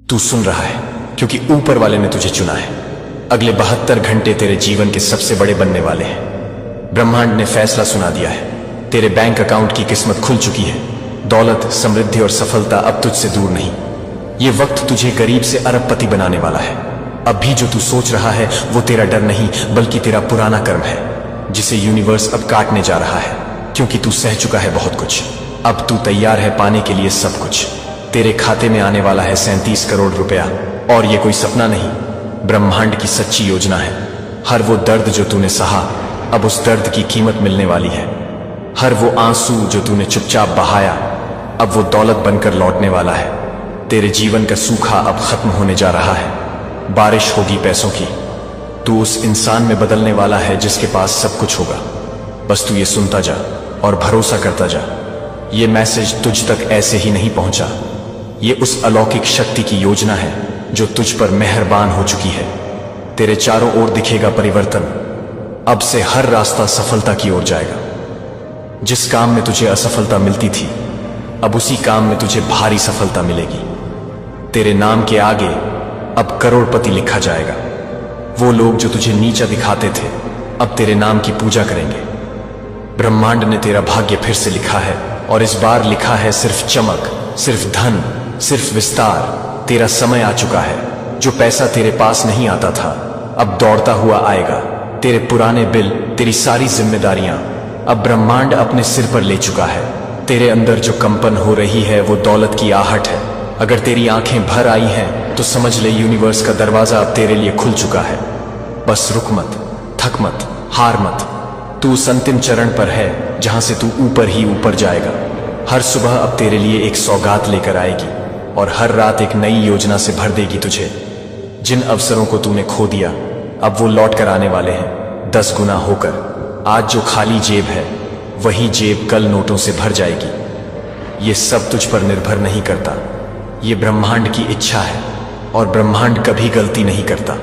तू सुन रहा है क्योंकि ऊपर वाले ने तुझे चुना है। अगले 72 घंटे तेरे जीवन के सबसे बड़े बनने वाले हैं। ब्रह्मांड ने फैसला सुना दिया है। तेरे बैंक अकाउंट की किस्मत खुल चुकी है। दौलत, समृद्धि और सफलता अब तुझसे दूर नहीं। ये वक्त तुझे गरीब से अरबपति बनाने वाला है। अब भी जो तू सोच रहा है वो तेरा डर नहीं बल्कि तेरा पुराना कर्म है, जिसे यूनिवर्स अब काटने जा रहा है। क्योंकि तू सह चुका है बहुत कुछ। अब तू तैयार है पाने के लिए सब कुछ। तेरे खाते में आने वाला है 37 करोड़ रुपया। और ये कोई सपना नहीं, ब्रह्मांड की सच्ची योजना है। हर वो दर्द जो तूने सहा, अब उस दर्द की कीमत मिलने वाली है। हर वो आंसू जो तूने चुपचाप बहाया, अब वो दौलत बनकर लौटने वाला है। तेरे जीवन का सूखा अब खत्म होने जा रहा है। बारिश होगी पैसों की। तू उस इंसान में बदलने वाला है जिसके पास सब कुछ होगा। बस तू ये सुनता जा और भरोसा करता जा। ये मैसेज तुझ तक ऐसे ही नहीं पहुंचा। ये उस अलौकिक शक्ति की योजना है जो तुझ पर मेहरबान हो चुकी है। तेरे चारों ओर दिखेगा परिवर्तन। अब से हर रास्ता सफलता की ओर जाएगा। जिस काम में तुझे असफलता मिलती थी, अब उसी काम में तुझे भारी सफलता मिलेगी। तेरे नाम के आगे अब करोड़पति लिखा जाएगा। वो लोग जो तुझे नीचा दिखाते थे, अब तेरे नाम की पूजा करेंगे। ब्रह्मांड ने तेरा भाग्य फिर से लिखा है, और इस बार लिखा है सिर्फ चमक, सिर्फ धन, सिर्फ विस्तार। तेरा समय आ चुका है। जो पैसा तेरे पास नहीं आता था, अब दौड़ता हुआ आएगा। तेरे पुराने बिल, तेरी सारी जिम्मेदारियां अब ब्रह्मांड अपने सिर पर ले चुका है। तेरे अंदर जो कंपन हो रही है वो दौलत की आहट है। अगर तेरी आंखें भर आई हैं तो समझ ले यूनिवर्स का दरवाजा अब तेरे लिए खुल चुका है। बस रुक मत, थक मत, हार मत। तू उस अंतिम चरण पर है जहां से तू ऊपर ही ऊपर जाएगा। हर सुबह अब तेरे लिए एक सौगात लेकर आएगी, और हर रात एक नई योजना से भर देगी तुझे। जिन अवसरों को तूने खो दिया, अब वो लौट कर आने वाले हैं 10 गुना होकर। आज जो खाली जेब है, वही जेब कल नोटों से भर जाएगी। ये सब तुझ पर निर्भर नहीं करता। ये ब्रह्मांड की इच्छा है, और ब्रह्मांड कभी गलती नहीं करता।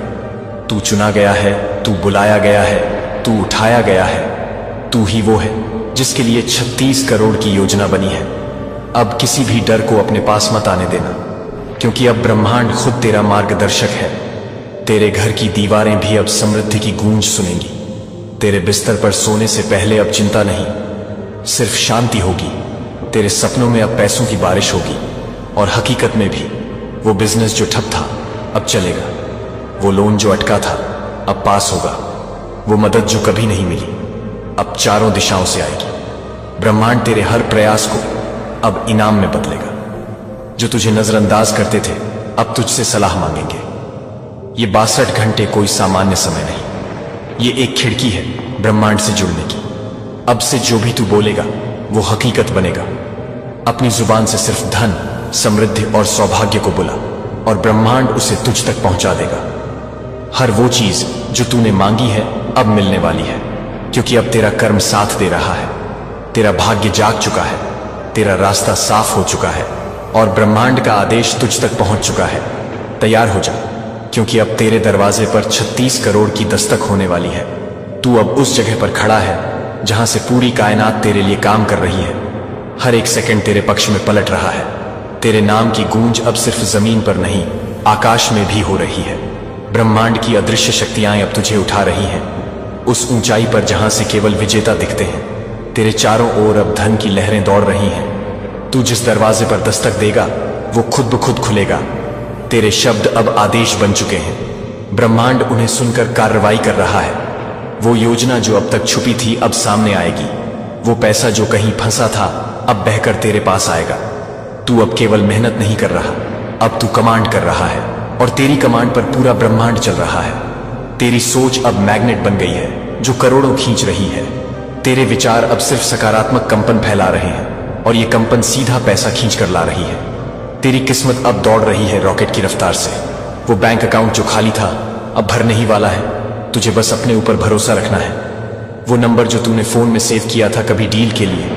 तू चुना गया है, तू बुलाया गया है, तू उठाया गया है। तू ही वो है जिसके लिए 36 करोड़ की योजना बनी है। अब किसी भी डर को अपने पास मत आने देना, क्योंकि अब ब्रह्मांड खुद तेरा मार्गदर्शक है। तेरे घर की दीवारें भी अब समृद्धि की गूंज सुनेंगी। तेरे बिस्तर पर सोने से पहले अब चिंता नहीं, सिर्फ शांति होगी। तेरे सपनों में अब पैसों की बारिश होगी, और हकीकत में भी वो बिजनेस जो ठप था अब चलेगा। वो लोन जो अटका था अब पास होगा। वो मदद जो कभी नहीं मिली अब चारों दिशाओं से आएगी। ब्रह्मांड तेरे हर प्रयास को अब इनाम में बदलेगा। जो तुझे नजरअंदाज करते थे, अब तुझसे सलाह मांगेंगे। ये 62 घंटे कोई सामान्य समय नहीं। ये एक खिड़की है ब्रह्मांड से जुड़ने की। अब से जो भी तू बोलेगा वो हकीकत बनेगा। अपनी जुबान से सिर्फ धन, समृद्धि और सौभाग्य को बुला, और ब्रह्मांड उसे तुझ तक पहुंचा देगा। हर वो चीज जो तूने मांगी है अब मिलने वाली है, क्योंकि अब तेरा कर्म साथ दे रहा है। तेरा भाग्य जाग चुका है। तेरा रास्ता साफ हो चुका है, और ब्रह्मांड का आदेश तुझ तक पहुंच चुका है। तैयार हो जा, क्योंकि अब तेरे दरवाजे पर 36 करोड़ की दस्तक होने वाली है। तू अब उस जगह पर खड़ा है जहां से पूरी कायनात तेरे लिए काम कर रही है। हर एक सेकंड तेरे पक्ष में पलट रहा है। तेरे नाम की गूंज अब सिर्फ जमीन पर नहीं, आकाश में भी हो रही है। ब्रह्मांड की अदृश्य शक्तियां अब तुझे उठा रही हैं, उस ऊंचाई पर जहां से केवल विजेता दिखते हैं। तेरे चारों ओर अब धन की लहरें दौड़ रही हैं। तू जिस दरवाजे पर दस्तक देगा वो खुद ब खुद खुलेगा। तेरे शब्द अब आदेश बन चुके हैं। ब्रह्मांड उन्हें सुनकर कार्रवाई कर रहा है। वो योजना जो अब तक छुपी थी अब सामने आएगी। वो पैसा जो कहीं फंसा था अब बहकर तेरे पास आएगा। तू अब केवल मेहनत नहीं कर रहा, अब तू कमांड कर रहा है, और तेरी कमांड पर पूरा ब्रह्मांड चल रहा है। तेरी सोच अब मैग्नेट बन गई है जो करोड़ों खींच रही है। तेरे विचार अब सिर्फ सकारात्मक कंपन फैला रहे हैं, और ये कंपन सीधा पैसा खींच कर ला रही है। तेरी किस्मत अब दौड़ रही है रॉकेट की रफ्तार से। वो बैंक अकाउंट जो खाली था अब भरने ही वाला है। तुझे बस अपने ऊपर भरोसा रखना है। वो नंबर जो तूने फोन में सेव किया था कभी डील के लिए,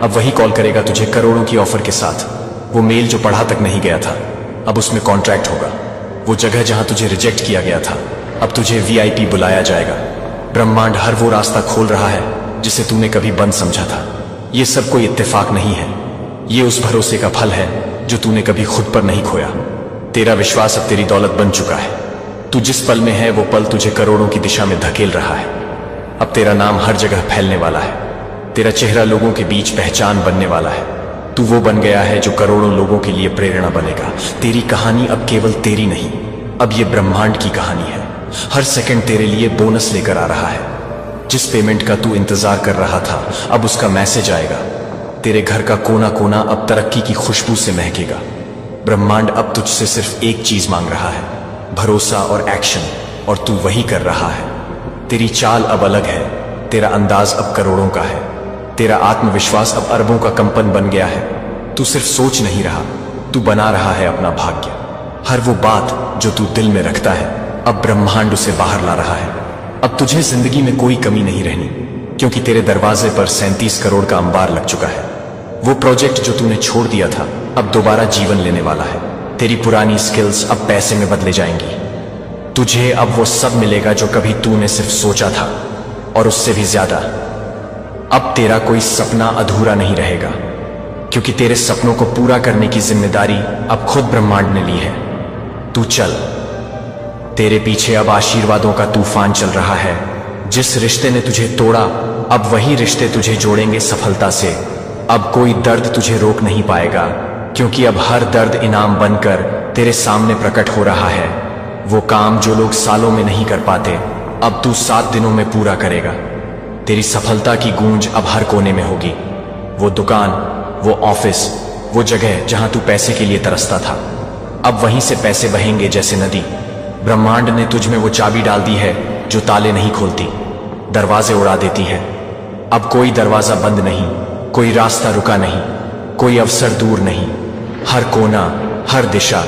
अब वही कॉल करेगा तुझे करोड़ों की ऑफर के साथ। वो मेल जो पढ़ा तक नहीं गया था, अब उसमें कॉन्ट्रैक्ट होगा। वो जगह जहां तुझे रिजेक्ट किया गया था, अब तुझे VIP बुलाया जाएगा। ब्रह्मांड हर वो रास्ता खोल रहा है जिसे तूने कभी बंद समझा था। ये सब कोई इत्तेफाक नहीं है, ये उस भरोसे का फल है जो तूने कभी खुद पर नहीं खोया। तेरा विश्वास अब तेरी दौलत बन चुका है। तू जिस पल में है वो पल तुझे करोड़ों की दिशा में धकेल रहा है। अब तेरा नाम हर जगह फैलने वाला है। तेरा चेहरा लोगों के बीच पहचान बनने वाला है। तू वो बन गया है जो करोड़ों लोगों के लिए प्रेरणा बनेगा। तेरी कहानी अब केवल तेरी नहीं, अब ये ब्रह्मांड की कहानी है। हर सेकंड तेरे लिए बोनस लेकर आ रहा है। जिस पेमेंट का तू इंतजार कर रहा था, अब उसका मैसेज आएगा। तेरे घर का कोना कोना अब तरक्की की खुशबू से महकेगा। ब्रह्मांड अब तुझसे सिर्फ एक चीज मांग रहा है, भरोसा और एक्शन, और तू वही कर रहा है। तेरी चाल अब अलग है, तेरा अंदाज अब करोड़ों का है, तेरा आत्मविश्वास अब अरबों का कंपन बन गया है। तू सिर्फ सोच नहीं रहा, तू बना रहा है अपना भाग्य। हर वो बात जो तू दिल में रखता है, अब ब्रह्मांड उसे बाहर ला रहा है। अब तुझे जिंदगी में कोई कमी नहीं रहनी, क्योंकि तेरे दरवाजे पर 37 करोड़ का अंबार लग चुका है। वो प्रोजेक्ट जो तूने छोड़ दिया था, अब दोबारा जीवन लेने वाला है। तेरी पुरानी स्किल्स अब पैसे में बदले जाएंगी। तुझे अब वो सब मिलेगा जो कभी तूने सिर्फ सोचा था, और उससे भी ज्यादा। अब तेरा कोई सपना अधूरा नहीं रहेगा, क्योंकि तेरे सपनों को पूरा करने की जिम्मेदारी अब खुद ब्रह्मांड ने ली है। तू चल, तेरे पीछे अब आशीर्वादों का तूफान चल रहा है। जिस रिश्ते ने तुझे तोड़ा, अब वही रिश्ते तुझे जोड़ेंगे सफलता से। अब कोई दर्द तुझे रोक नहीं पाएगा, क्योंकि अब हर दर्द इनाम बनकर तेरे सामने प्रकट हो रहा है। वो काम जो लोग सालों में नहीं कर पाते, अब तू 7 दिनों में पूरा करेगा। तेरी सफलता की गूंज अब हर कोने में होगी। वो दुकान, वो ऑफिस, वो जगह जहां तू पैसे के लिए तरसता था, अब वहीं से पैसे बहेंगे जैसे नदी। ब्रह्मांड ने तुझ में वो चाबी डाल दी है जो ताले नहीं खोलती, दरवाजे उड़ा देती है। अब कोई दरवाजा बंद नहीं, कोई रास्ता रुका नहीं, कोई अवसर दूर नहीं। हर कोना, हर दिशा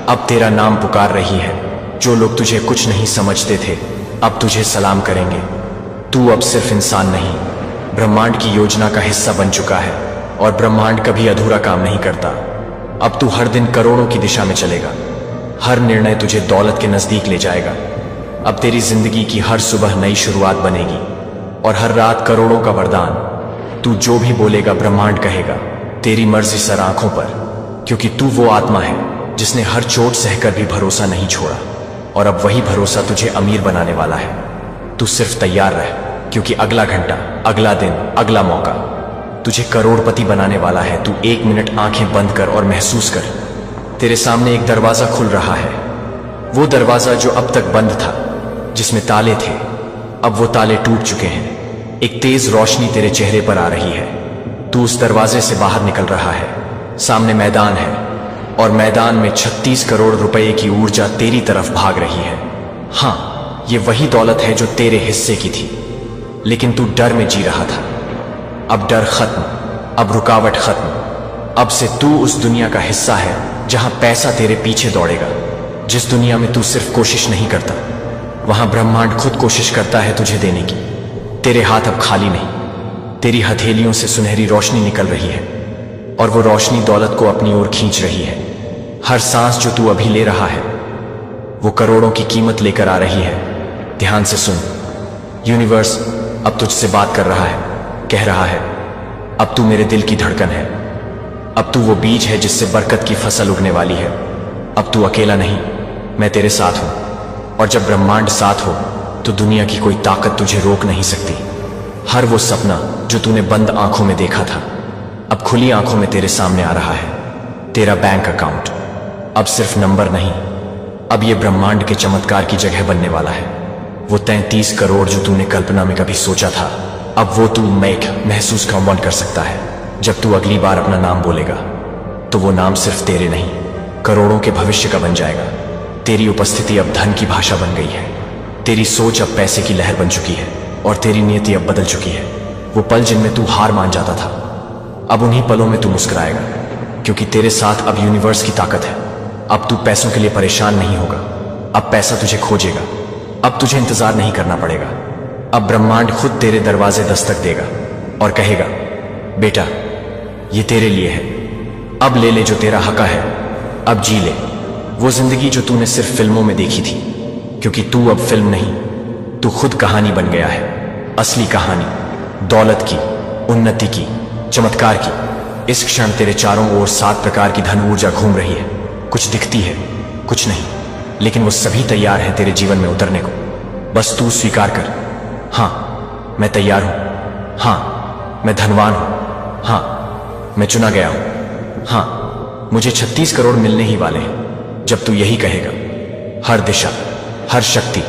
अब तेरा नाम पुकार रही है। जो लोग तुझे कुछ नहीं समझते थे, अब तुझे सलाम करेंगे। तू अब सिर्फ इंसान नहीं, ब्रह्मांड की योजना का हिस्सा बन चुका है, और ब्रह्मांड कभी अधूरा काम नहीं करता। अब तू हर दिन करोड़ों की दिशा में चलेगा। हर निर्णय तुझे दौलत के नजदीक ले जाएगा। अब तेरी जिंदगी की हर सुबह नई शुरुआत बनेगी, और हर रात करोड़ों का वरदान। तू जो भी बोलेगा ब्रह्मांड कहेगा, तेरी मर्जी सर आंखों पर, क्योंकि तू वो आत्मा है जिसने हर चोट सहकर भी भरोसा नहीं छोड़ा, और अब वही भरोसा तुझे अमीर बनाने वाला है। तू सिर्फ तैयार रह, क्योंकि अगला घंटा, अगला दिन, अगला मौका तुझे करोड़पति बनाने वाला है। तू 1 मिनट आंखें बंद कर और महसूस कर, तेरे सामने एक दरवाजा खुल रहा है। वो दरवाजा जो अब तक बंद था, जिसमें ताले थे, अब वो ताले टूट चुके हैं। एक तेज रोशनी तेरे चेहरे पर आ रही है। तू उस दरवाजे से बाहर निकल रहा है। सामने मैदान है, और मैदान में 36 करोड़ रुपए की ऊर्जा तेरी तरफ भाग रही है। हाँ, ये वही दौलत है जो तेरे हिस्से की थी, लेकिन तू डर में जी रहा था। अब डर खत्म, अब रुकावट खत्म। अब से तू उस दुनिया का हिस्सा है जहां पैसा तेरे पीछे दौड़ेगा। जिस दुनिया में तू सिर्फ कोशिश नहीं करता, वहां ब्रह्मांड खुद कोशिश करता है तुझे देने की। तेरे हाथ अब खाली नहीं, तेरी हथेलियों से सुनहरी रोशनी निकल रही है, और वो रोशनी दौलत को अपनी ओर खींच रही है। हर सांस जो तू अभी ले रहा है, वो करोड़ों की कीमत लेकर आ रही है। ध्यान से सुन, यूनिवर्स अब तुझसे बात कर रहा है, कह रहा है, अब तू मेरे दिल की धड़कन है। अब तू वो बीज है जिससे बरकत की फसल उगने वाली है। अब तू अकेला नहीं, मैं तेरे साथ हूं, और जब ब्रह्मांड साथ हो तो दुनिया की कोई ताकत तुझे रोक नहीं सकती। हर वो सपना जो तूने बंद आंखों में देखा था, अब खुली आंखों में तेरे सामने आ रहा है। तेरा बैंक अकाउंट अब सिर्फ नंबर नहीं, अब ये ब्रह्मांड के चमत्कार की जगह बनने वाला है। वो 33 करोड़ जो तूने कल्पना में कभी सोचा था, अब वो तू महसूस कंपाउंड कर सकता है। जब तू अगली बार अपना नाम बोलेगा, तो वो नाम सिर्फ तेरे नहीं, करोड़ों के भविष्य का बन जाएगा। तेरी उपस्थिति अब धन की भाषा बन गई है। तेरी सोच अब पैसे की लहर बन चुकी है, और तेरी नियति अब बदल चुकी है। वो पल जिनमें तू हार मान जाता था, अब उन्हीं पलों में तू मुस्कुराएगा, क्योंकि तेरे साथ अब यूनिवर्स की ताकत है। अब तू पैसों के लिए परेशान नहीं होगा, अब पैसा तुझे खोजेगा। अब तुझे इंतजार नहीं करना पड़ेगा। अब ब्रह्मांड खुद तेरे दरवाजे दस्तक देगा और कहेगा, बेटा, ये तेरे लिए है, अब ले ले जो तेरा हक है। अब जी ले वो जिंदगी जो तूने सिर्फ फिल्मों में देखी थी, क्योंकि तू अब फिल्म नहीं, तू खुद कहानी बन गया है। असली कहानी, दौलत की, उन्नति की, चमत्कार की। इस क्षण तेरे चारों ओर 7 प्रकार की धन ऊर्जा घूम रही है। कुछ दिखती है, कुछ नहीं, लेकिन वो सभी तैयार हैं तेरे जीवन में उतरने को। बस तू स्वीकार कर। हाँ, मैं तैयार हूं। हाँ, मैं धनवान हूं। हाँ, मैं चुना गया हूं। हाँ, मुझे 36 करोड़ मिलने ही वाले हैं जब तू यही कहेगा। हर दिशा, हर शक्ति,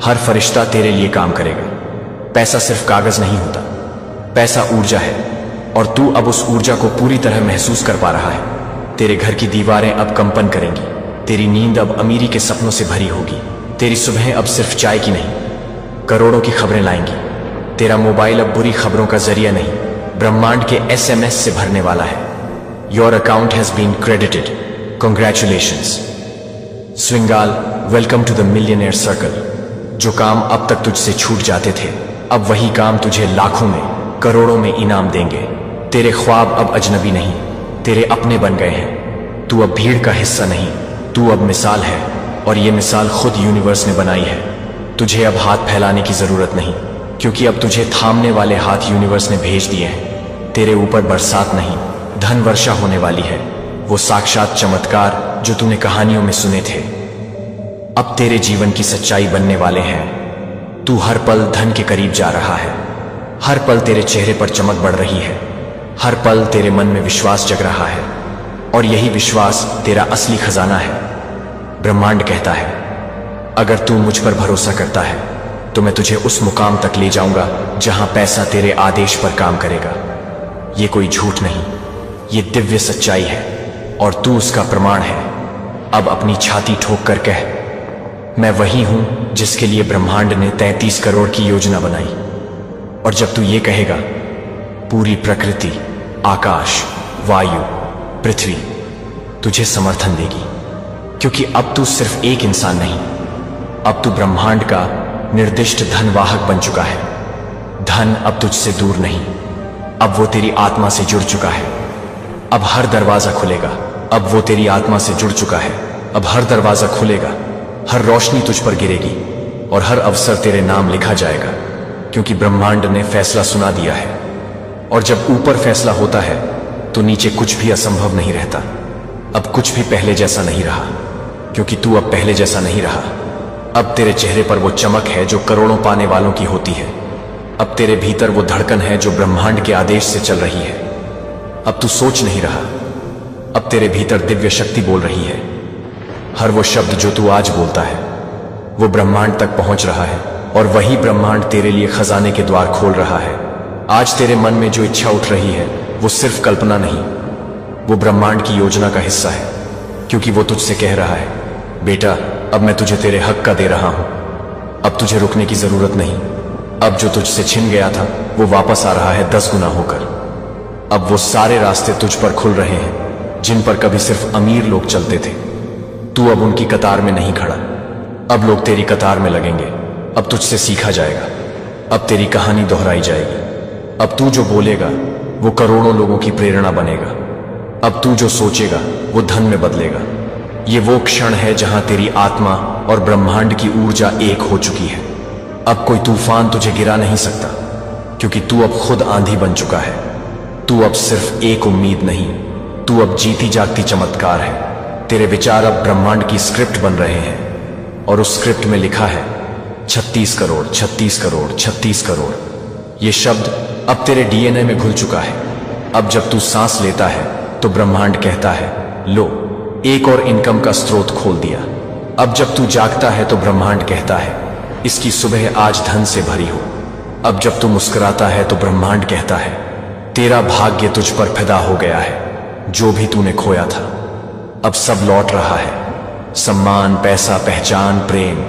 हर फरिश्ता तेरे लिए काम करेगा। पैसा सिर्फ कागज नहीं होता, पैसा ऊर्जा है, और तू अब उस ऊर्जा को पूरी तरह महसूस कर पा रहा है। तेरे घर की दीवारें अब कंपन करेंगी, तेरी नींद अब अमीरी के सपनों से भरी होगी, तेरी सुबह अब सिर्फ चाय की नहीं, करोड़ों की खबरें लाएंगी। तेरा मोबाइल अब बुरी खबरों का जरिया नहीं, ब्रह्मांड के SMS से भरने वाला है। Your account has been credited, congratulations. स्विंगाल, welcome to the millionaire circle. जो काम अब तक तुझसे छूट जाते थे, अब वही काम तुझे लाखों में, करोड़ों में इनाम देंगे। तेरे ख्वाब अब अजनबी नहीं, तेरे अपने बन गए हैं। तू अब भीड़ का हिस्सा नहीं, तू अब मिसाल है, और ये मिसाल खुद यूनिवर्स ने बनाई है। तुझे अब हाथ फैलाने की जरूरत नहीं, क्योंकि अब तुझे थामने वाले हाथ यूनिवर्स ने भेज दिए हैं। तेरे ऊपर बरसात नहीं, धन वर्षा होने वाली है, वो साक्षात चमत्कार जो तूने कहानियों में सुने थे अब तेरे जीवन की सच्चाई बनने वाले हैं। तू हर पल धन के करीब जा रहा है, हर पल तेरे चेहरे पर चमक बढ़ रही है, हर पल तेरे मन में विश्वास जग रहा है, और यही विश्वास तेरा असली खजाना है। ब्रह्मांड कहता है, अगर तू मुझ पर भरोसा करता है तो मैं तुझे उस मुकाम तक ले जाऊंगा जहां पैसा तेरे आदेश पर काम करेगा। ये कोई झूठ नहीं, ये दिव्य सच्चाई है, और तू उसका प्रमाण है। अब अपनी छाती ठोक कर कह, मैं वही हूं जिसके लिए ब्रह्मांड ने 33 करोड़ की योजना बनाई। और जब तू ये कहेगा, पूरी प्रकृति, आकाश, वायु, पृथ्वी तुझे समर्थन देगी, क्योंकि अब तू सिर्फ एक इंसान नहीं, अब तू ब्रह्मांड का निर्दिष्ट धनवाहक बन चुका है। धन अब तुझसे दूर नहीं, अब वो तेरी आत्मा से जुड़ चुका है। अब हर दरवाजा खुलेगा, अब वो तेरी आत्मा से जुड़ चुका है। अब हर दरवाजा खुलेगा, हर रोशनी तुझ पर गिरेगी, और हर अवसर तेरे नाम लिखा जाएगा, क्योंकि ब्रह्मांड ने फैसला सुना दिया है। और जब ऊपर फैसला होता है तो नीचे कुछ भी असंभव नहीं रहता। अब कुछ भी पहले जैसा नहीं रहा, क्योंकि तू अब पहले जैसा नहीं रहा। अब तेरे चेहरे पर वो चमक है जो करोड़ों पाने वालों की होती है। अब तेरे भीतर वो धड़कन है जो ब्रह्मांड के आदेश से चल रही है। अब तू सोच नहीं रहा, अब तेरे भीतर दिव्य शक्ति बोल रही है। हर वो शब्द जो तू आज बोलता है वो ब्रह्मांड तक पहुंच रहा है, और वही ब्रह्मांड तेरे लिए खजाने के द्वार खोल रहा है। आज तेरे मन में जो इच्छा उठ रही है वो सिर्फ कल्पना नहीं, वो ब्रह्मांड की योजना का हिस्सा है, क्योंकि वो तुझसे कह रहा है, बेटा अब मैं तुझे तेरे हक का दे रहा हूं। अब तुझे रुकने की जरूरत नहीं। अब जो तुझसे छिन गया था वो वापस आ रहा है 10 गुना होकर। अब वो सारे रास्ते तुझ पर खुल रहे हैं जिन पर कभी सिर्फ अमीर लोग चलते थे। तू अब उनकी कतार में नहीं खड़ा, अब लोग तेरी कतार में लगेंगे। अब तुझसे सीखा जाएगा, अब तेरी कहानी दोहराई जाएगी। अब तू जो बोलेगा वो करोड़ों लोगों की प्रेरणा बनेगा। अब तू जो सोचेगा वो धन में बदलेगा। ये वो क्षण है जहां तेरी आत्मा और ब्रह्मांड की ऊर्जा एक हो चुकी है। अब कोई तूफान तुझे गिरा नहीं सकता, क्योंकि तू अब खुद आंधी बन चुका है। तू अब सिर्फ एक उम्मीद नहीं, तू अब जीती जागती चमत्कार है। तेरे विचार अब ब्रह्मांड की स्क्रिप्ट बन रहे हैं, और उस स्क्रिप्ट में लिखा है 36 करोड़, 36 करोड़, 36 करोड़। ये शब्द अब तेरे DNA में घुल चुका है। अब जब तू सांस लेता है तो ब्रह्मांड कहता है, लो, एक और इनकम का स्रोत खोल दिया। अब जब तू जागता है तो ब्रह्मांड कहता है, इसकी सुबह आज धन से भरी हो। अब जब तू मुस्कुराता है तो ब्रह्मांड कहता है, तेरा भाग्य तुझ पर फिदा हो गया है। जो भी तूने खोया था अब सब लौट रहा है। सम्मान, पैसा, पहचान, प्रेम,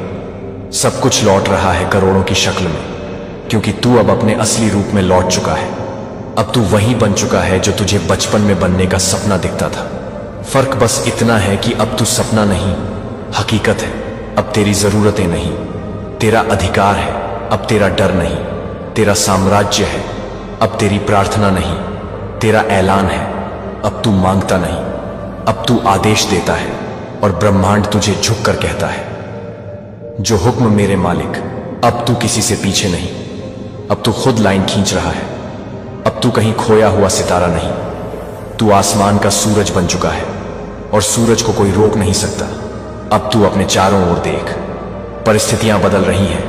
सब कुछ लौट रहा है करोड़ों की शक्ल में, क्योंकि तू अब अपने असली रूप में लौट चुका है। अब तू वही बन चुका है जो तुझे बचपन में बनने का सपना दिखता था। फर्क बस इतना है कि अब तू सपना नहीं, हकीकत है। अब तेरी जरूरतें नहीं, तेरा अधिकार है। अब तेरा डर नहीं, तेरा साम्राज्य है। अब तेरी प्रार्थना नहीं, तेरा ऐलान है। अब तू मांगता नहीं, अब तू आदेश देता है, और ब्रह्मांड तुझे झुक कर कहता है, जो हुक्म मेरे मालिक। अब तू किसी से पीछे नहीं, अब तू खुद लाइन खींच रहा है। अब तू कहीं खोया हुआ सितारा नहीं, तू आसमान का सूरज बन चुका है, और सूरज को कोई रोक नहीं सकता, अब तू अपने चारों ओर देख। परिस्थितियां बदल रही हैं,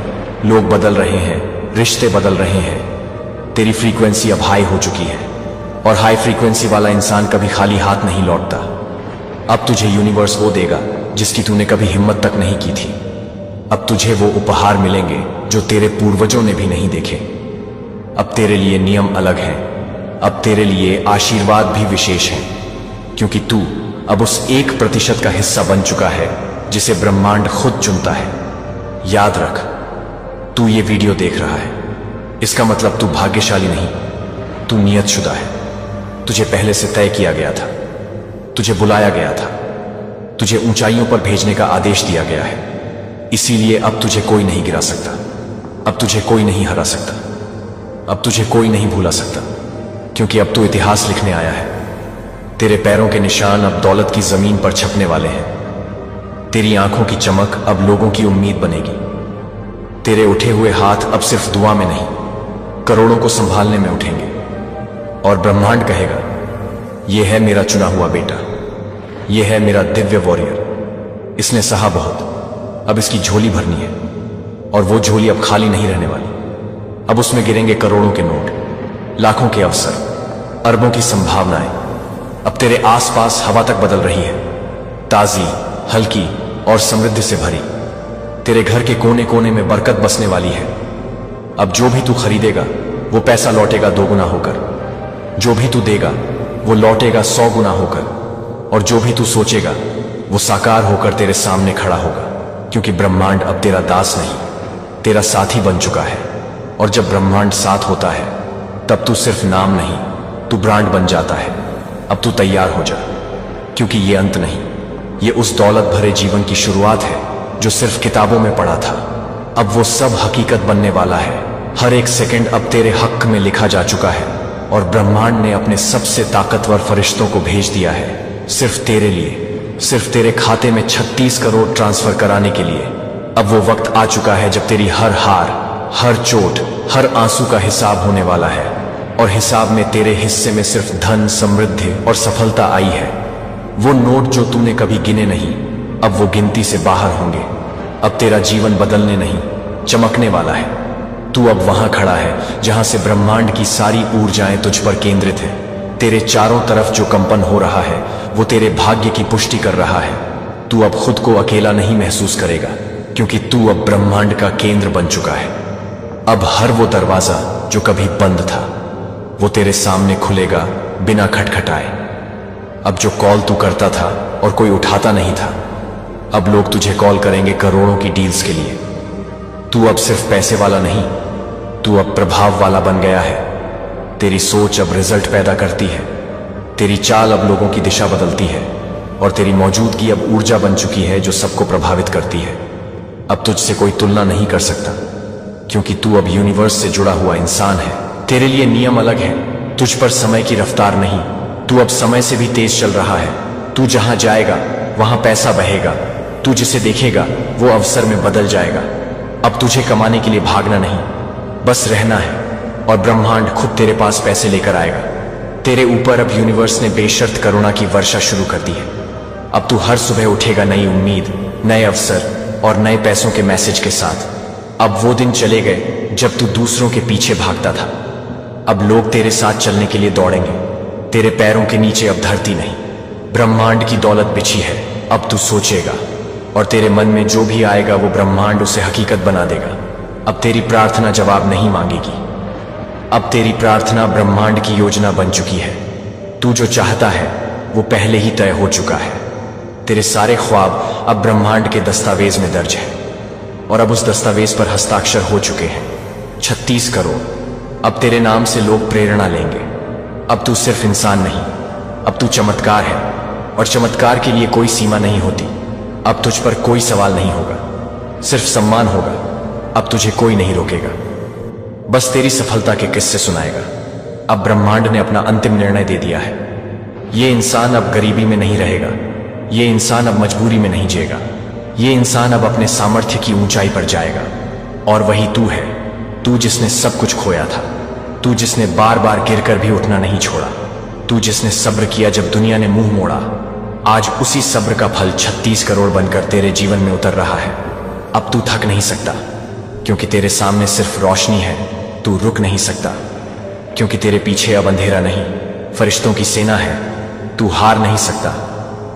लोग बदल रहे हैं, रिश्ते बदल रहे हैं। तेरी फ्रीक्वेंसी अब हाई हो चुकी है, और हाई फ्रीक्वेंसी वाला इंसान कभी खाली हाथ नहीं लौटता। अब तुझे यूनिवर्स वो देगा जिसकी तूने कभी हिम्मत तक नहीं की थी। अब तुझे वो उपहार मिलेंगे जो तेरे पूर्वजों ने भी नहीं देखे। अब तेरे लिए नियम अलग हैं, अब तेरे लिए आशीर्वाद भी विशेष हैं, क्योंकि तू अब उस 1% का हिस्सा बन चुका है जिसे ब्रह्मांड खुद चुनता है। याद रख, तू ये वीडियो देख रहा है, इसका मतलब तू भाग्यशाली नहीं, तू नियतशुदा है। तुझे पहले से तय किया गया था, तुझे बुलाया गया था, तुझे ऊंचाइयों पर भेजने का आदेश दिया गया है। इसीलिए अब तुझे कोई नहीं गिरा सकता, अब तुझे कोई नहीं हरा सकता, अब तुझे कोई नहीं भूला सकता, क्योंकि अब तू इतिहास लिखने आया है। तेरे पैरों के निशान अब दौलत की जमीन पर छपने वाले हैं। तेरी आंखों की चमक अब लोगों की उम्मीद बनेगी। तेरे उठे हुए हाथ अब सिर्फ दुआ में नहीं, करोड़ों को संभालने में उठेंगे। और ब्रह्मांड कहेगा, यह है मेरा चुना हुआ बेटा, यह है मेरा दिव्य वॉरियर। इसने सहा बहुत, अब इसकी झोली भरनी है, और वो झोली अब खाली नहीं रहने वाली। अब उसमें गिरेंगे करोड़ों के नोट, लाखों के अवसर, अरबों की संभावनाएं। अब तेरे आसपास हवा तक बदल रही है, ताजी, हल्की और समृद्धि से भरी। तेरे घर के कोने कोने में बरकत बसने वाली है। अब जो भी तू खरीदेगा वो पैसा लौटेगा 2 गुना होकर, जो भी तू देगा वो लौटेगा 100 गुना होकर, और जो भी तू सोचेगा वो साकार होकर तेरे सामने खड़ा होगा। क्योंकि ब्रह्मांड अब तेरा दास नहीं, तेरा साथी बन चुका है। और जब ब्रह्मांड साथ होता है तब तू सिर्फ नाम नहीं, तू ब्रांड बन जाता है। अब तू तैयार हो जा, क्योंकि ये अंत नहीं, ये उस दौलत भरे जीवन की शुरुआत है जो सिर्फ किताबों में पढ़ा था। अब वो सब हकीकत बनने वाला है। हर एक सेकंड अब तेरे हक में लिखा जा चुका है, और ब्रह्मांड ने अपने सबसे ताकतवर फरिश्तों को भेज दिया है सिर्फ तेरे लिए, सिर्फ तेरे खाते में 36 करोड़ ट्रांसफर कराने के लिए। अब वो वक्त आ चुका है जब तेरी हर हार, हर चोट, हर आंसू का हिसाब होने वाला है। और हिसाब में तेरे हिस्से में सिर्फ धन, समृद्धि और सफलता आई है। वो नोट जो तूने कभी गिने नहीं, अब वो गिनती से बाहर होंगे। अब तेरा जीवन बदलने नहीं, चमकने वाला है। तू अब वहां खड़ा है जहां से ब्रह्मांड की सारी ऊर्जाएं तुझ पर केंद्रित है। तेरे चारों तरफ जो कंपन हो रहा है वो तेरे भाग्य की पुष्टि कर रहा है। तू अब खुद को अकेला नहीं महसूस करेगा, क्योंकि तू अब ब्रह्मांड का केंद्र बन चुका है। अब हर वो दरवाजा जो कभी बंद था वो तेरे सामने खुलेगा बिना खटखटाए। अब जो कॉल तू करता था और कोई उठाता नहीं था, अब लोग तुझे कॉल करेंगे करोड़ों की डील्स के लिए। तू अब सिर्फ पैसे वाला नहीं, तू अब प्रभाव वाला बन गया है। तेरी सोच अब रिजल्ट पैदा करती है, तेरी चाल अब लोगों की दिशा बदलती है, और तेरी मौजूदगी अब ऊर्जा बन चुकी है जो सबको प्रभावित करती है। अब तुझसे कोई तुलना नहीं कर सकता, क्योंकि तू अब यूनिवर्स से जुड़ा हुआ इंसान है। तेरे लिए नियम अलग है, तुझ पर समय की रफ्तार नहीं, तू अब समय से भी तेज चल रहा है। तू जहां जाएगा वहां पैसा बहेगा, तू जिसे देखेगा वो अवसर में बदल जाएगा। अब तुझे कमाने के लिए भागना नहीं, बस रहना है, और ब्रह्मांड खुद तेरे पास पैसे लेकर आएगा। तेरे ऊपर अब यूनिवर्स ने बेशर्त करुणा की वर्षा शुरू कर दी है। अब तू हर सुबह उठेगा नई उम्मीद, नए अवसर और नए पैसों के मैसेज के साथ। अब वो दिन चले गए जब तू दूसरों के पीछे भागता था। अब लोग तेरे साथ चलने के लिए दौड़ेंगे। तेरे पैरों के नीचे अब धरती नहीं, ब्रह्मांड की दौलत बिछी है। अब तू सोचेगा, और तेरे मन में जो भी आएगा वो ब्रह्मांड उसे हकीकत बना देगा। अब तेरी प्रार्थना जवाब नहीं मांगेगी, अब तेरी प्रार्थना ब्रह्मांड की योजना बन चुकी है। तू जो चाहता है वो पहले ही तय हो चुका है। तेरे सारे ख्वाब अब ब्रह्मांड के दस्तावेज में दर्ज है, और अब उस दस्तावेज पर हस्ताक्षर हो चुके हैं 36 करोड़। अब तेरे नाम से लोग प्रेरणा लेंगे। अब तू सिर्फ इंसान नहीं, अब तू चमत्कार है, और चमत्कार के लिए कोई सीमा नहीं होती। अब तुझ पर कोई सवाल नहीं होगा, सिर्फ सम्मान होगा। अब तुझे कोई नहीं रोकेगा, बस तेरी सफलता के किस्से सुनाएगा। अब ब्रह्मांड ने अपना अंतिम निर्णय दे दिया है। ये इंसान अब गरीबी में नहीं रहेगा, ये इंसान अब मजबूरी में नहीं जिएगा, ये इंसान अब अपने सामर्थ्य की ऊंचाई पर जाएगा। और वही तू है, तू जिसने सब कुछ खोया था, तू जिसने बार बार गिरकर भी उठना नहीं छोड़ा, तू जिसने सब्र किया जब दुनिया ने मुंह मोड़ा, आज उसी सब्र का फल 36 करोड़ बनकर तेरे जीवन में उतर रहा है। अब तू थक नहीं सकता, क्योंकि तेरे सामने सिर्फ रोशनी है। तू रुक नहीं सकता, क्योंकि तेरे पीछे अब अंधेरा नहीं, फरिश्तों की सेना है। तू हार नहीं सकता,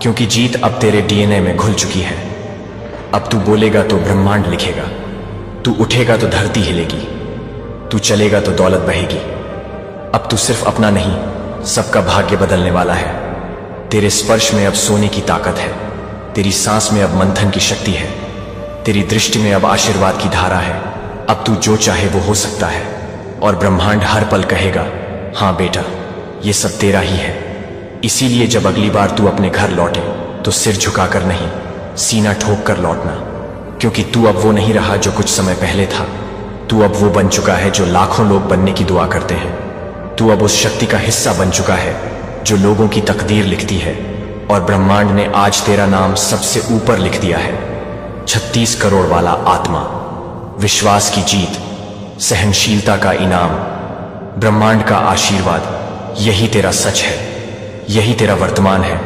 क्योंकि जीत अब तेरे डीएनए में घुल चुकी है। अब तू बोलेगा तो ब्रह्मांड लिखेगा, तू उठेगा तो धरती हिलेगी, तू चलेगा तो दौलत बहेगी। अब तू सिर्फ अपना नहीं, सबका भाग्य बदलने वाला है। तेरे स्पर्श में अब सोने की ताकत है, तेरी सांस में अब मंथन की शक्ति है, तेरी दृष्टि में अब आशीर्वाद की धारा है। अब तू जो चाहे वो हो सकता है, और ब्रह्मांड हर पल कहेगा, हाँ बेटा, ये सब तेरा ही है। इसीलिए जब अगली बार तू अपने घर लौटे तो सिर झुकाकर नहीं, सीना ठोक कर लौटना, क्योंकि तू अब वो नहीं रहा जो कुछ समय पहले था। तू अब वो बन चुका है जो लाखों लोग बनने की दुआ करते हैं। तू अब उस शक्ति का हिस्सा बन चुका है जो लोगों की तकदीर लिखती है, और ब्रह्मांड ने आज तेरा नाम सबसे ऊपर लिख दिया है। 36 करोड़ वाला आत्मा, विश्वास की जीत, सहनशीलता का इनाम, ब्रह्मांड का आशीर्वाद। यही तेरा सच है, यही तेरा वर्तमान है,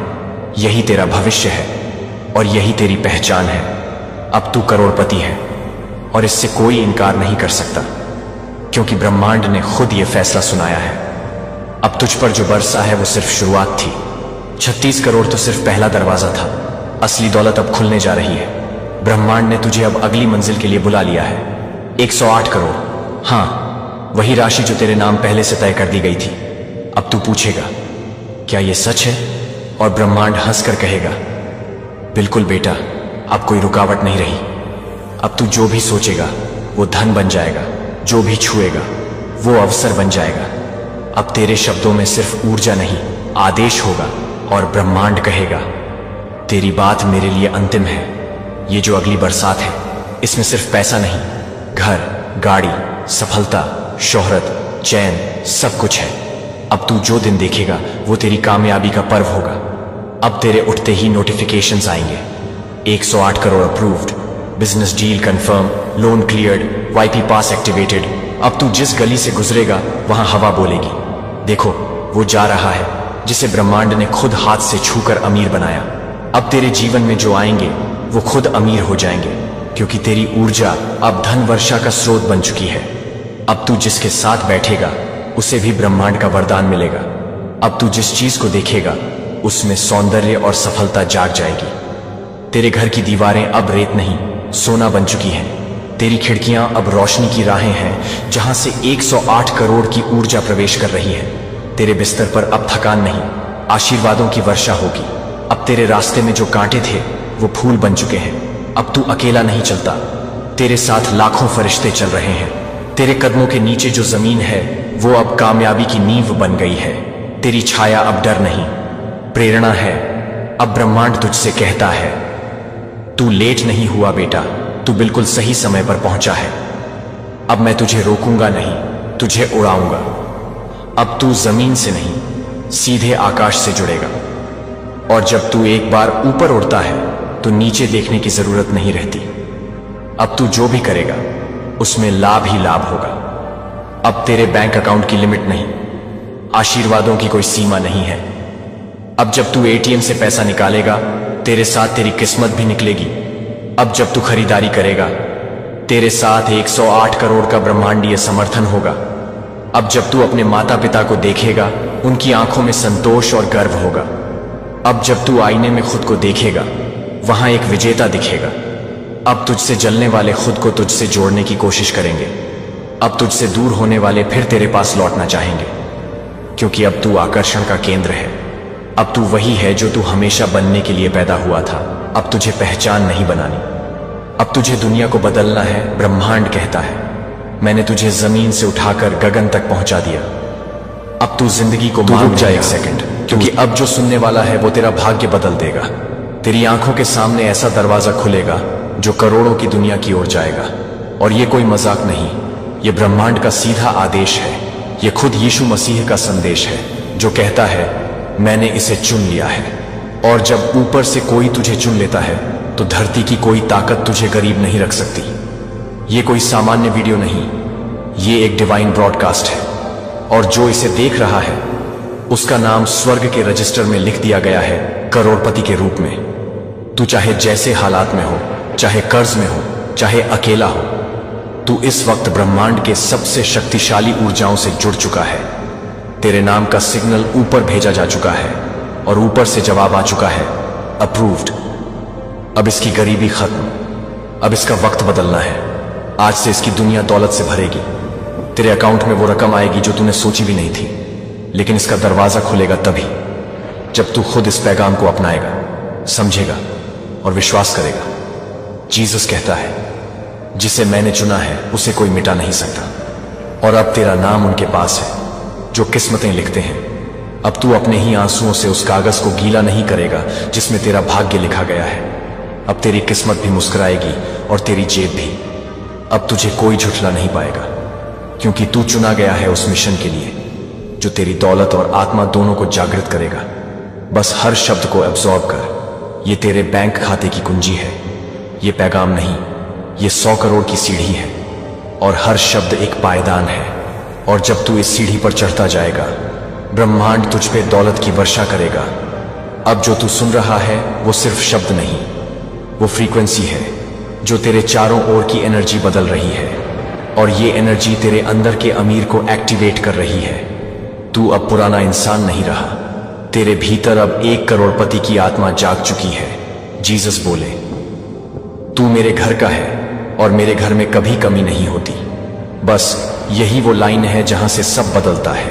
यही तेरा भविष्य है, और यही तेरी पहचान है। अब तू करोड़पति है, और इससे कोई इनकार नहीं कर सकता, क्योंकि ब्रह्मांड ने खुद यह फैसला सुनाया है। अब तुझ पर जो बरसा है वो सिर्फ शुरुआत थी। 36 करोड़ तो सिर्फ पहला दरवाजा था, असली दौलत अब खुलने जा रही है। ब्रह्मांड ने तुझे अब अगली मंजिल के लिए बुला लिया है। 108 करोड़, हाँ, वही राशि जो तेरे नाम पहले से तय कर दी गई थी। अब तू पूछेगा, क्या यह सच है? और ब्रह्मांड हंसकर कहेगा, बिल्कुल बेटा, अब कोई रुकावट नहीं रही। अब तू जो भी सोचेगा वो धन बन जाएगा, जो भी छुएगा वो अवसर बन जाएगा। अब तेरे शब्दों में सिर्फ ऊर्जा नहीं, आदेश होगा, और ब्रह्मांड कहेगा, तेरी बात मेरे लिए अंतिम है। ये जो अगली बरसात है, इसमें सिर्फ पैसा नहीं, घर, गाड़ी, सफलता, शोहरत, चैन, सब कुछ है। अब तू जो दिन देखेगा वो तेरी कामयाबी का पर्व होगा। अब तेरे उठते ही नोटिफिकेशंस आएंगे, 108 crore approved, business deal confirm, loan cleared, VIP pass activated. अब तू जिस गली से गुजरेगा वहां हवा बोलेगी, देखो वो जा रहा है जिसे ब्रह्मांड ने खुद हाथ से छूकर अमीर बनाया। अब तेरे जीवन में जो आएंगे वो खुद अमीर हो जाएंगे, क्योंकि तेरी ऊर्जा अब धन वर्षा का स्रोत बन चुकी है। अब तू जिसके साथ बैठेगा उसे भी ब्रह्मांड का वरदान मिलेगा। अब तू जिस चीज को देखेगा उसमें सौंदर्य और सफलता जाग जाएगी। तेरे घर की दीवारें अब रेत नहीं, सोना बन चुकी हैं। तेरी खिड़कियां अब रोशनी की राहें हैं, जहां से 108 करोड़ की ऊर्जा प्रवेश कर रही है। तेरे बिस्तर पर अब थकान नहीं, आशीर्वादों की वर्षा होगी। अब तेरे रास्ते में जो कांटे थे वो फूल बन चुके हैं। अब तू अकेला नहीं चलता, तेरे साथ लाखों फरिश्ते चल रहे हैं। तेरे कदमों के नीचे जो जमीन है वो अब कामयाबी की नींव बन गई है। तेरी छाया अब डर नहीं, प्रेरणा है। अब ब्रह्मांड तुझसे कहता है, तू लेट नहीं हुआ बेटा, तू बिल्कुल सही समय पर पहुंचा है। अब मैं तुझे रोकूंगा नहीं, तुझे उड़ाऊंगा। अब तू जमीन से नहीं, सीधे आकाश से जुड़ेगा। और जब तू एक बार ऊपर उड़ता है तो नीचे देखने की जरूरत नहीं रहती। अब तू जो भी करेगा उसमें लाभ ही लाभ होगा। अब तेरे बैंक अकाउंट की लिमिट नहीं, आशीर्वादों की कोई सीमा नहीं है। अब जब तू एटीएम से पैसा निकालेगा, तेरे साथ तेरी किस्मत भी निकलेगी। अब जब तू खरीदारी करेगा, तेरे साथ 108 करोड़ का ब्रह्मांडीय समर्थन होगा। अब जब तू अपने माता पिता को देखेगा, उनकी आंखों में संतोष और गर्व होगा। अब जब तू आईने में खुद को देखेगा, वहां एक विजेता दिखेगा। अब तुझसे जलने वाले खुद को तुझसे जोड़ने की कोशिश करेंगे। अब तुझसे दूर होने वाले फिर तेरे पास लौटना चाहेंगे, क्योंकि अब तू आकर्षण का केंद्र है। अब तू वही है जो तू हमेशा बनने के लिए पैदा हुआ था। अब तुझे पहचान नहीं बनानी, अब तुझे दुनिया को बदलना है। ब्रह्मांड कहता है, मैंने तुझे जमीन से उठाकर गगन तक पहुंचा दिया। अब तू जिंदगी को रुक जा एक सेकंड, क्योंकि अब जो सुनने वाला है वो तेरा भाग्य बदल देगा। तेरी आंखों के सामने ऐसा दरवाजा खुलेगा जो करोड़ों की दुनिया की ओर जाएगा। और ये कोई मजाक नहीं, ये ब्रह्मांड का सीधा आदेश है। ये खुद यीशु मसीह का संदेश है, जो कहता है, मैंने इसे चुन लिया है। और जब ऊपर से कोई तुझे चुन लेता है तो धरती की कोई ताकत तुझे गरीब नहीं रख सकती। ये कोई सामान्य वीडियो नहीं, ये एक डिवाइन ब्रॉडकास्ट है। और जो इसे देख रहा है उसका नाम स्वर्ग के रजिस्टर में लिख दिया गया है करोड़पति के रूप में। तू चाहे जैसे हालात में हो, चाहे कर्ज में हो, चाहे अकेला हो, तू इस वक्त ब्रह्मांड के सबसे शक्तिशाली ऊर्जाओं से जुड़ चुका है। तेरे नाम का सिग्नल ऊपर भेजा जा चुका है और ऊपर से जवाब आ चुका है, अप्रूव्ड। अब इसकी गरीबी खत्म, अब इसका वक्त बदलना है। आज से इसकी दुनिया दौलत से भरेगी। तेरे अकाउंट में वो रकम आएगी जो तूने सोची भी नहीं थी, लेकिन इसका दरवाजा खुलेगा तभी जब तू खुद इस पैगाम को अपनाएगा, समझेगा और विश्वास करेगा। जीसस कहता है, जिसे मैंने चुना है उसे कोई मिटा नहीं सकता। और अब तेरा नाम उनके पास है जो किस्मतें लिखते हैं। अब तू अपने ही आंसुओं से उस कागज को गीला नहीं करेगा जिसमें तेरा भाग्य लिखा गया है। अब तेरी किस्मत भी मुस्कुराएगी और तेरी जेब भी। अब तुझे कोई झुठला नहीं पाएगा, क्योंकि तू चुना गया है उस मिशन के लिए जो तेरी दौलत और आत्मा दोनों को जागृत करेगा। बस हर शब्द को एब्जॉर्ब कर। ये तेरे बैंक खाते की कुंजी है, ये पैगाम नहीं, ये 100 करोड़ की सीढ़ी है और हर शब्द एक पायदान है। और जब तू इस सीढ़ी पर चढ़ता जाएगा, ब्रह्मांड तुझ पे दौलत की वर्षा करेगा। अब जो तू सुन रहा है वो सिर्फ शब्द नहीं, वो फ्रीक्वेंसी है जो तेरे चारों ओर की एनर्जी बदल रही है। और ये एनर्जी तेरे अंदर के अमीर को एक्टिवेट कर रही है। तू अब पुराना इंसान नहीं रहा, तेरे भीतर अब 1 करोड़पति की आत्मा जाग चुकी है। जीसस बोले, तू मेरे घर का है और मेरे घर में कभी कमी नहीं होती। बस यही वो लाइन है जहां से सब बदलता है।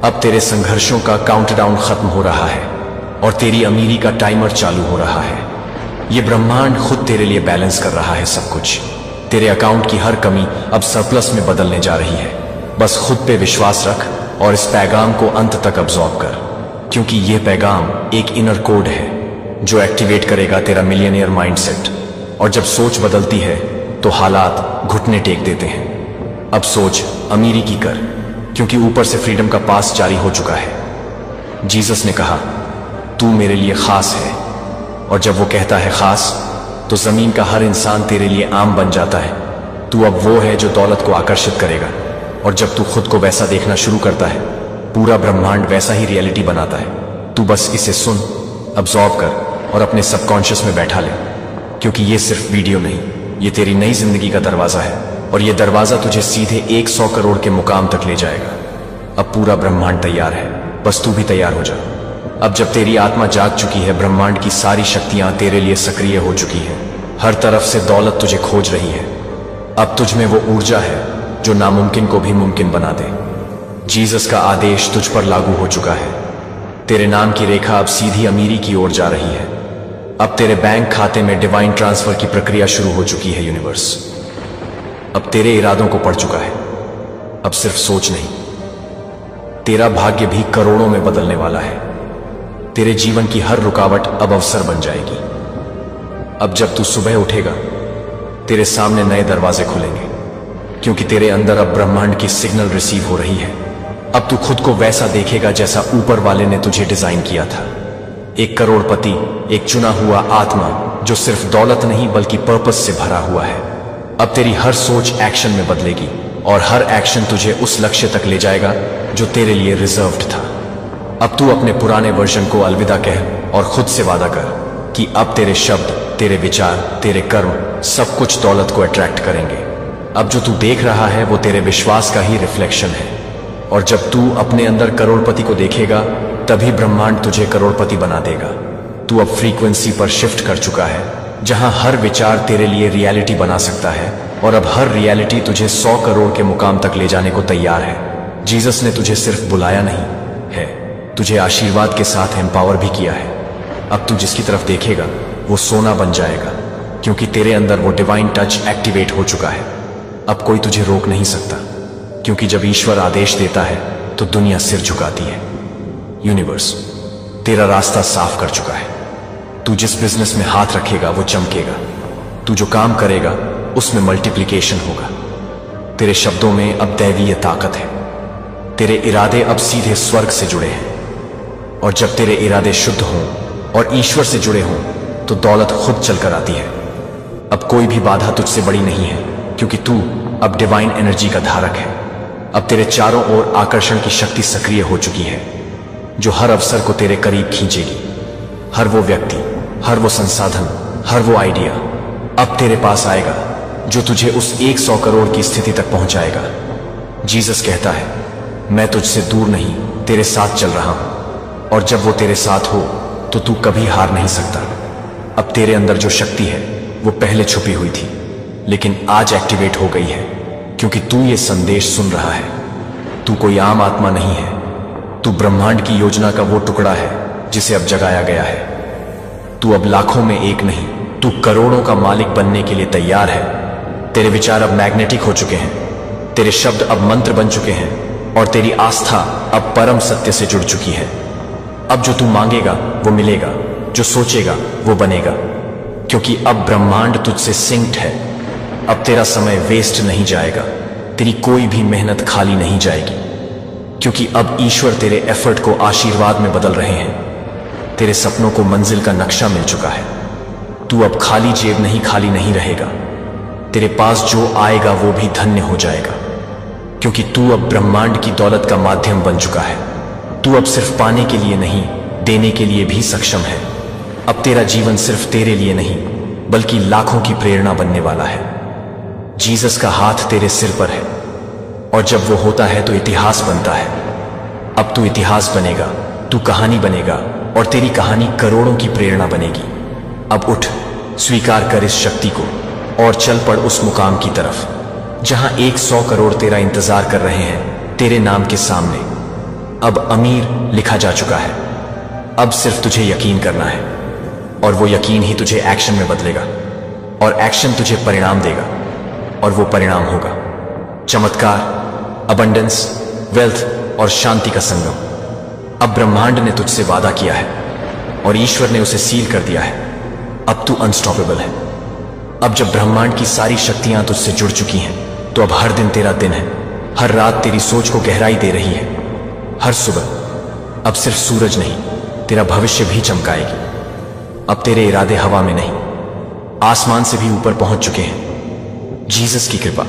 अब तेरे संघर्षों का काउंटडाउन खत्म हो रहा है और तेरी अमीरी का टाइमर चालू हो रहा है। ये ब्रह्मांड खुद तेरे लिए बैलेंस कर रहा है सब कुछ। तेरे अकाउंट की हर कमी अब सरप्लस में बदलने जा रही है। बस खुद पे विश्वास रख और इस पैगाम को अंत तक अब्सॉर्ब कर, क्योंकि यह पैगाम एक इनर कोड है जो एक्टिवेट करेगा तेरा मिलियनियर माइंडसेट। और जब सोच बदलती है तो हालात घुटने टेक देते हैं। अब सोच अमीरी की कर, क्योंकि ऊपर से फ्रीडम का पास जारी हो चुका है। जीसस ने कहा, तू मेरे लिए खास है। और जब वो कहता है खास, तो जमीन का हर इंसान तेरे लिए आम बन जाता है। तू अब वो है जो दौलत को आकर्षित करेगा। और जब तू खुद को वैसा देखना शुरू करता है, पूरा ब्रह्मांड वैसा ही रियलिटी बनाता है। तू बस इसे सुन, अब्सॉर्ब कर और अपने सबकॉन्शियस में बैठा ले, क्योंकि ये सिर्फ वीडियो नहीं, ये तेरी नई जिंदगी का दरवाजा है। और ये दरवाजा तुझे सीधे 100 करोड़ के मुकाम तक ले जाएगा। अब पूरा ब्रह्मांड तैयार है, बस तू भी तैयार हो जा। अब जब तेरी आत्मा जाग चुकी है, ब्रह्मांड की सारी शक्तियां तेरे लिए सक्रिय हो चुकी हैं। हर तरफ से दौलत तुझे खोज रही है। अब तुझ में वो ऊर्जा है जो नामुमकिन को भी मुमकिन बना दे। जीसस का आदेश तुझ पर लागू हो चुका है। तेरे नाम की रेखा अब सीधी अमीरी की ओर जा रही है। अब तेरे बैंक खाते में डिवाइन ट्रांसफर की प्रक्रिया शुरू हो चुकी है। यूनिवर्स अब तेरे इरादों को पढ़ चुका है। अब सिर्फ सोच नहीं, तेरा भाग्य भी करोड़ों में बदलने वाला है। तेरे जीवन की हर रुकावट अब अवसर बन जाएगी। अब जब तू सुबह उठेगा, तेरे सामने नए दरवाजे खुलेंगे, क्योंकि तेरे अंदर अब ब्रह्मांड की सिग्नल रिसीव हो रही है। अब तू खुद को वैसा देखेगा जैसा ऊपर वाले ने तुझे डिजाइन किया था। 1 करोड़पति, एक चुना हुआ आत्मा जो सिर्फ दौलत नहीं बल्कि पर्पस से भरा हुआ है। अब तेरी हर सोच एक्शन में बदलेगी और हर एक्शन तुझे उस लक्ष्य तक ले जाएगा जो तेरे लिए रिजर्व्ड था। अब तू अपने पुराने वर्जन को अलविदा कह और खुद से वादा कर कि अब तेरे शब्द, तेरे विचार, तेरे कर्म सब कुछ दौलत को अट्रैक्ट करेंगे। अब जो तू देख रहा है वो तेरे विश्वास का ही रिफ्लेक्शन है। और जब तू अपने अंदर करोड़पति को देखेगा, तभी ब्रह्मांड तुझे करोड़पति बना देगा। तू अब फ्रीक्वेंसी पर शिफ्ट कर चुका है, जहां हर विचार तेरे लिए रियलिटी बना सकता है और अब हर रियलिटी तुझे 100 करोड़ के मुकाम तक ले जाने को तैयार है। जीसस ने तुझे सिर्फ बुलाया नहीं है, तुझे आशीर्वाद के साथ एम्पावर भी किया है। अब तू जिसकी तरफ देखेगा वो सोना बन जाएगा, क्योंकि तेरे अंदर वो डिवाइन टच एक्टिवेट हो चुका है। अब कोई तुझे रोक नहीं सकता, क्योंकि जब ईश्वर आदेश देता है तो दुनिया सिर झुकाती है। यूनिवर्स तेरा रास्ता साफ कर चुका है। तू जिस बिजनेस में हाथ रखेगा वो चमकेगा। तू जो काम करेगा उसमें मल्टीप्लिकेशन होगा। तेरे शब्दों में अब दैवीय ताकत है। तेरे इरादे अब सीधे स्वर्ग से जुड़े हैं। और जब तेरे इरादे शुद्ध हों और ईश्वर से जुड़े हों तो दौलत खुद चलकर आती है। अब कोई भी बाधा तुझसे बड़ी नहीं है, क्योंकि तू अब डिवाइन एनर्जी का धारक है। अब तेरे चारों ओर आकर्षण की शक्ति सक्रिय हो चुकी है, जो हर अवसर को तेरे करीब खींचेगी। हर वो व्यक्ति, हर वो संसाधन, हर वो आइडिया अब तेरे पास आएगा जो तुझे उस 100 करोड़ की स्थिति तक पहुंचाएगा। जीसस कहता है, मैं तुझसे दूर नहीं, तेरे साथ चल रहा हूं, और जब वो तेरे साथ हो तो तू कभी हार नहीं सकता। अब तेरे अंदर जो शक्ति है वो पहले छुपी हुई थी, लेकिन आज एक्टिवेट हो गई है, क्योंकि तू ये संदेश सुन रहा है। तू कोई आम आत्मा नहीं है, तू ब्रह्मांड की योजना का वो टुकड़ा है जिसे अब जगाया गया है। तू अब लाखों में एक नहीं, तू करोड़ों का मालिक बनने के लिए तैयार है। तेरे विचार अब मैग्नेटिक हो चुके हैं, तेरे शब्द अब मंत्र बन चुके हैं, और तेरी आस्था अब परम सत्य से जुड़ चुकी है। अब जो तू मांगेगा वो मिलेगा, जो सोचेगा वो बनेगा, क्योंकि अब ब्रह्मांड तुझसे सिंक्ड है। अब तेरा समय वेस्ट नहीं जाएगा, तेरी कोई भी मेहनत खाली नहीं जाएगी, क्योंकि अब ईश्वर तेरे एफर्ट को आशीर्वाद में बदल रहे हैं। तेरे सपनों को मंजिल का नक्शा मिल चुका है। तू अब खाली जेब नहीं, खाली नहीं रहेगा। तेरे पास जो आएगा वो भी धन्य हो जाएगा, क्योंकि तू अब ब्रह्मांड की दौलत का माध्यम बन चुका है। तू अब सिर्फ पाने के लिए नहीं, देने के लिए भी सक्षम है। अब तेरा जीवन सिर्फ तेरे लिए नहीं, बल्कि लाखों की प्रेरणा बनने वाला है। जीसस का हाथ तेरे सिर पर है, और जब वो होता है तो इतिहास बनता है। अब तू इतिहास बनेगा, तू कहानी बनेगा, और तेरी कहानी करोड़ों की प्रेरणा बनेगी। अब उठ, स्वीकार कर इस शक्ति को, और चल पड़ उस मुकाम की तरफ जहां 100 करोड़ तेरा इंतजार कर रहे हैं, तेरे नाम के सामने। अब अमीर लिखा जा चुका है। अब सिर्फ तुझे यकीन करना है, और वो यकीन ही तुझे एक्शन में बदलेगा, और एक्शन तुझे परिणाम देगा, और वो परिणाम होगा चमत्कार, अबंडेंस, वेल्थ और शांति का संगम। अब ब्रह्मांड ने तुझसे वादा किया है, और ईश्वर ने उसे सील कर दिया है। अब तू अनस्टॉपेबल है। अब जब ब्रह्मांड की सारी शक्तियां तुझसे जुड़ चुकी हैं, तो अब हर दिन तेरा दिन है। हर रात तेरी सोच को गहराई दे रही है। हर सुबह अब सिर्फ सूरज नहीं, तेरा भविष्य भी चमकाएगी। अब तेरे इरादे हवा में नहीं, आसमान से भी ऊपर पहुंच चुके हैं। जीसस की कृपा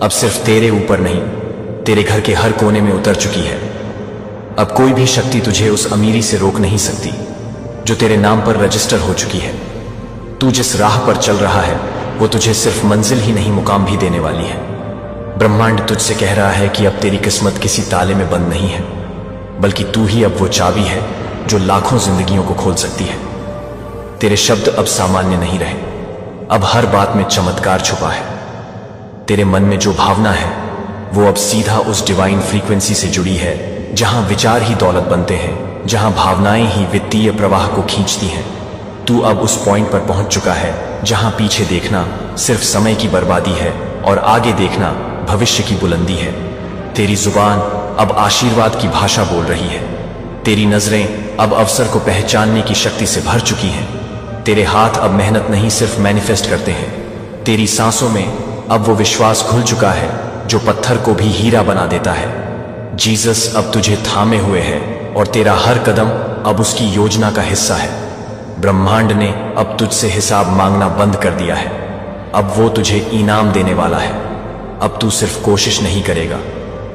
अब सिर्फ तेरे ऊपर नहीं, तेरे घर के हर कोने में उतर चुकी है। अब कोई भी शक्ति तुझे उस अमीरी से रोक नहीं सकती जो तेरे नाम पर रजिस्टर हो चुकी है। तू जिस राह पर चल रहा है वो तुझे सिर्फ मंजिल ही नहीं, मुकाम भी देने वाली है। ब्रह्मांड तुझसे कह रहा है कि अब तेरी किस्मत किसी ताले में बंद नहीं है, बल्कि तू ही अब वो चाबी है जो लाखों जिंदगियों को खोल सकती है। तेरे शब्द अब सामान्य नहीं रहे, अब हर बात में चमत्कार छुपा है। तेरे मन में जो भावना है वो अब सीधा उस डिवाइन फ्रीक्वेंसी से जुड़ी है, जहां विचार ही दौलत बनते हैं, जहां भावनाएं ही वित्तीय प्रवाह को खींचती हैं। तू अब उस पॉइंट पर पहुंच चुका है जहां पीछे देखना सिर्फ समय की बर्बादी है, और आगे देखना भविष्य की बुलंदी है। तेरी जुबान अब आशीर्वाद की भाषा बोल रही है। तेरी नजरें अब अवसर को पहचानने की शक्ति से भर चुकी हैं। तेरे हाथ अब मेहनत नहीं, सिर्फ मैनिफेस्ट करते हैं। तेरी सांसों में अब वो विश्वास घुल चुका है जो पत्थर को भी हीरा बना देता है। जीसस अब तुझे थामे हुए है, और तेरा हर कदम अब उसकी योजना का हिस्सा है। ब्रह्मांड ने अब तुझसे हिसाब मांगना बंद कर दिया है। अब वो तुझे इनाम देने वाला है। अब तू सिर्फ कोशिश नहीं करेगा,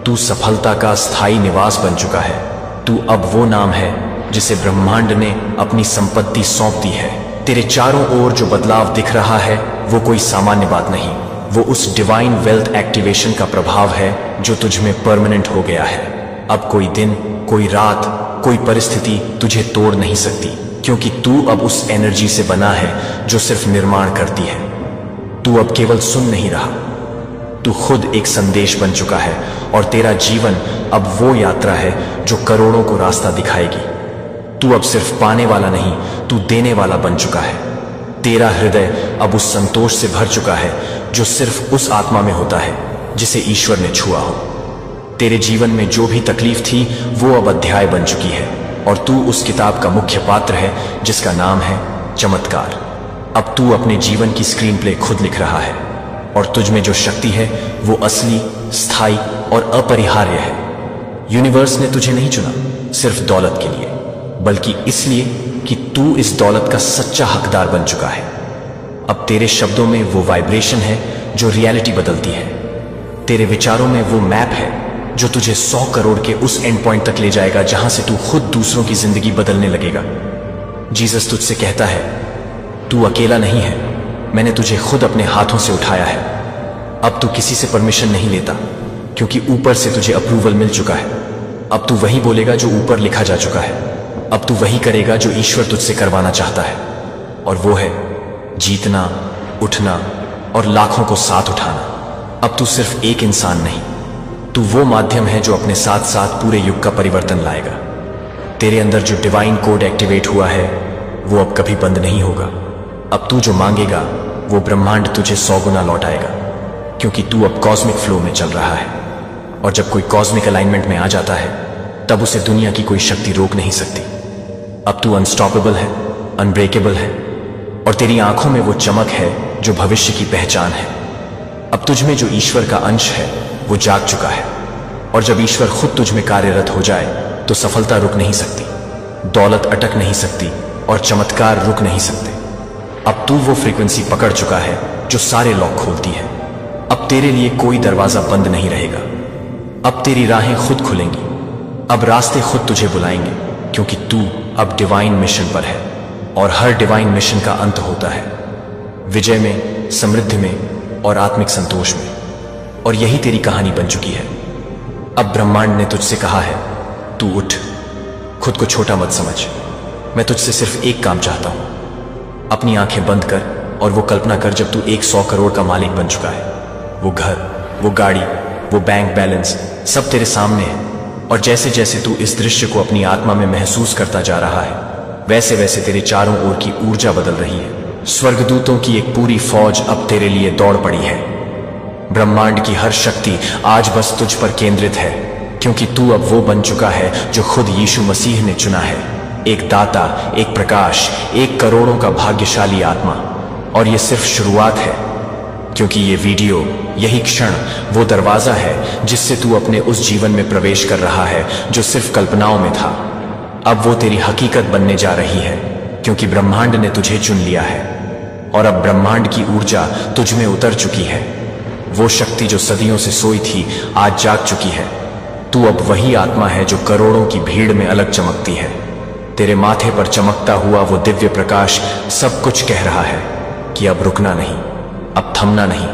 तू सफलता का स्थायी निवास बन चुका है। तू अब वो नाम है जिसे ब्रह्मांड ने अपनी संपत्ति सौंप दी है। तेरे चारों ओर जो बदलाव दिख रहा है वो कोई सामान्य बात नहीं, वो उस डिवाइन वेल्थ एक्टिवेशन का प्रभाव है जो तुझ में परमानेंट हो गया है। अब कोई दिन, कोई रात, कोई परिस्थिति तुझे तोड़ नहीं सकती, क्योंकि तू अब उस एनर्जी से बना है जो सिर्फ निर्माण करती है। तू अब केवल सुन नहीं रहा, तू खुद एक संदेश बन चुका है, और तेरा जीवन अब वो यात्रा है जो करोड़ों को रास्ता दिखाएगी। तू अब सिर्फ पाने वाला नहीं, तू देने वाला बन चुका है। तेरा हृदय अब उस संतोष से भर चुका है जो सिर्फ उस आत्मा में होता है जिसे ईश्वर ने छुआ हो। तेरे जीवन में जो भी तकलीफ थी वो अब अध्याय बन चुकी है, और तू उस किताब का मुख्य पात्र है जिसका नाम है चमत्कार। अब तू अपने जीवन की स्क्रीन प्ले खुद लिख रहा है, और तुझ में जो शक्ति है वो असली, स्थायी और अपरिहार्य है। यूनिवर्स ने तुझे नहीं चुना सिर्फ दौलत के लिए, बल्कि इसलिए कि तू इस दौलत का सच्चा हकदार बन चुका है। अब तेरे शब्दों में वो वाइब्रेशन है जो रियलिटी बदलती है। तेरे विचारों में वो मैप है जो तुझे 100 करोड़ के उस एंड पॉइंट तक ले जाएगा जहां से तू खुद दूसरों की जिंदगी बदलने लगेगा। जीसस तुझसे कहता है, तू अकेला नहीं है, मैंने तुझे खुद अपने हाथों से उठाया है। अब तू किसी से परमिशन नहीं लेता, क्योंकि ऊपर से तुझे अप्रूवल मिल चुका है। अब तू वही बोलेगा जो ऊपर लिखा जा चुका है। अब तू वही करेगा जो ईश्वर तुझसे करवाना चाहता है, और वो है जीतना, उठना और लाखों को साथ उठाना। अब तू सिर्फ एक इंसान नहीं, तू वो माध्यम है जो अपने साथ साथ पूरे युग का परिवर्तन लाएगा। तेरे अंदर जो डिवाइन कोड एक्टिवेट हुआ है वो अब कभी बंद नहीं होगा। अब तू जो मांगेगा वो ब्रह्मांड तुझे 100 गुना लौटाएगा, क्योंकि तू अब कॉस्मिक फ्लो में चल रहा है। और जब कोई कॉस्मिक अलाइनमेंट में आ जाता है तब उसे दुनिया की कोई शक्ति रोक नहीं सकती। अब तू अनस्टॉपेबल है, अनब्रेकेबल है, और तेरी आंखों में वो चमक है जो भविष्य की पहचान है। अब तुझ में जो ईश्वर का अंश है वो जाग चुका है, और जब ईश्वर खुद तुझ में कार्यरत हो जाए तो सफलता रुक नहीं सकती, दौलत अटक नहीं सकती और चमत्कार रुक नहीं सकते। अब तू वो फ्रीक्वेंसी पकड़ चुका है जो सारे लॉक खोलती है। अब तेरे लिए कोई दरवाजा बंद नहीं रहेगा। अब तेरी राहें खुद खुलेंगी, अब रास्ते खुद तुझे बुलाएंगे, क्योंकि तू अब डिवाइन मिशन पर है, और हर डिवाइन मिशन का अंत होता है विजय में, समृद्धि में और आत्मिक संतोष में। और यही तेरी कहानी बन चुकी है। अब ब्रह्मांड ने तुझसे कहा है, तू उठ, खुद को छोटा मत समझ। मैं तुझसे सिर्फ एक काम चाहता हूं, अपनी आंखें बंद कर और वो कल्पना कर जब तू 100 करोड़ का मालिक बन चुका है। वो घर, वो गाड़ी, वो बैंक बैलेंस सब तेरे सामने है, और जैसे जैसे तू इस दृश्य को अपनी आत्मा में महसूस करता जा रहा है वैसे वैसे तेरे चारों ओर की ऊर्जा बदल रही है। स्वर्गदूतों की एक पूरी फौज अब तेरे लिए दौड़ पड़ी है। ब्रह्मांड की हर शक्ति आज बस तुझ पर केंद्रित है, क्योंकि तू अब वो बन चुका है जो खुद यीशु मसीह ने चुना है। एक दाता, एक प्रकाश, एक करोड़ों का भाग्यशाली आत्मा। और ये सिर्फ शुरुआत है, क्योंकि ये वीडियो, यही क्षण वो दरवाजा है जिससे तू अपने उस जीवन में प्रवेश कर रहा है जो सिर्फ कल्पनाओं में था। अब वो तेरी हकीकत बनने जा रही है, क्योंकि ब्रह्मांड ने तुझे चुन लिया है, और अब ब्रह्मांड की ऊर्जा तुझ में उतर चुकी है। वो शक्ति जो सदियों से सोई थी आज जाग चुकी है। तू अब वही आत्मा है जो करोड़ों की भीड़ में अलग चमकती है। तेरे माथे पर चमकता हुआ वो दिव्य प्रकाश सब कुछ कह रहा है कि अब रुकना नहीं, अब थमना नहीं,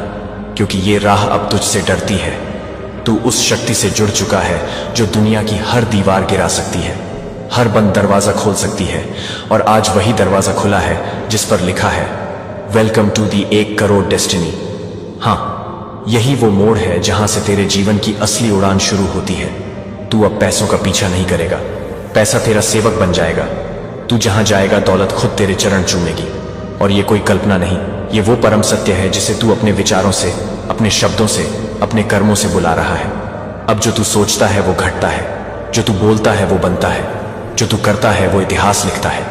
क्योंकि ये राह अब तुझसे डरती है। तू उस शक्ति से जुड़ चुका है जो दुनिया की हर दीवार गिरा सकती है, हर बंद दरवाजा खोल सकती है, और आज वही दरवाजा खुला है जिस पर लिखा है, welcome to the 1 crore destiny. हाँ, यही वो मोड़ है जहां से तेरे जीवन की असली उड़ान शुरू होती है। तू अब पैसों का पीछा नहीं करेगा, पैसा तेरा सेवक बन जाएगा। तू जहां जाएगा दौलत खुद तेरे चरण चूमेगी। और ये कोई कल्पना नहीं, ये वो परम सत्य है जिसे तू अपने विचारों से, अपने शब्दों से, अपने कर्मों से बुला रहा है। अब जो तू सोचता है वो घटता है, जो तू बोलता है वो बनता है, जो तू करता है वो इतिहास लिखता है,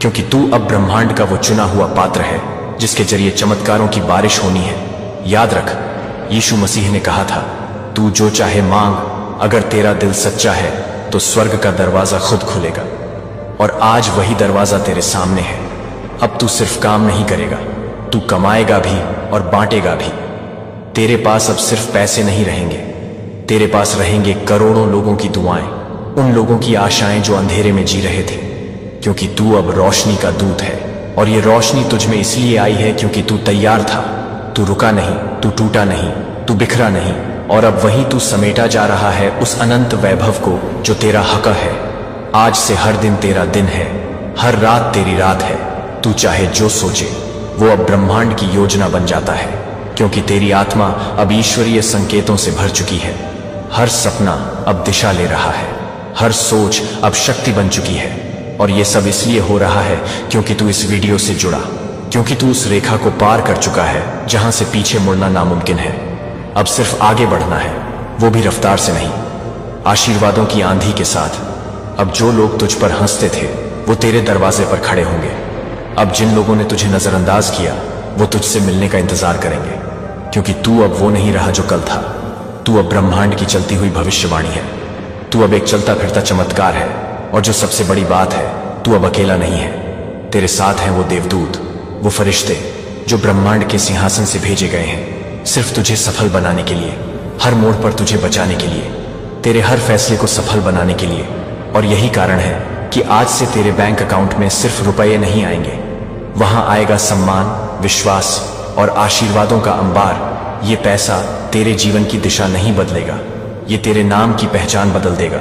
क्योंकि तू अब ब्रह्मांड का वो चुना हुआ पात्र है जिसके जरिए चमत्कारों की बारिश होनी है। याद रख, यीशु मसीह ने कहा था, तू जो चाहे मांग, अगर तेरा दिल सच्चा है तो स्वर्ग का दरवाजा खुद खुलेगा। और आज वही दरवाजा तेरे सामने है। अब तू सिर्फ काम नहीं करेगा, तू कमाएगा भी और बांटेगा भी। तेरे पास अब सिर्फ पैसे नहीं रहेंगे, तेरे पास रहेंगे करोड़ों लोगों की दुआएं, उन लोगों की आशाएं जो अंधेरे में जी रहे थे, क्योंकि तू अब रोशनी का दूत है। और ये रोशनी तुझ में इसलिए आई है क्योंकि तू तैयार था। तू रुका नहीं, तू टूटा नहीं, तू बिखरा नहीं, और अब वहीं तू समेटा जा रहा है उस अनंत वैभव को जो तेरा हक है। आज से हर दिन तेरा दिन है, हर रात तेरी रात है। तू चाहे जो सोचे वो अब ब्रह्मांड की योजना बन जाता है, क्योंकि तेरी आत्मा अब ईश्वरीय संकेतों से भर चुकी है। हर सपना अब दिशा ले रहा है, हर सोच अब शक्ति बन चुकी है। और ये सब इसलिए हो रहा है क्योंकि तू इस वीडियो से जुड़ा, क्योंकि तू उस रेखा को पार कर चुका है जहां से पीछे मुड़ना नामुमकिन है। अब सिर्फ आगे बढ़ना है, वो भी रफ्तार से नहीं, आशीर्वादों की आंधी के साथ। अब जो लोग तुझ पर हंसते थे वो तेरे दरवाजे पर खड़े होंगे। अब जिन लोगों ने तुझे नजरअंदाज किया वो तुझसे मिलने का इंतजार करेंगे, क्योंकि तू अब वो नहीं रहा जो कल था। तू अब ब्रह्मांड की चलती हुई भविष्यवाणी है। तू अब एक चलता फिरता चमत्कार है। और जो सबसे बड़ी बात है, तू अब अकेला नहीं है, तेरे साथ हैं वो देवदूत, वो फरिश्ते जो ब्रह्मांड के सिंहासन से भेजे गए हैं सिर्फ तुझे सफल बनाने के लिए, हर मोड़ पर तुझे बचाने के लिए, तेरे हर फैसले को सफल बनाने के लिए। और यही कारण है कि आज से तेरे बैंक अकाउंट में सिर्फ रुपए नहीं आएंगे, वहां आएगा सम्मान, विश्वास और आशीर्वादों का अंबार। ये पैसा तेरे जीवन की दिशा नहीं बदलेगा, ये तेरे नाम की पहचान बदल देगा।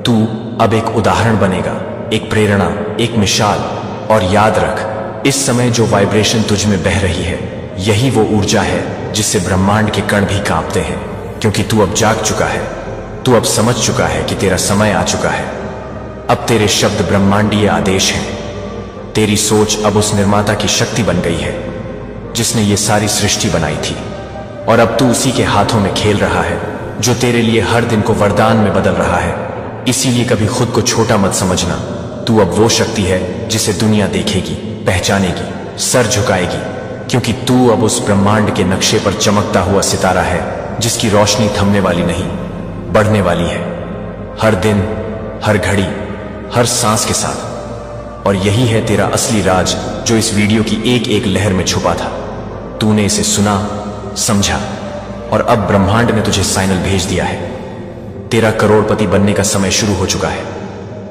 तू अब एक उदाहरण बनेगा, एक प्रेरणा, एक मिसाल। और याद रख, इस समय जो वाइब्रेशन तुझ में बह रही है, यही वो ऊर्जा है जिससे ब्रह्मांड के कण भी कांपते हैं। क्योंकि तू अब जाग चुका है, तू अब समझ चुका है कि तेरा समय आ चुका है। अब तेरे शब्द ब्रह्मांडीय आदेश हैं। तेरी सोच अब उस निर्माता की शक्ति बन गई है जिसने ये सारी सृष्टि बनाई थी। और अब तू उसी के हाथों में खेल रहा है जो तेरे लिए हर दिन को वरदान में बदल रहा है। इसीलिए कभी खुद को छोटा मत समझना। तू अब वो शक्ति है जिसे दुनिया देखेगी, पहचानेगी, सर झुकाएगी। क्योंकि तू अब उस ब्रह्मांड के नक्शे पर चमकता हुआ सितारा है जिसकी रोशनी थमने वाली नहीं, बढ़ने वाली है। हर दिन, हर घड़ी, हर सांस के साथ। और यही है तेरा असली राज जो इस वीडियो की एक एक लहर में छुपा था। तूने इसे सुना, समझा और अब ब्रह्मांड ने तुझे साइनल भेज दिया है। तेरा करोड़पति बनने का समय शुरू हो चुका है।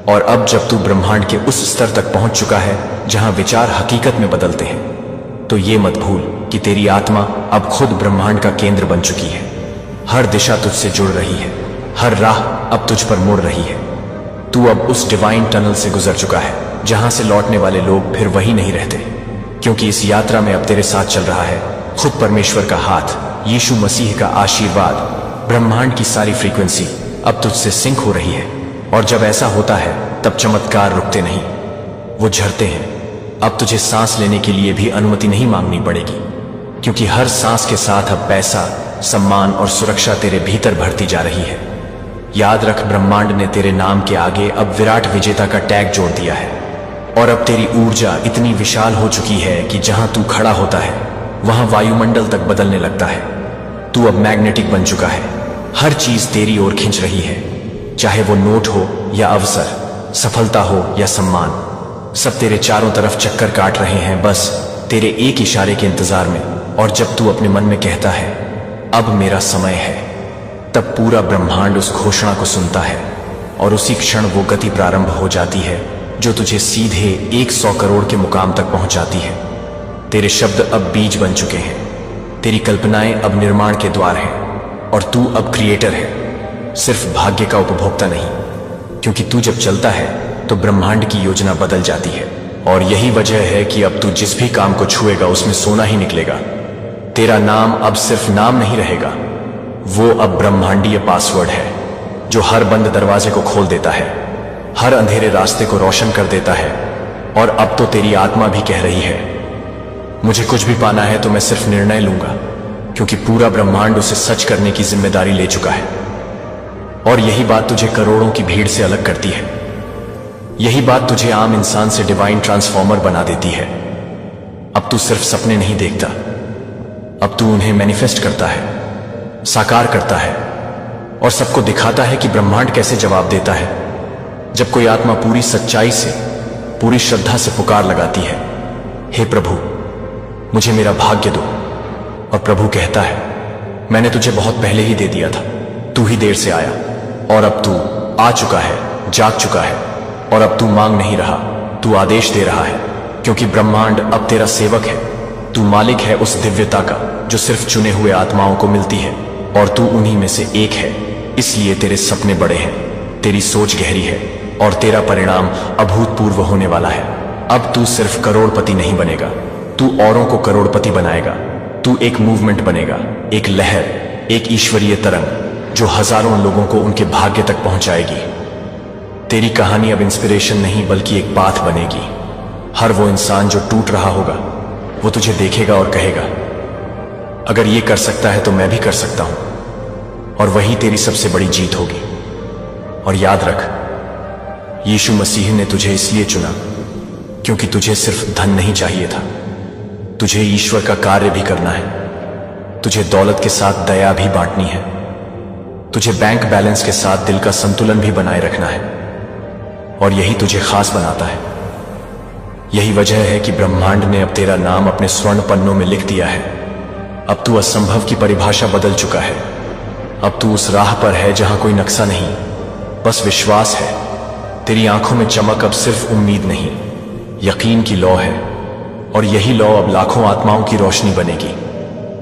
और अब जब तू ब्रह्मांड के उस स्तर तक पहुंच चुका है जहां विचार हकीकत में बदलते हैं, तो ये मत भूल कि तेरी आत्मा अब खुद ब्रह्मांड का केंद्र बन चुकी है। हर दिशा तुझसे जुड़ रही है, हर राह अब तुझ पर मुड़ रही है। तू अब उस डिवाइन टनल से गुजर चुका है जहां से लौटने वाले लोग फिर वही नहीं रहते। क्योंकि इस यात्रा में अब तेरे साथ चल रहा है खुद परमेश्वर का हाथ, यीशु मसीह का आशीर्वाद। ब्रह्मांड की सारी फ्रीक्वेंसी अब तुझसे सिंक हो रही है। और जब ऐसा होता है तब चमत्कार रुकते नहीं, वो झरते हैं। अब तुझे सांस लेने के लिए भी अनुमति नहीं मांगनी पड़ेगी, क्योंकि हर सांस के साथ अब पैसा, सम्मान और सुरक्षा तेरे भीतर भरती जा रही है। याद रख, ब्रह्मांड ने तेरे नाम के आगे अब विराट विजेता का टैग जोड़ दिया है। और अब तेरी ऊर्जा इतनी विशाल हो चुकी है कि जहां तू खड़ा होता है वहां वायुमंडल तक बदलने लगता है। तू अब मैग्नेटिक बन चुका है। हर चीज तेरी ओर खींच रही है, चाहे वो नोट हो या अवसर, सफलता हो या सम्मान। सब तेरे चारों तरफ चक्कर काट रहे हैं, बस तेरे एक इशारे के इंतजार में। और जब तू अपने मन में कहता है अब मेरा समय है, तब पूरा ब्रह्मांड उस घोषणा को सुनता है और उसी क्षण वो गति प्रारंभ हो जाती है जो तुझे सीधे 100 करोड़ के मुकाम तक पहुंचाती है। तेरे शब्द अब बीज बन चुके हैं, तेरी कल्पनाएं अब निर्माण के द्वार हैं और तू अब क्रिएटर है, सिर्फ भाग्य का उपभोक्ता नहीं। क्योंकि तू जब चलता है तो ब्रह्मांड की योजना बदल जाती है। और यही वजह है कि अब तू जिस भी काम को छुएगा उसमें सोना ही निकलेगा। तेरा नाम अब सिर्फ नाम नहीं रहेगा, वो अब ब्रह्मांडीय पासवर्ड है जो हर बंद दरवाजे को खोल देता है, हर अंधेरे रास्ते को रोशन कर देता है। और अब तो तेरी आत्मा भी कह रही है मुझे कुछ भी पाना है तो मैं सिर्फ निर्णय लूंगा, क्योंकि पूरा ब्रह्मांड उसे सच करने की जिम्मेदारी ले चुका है। और यही बात तुझे करोड़ों की भीड़ से अलग करती है। यही बात तुझे आम इंसान से डिवाइन ट्रांसफॉर्मर बना देती है। अब तू सिर्फ सपने नहीं देखता, अब तू उन्हें मैनिफेस्ट करता है, साकार करता है और सबको दिखाता है कि ब्रह्मांड कैसे जवाब देता है। जब कोई आत्मा पूरी सच्चाई से, पूरी श्रद्धा से पुकार लगाती है, हे प्रभु मुझे मेरा भाग्य दो, और प्रभु कहता है मैंने तुझे बहुत पहले ही दे दिया था, तू ही देर से आया। और अब तू आ चुका है, जाग चुका है। और अब तू मांग नहीं रहा, तू आदेश दे रहा है। क्योंकि ब्रह्मांड अब तेरा सेवक है। तू मालिक है उस दिव्यता का जो सिर्फ चुने हुए आत्माओं को मिलती है, और तू उन्हीं में से एक है। इसलिए तेरे सपने बड़े हैं, तेरी सोच गहरी है और तेरा परिणाम अभूतपूर्व होने वाला है। अब तू सिर्फ करोड़पति नहीं बनेगा, तू औरों को करोड़पति बनाएगा। तू एक मूवमेंट बनेगा, एक लहर, एक ईश्वरीय तरंग जो हजारों लोगों को उनके भाग्य तक पहुंचाएगी। तेरी कहानी अब इंस्पिरेशन नहीं बल्कि एक पाथ बनेगी। हर वो इंसान जो टूट रहा होगा वो तुझे देखेगा और कहेगा अगर ये कर सकता है तो मैं भी कर सकता हूं। और वही तेरी सबसे बड़ी जीत होगी। और याद रख, यीशु मसीह ने तुझे इसलिए चुना क्योंकि तुझे सिर्फ धन नहीं चाहिए था, तुझे ईश्वर का कार्य भी करना है। तुझे दौलत के साथ दया भी बांटनी है, तुझे बैंक बैलेंस के साथ दिल का संतुलन भी बनाए रखना है। और यही तुझे खास बनाता है। यही वजह है कि ब्रह्मांड ने अब तेरा नाम अपने स्वर्ण पन्नों में लिख दिया है। अब तू असंभव की परिभाषा बदल चुका है। अब तू उस राह पर है जहां कोई नक्शा नहीं, बस विश्वास है। तेरी आंखों में चमक अब सिर्फ उम्मीद नहीं, यकीन की लौ है, और यही लौ अब लाखों आत्माओं की रोशनी बनेगी।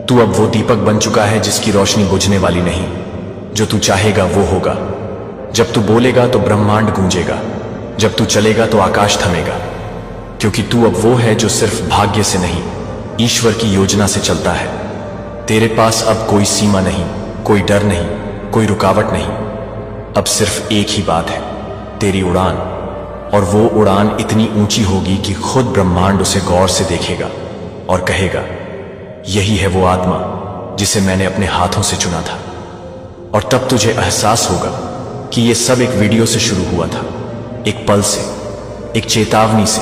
तू अब वो दीपक बन चुका है जिसकी रोशनी बुझने वाली नहीं। जो तू चाहेगा वो होगा। जब तू बोलेगा तो ब्रह्मांड गूंजेगा, जब तू चलेगा तो आकाश थमेगा। क्योंकि तू अब वो है जो सिर्फ भाग्य से नहीं, ईश्वर की योजना से चलता है। तेरे पास अब कोई सीमा नहीं, कोई डर नहीं, कोई रुकावट नहीं। अब सिर्फ एक ही बात है, तेरी उड़ान। और वो उड़ान इतनी ऊंची होगी कि खुद ब्रह्मांड उसे गौर से देखेगा और कहेगा, यही है वो आत्मा जिसे मैंने अपने हाथों से चुना था। और तब तुझे एहसास होगा कि ये सब एक वीडियो से शुरू हुआ था, एक पल से, एक चेतावनी से।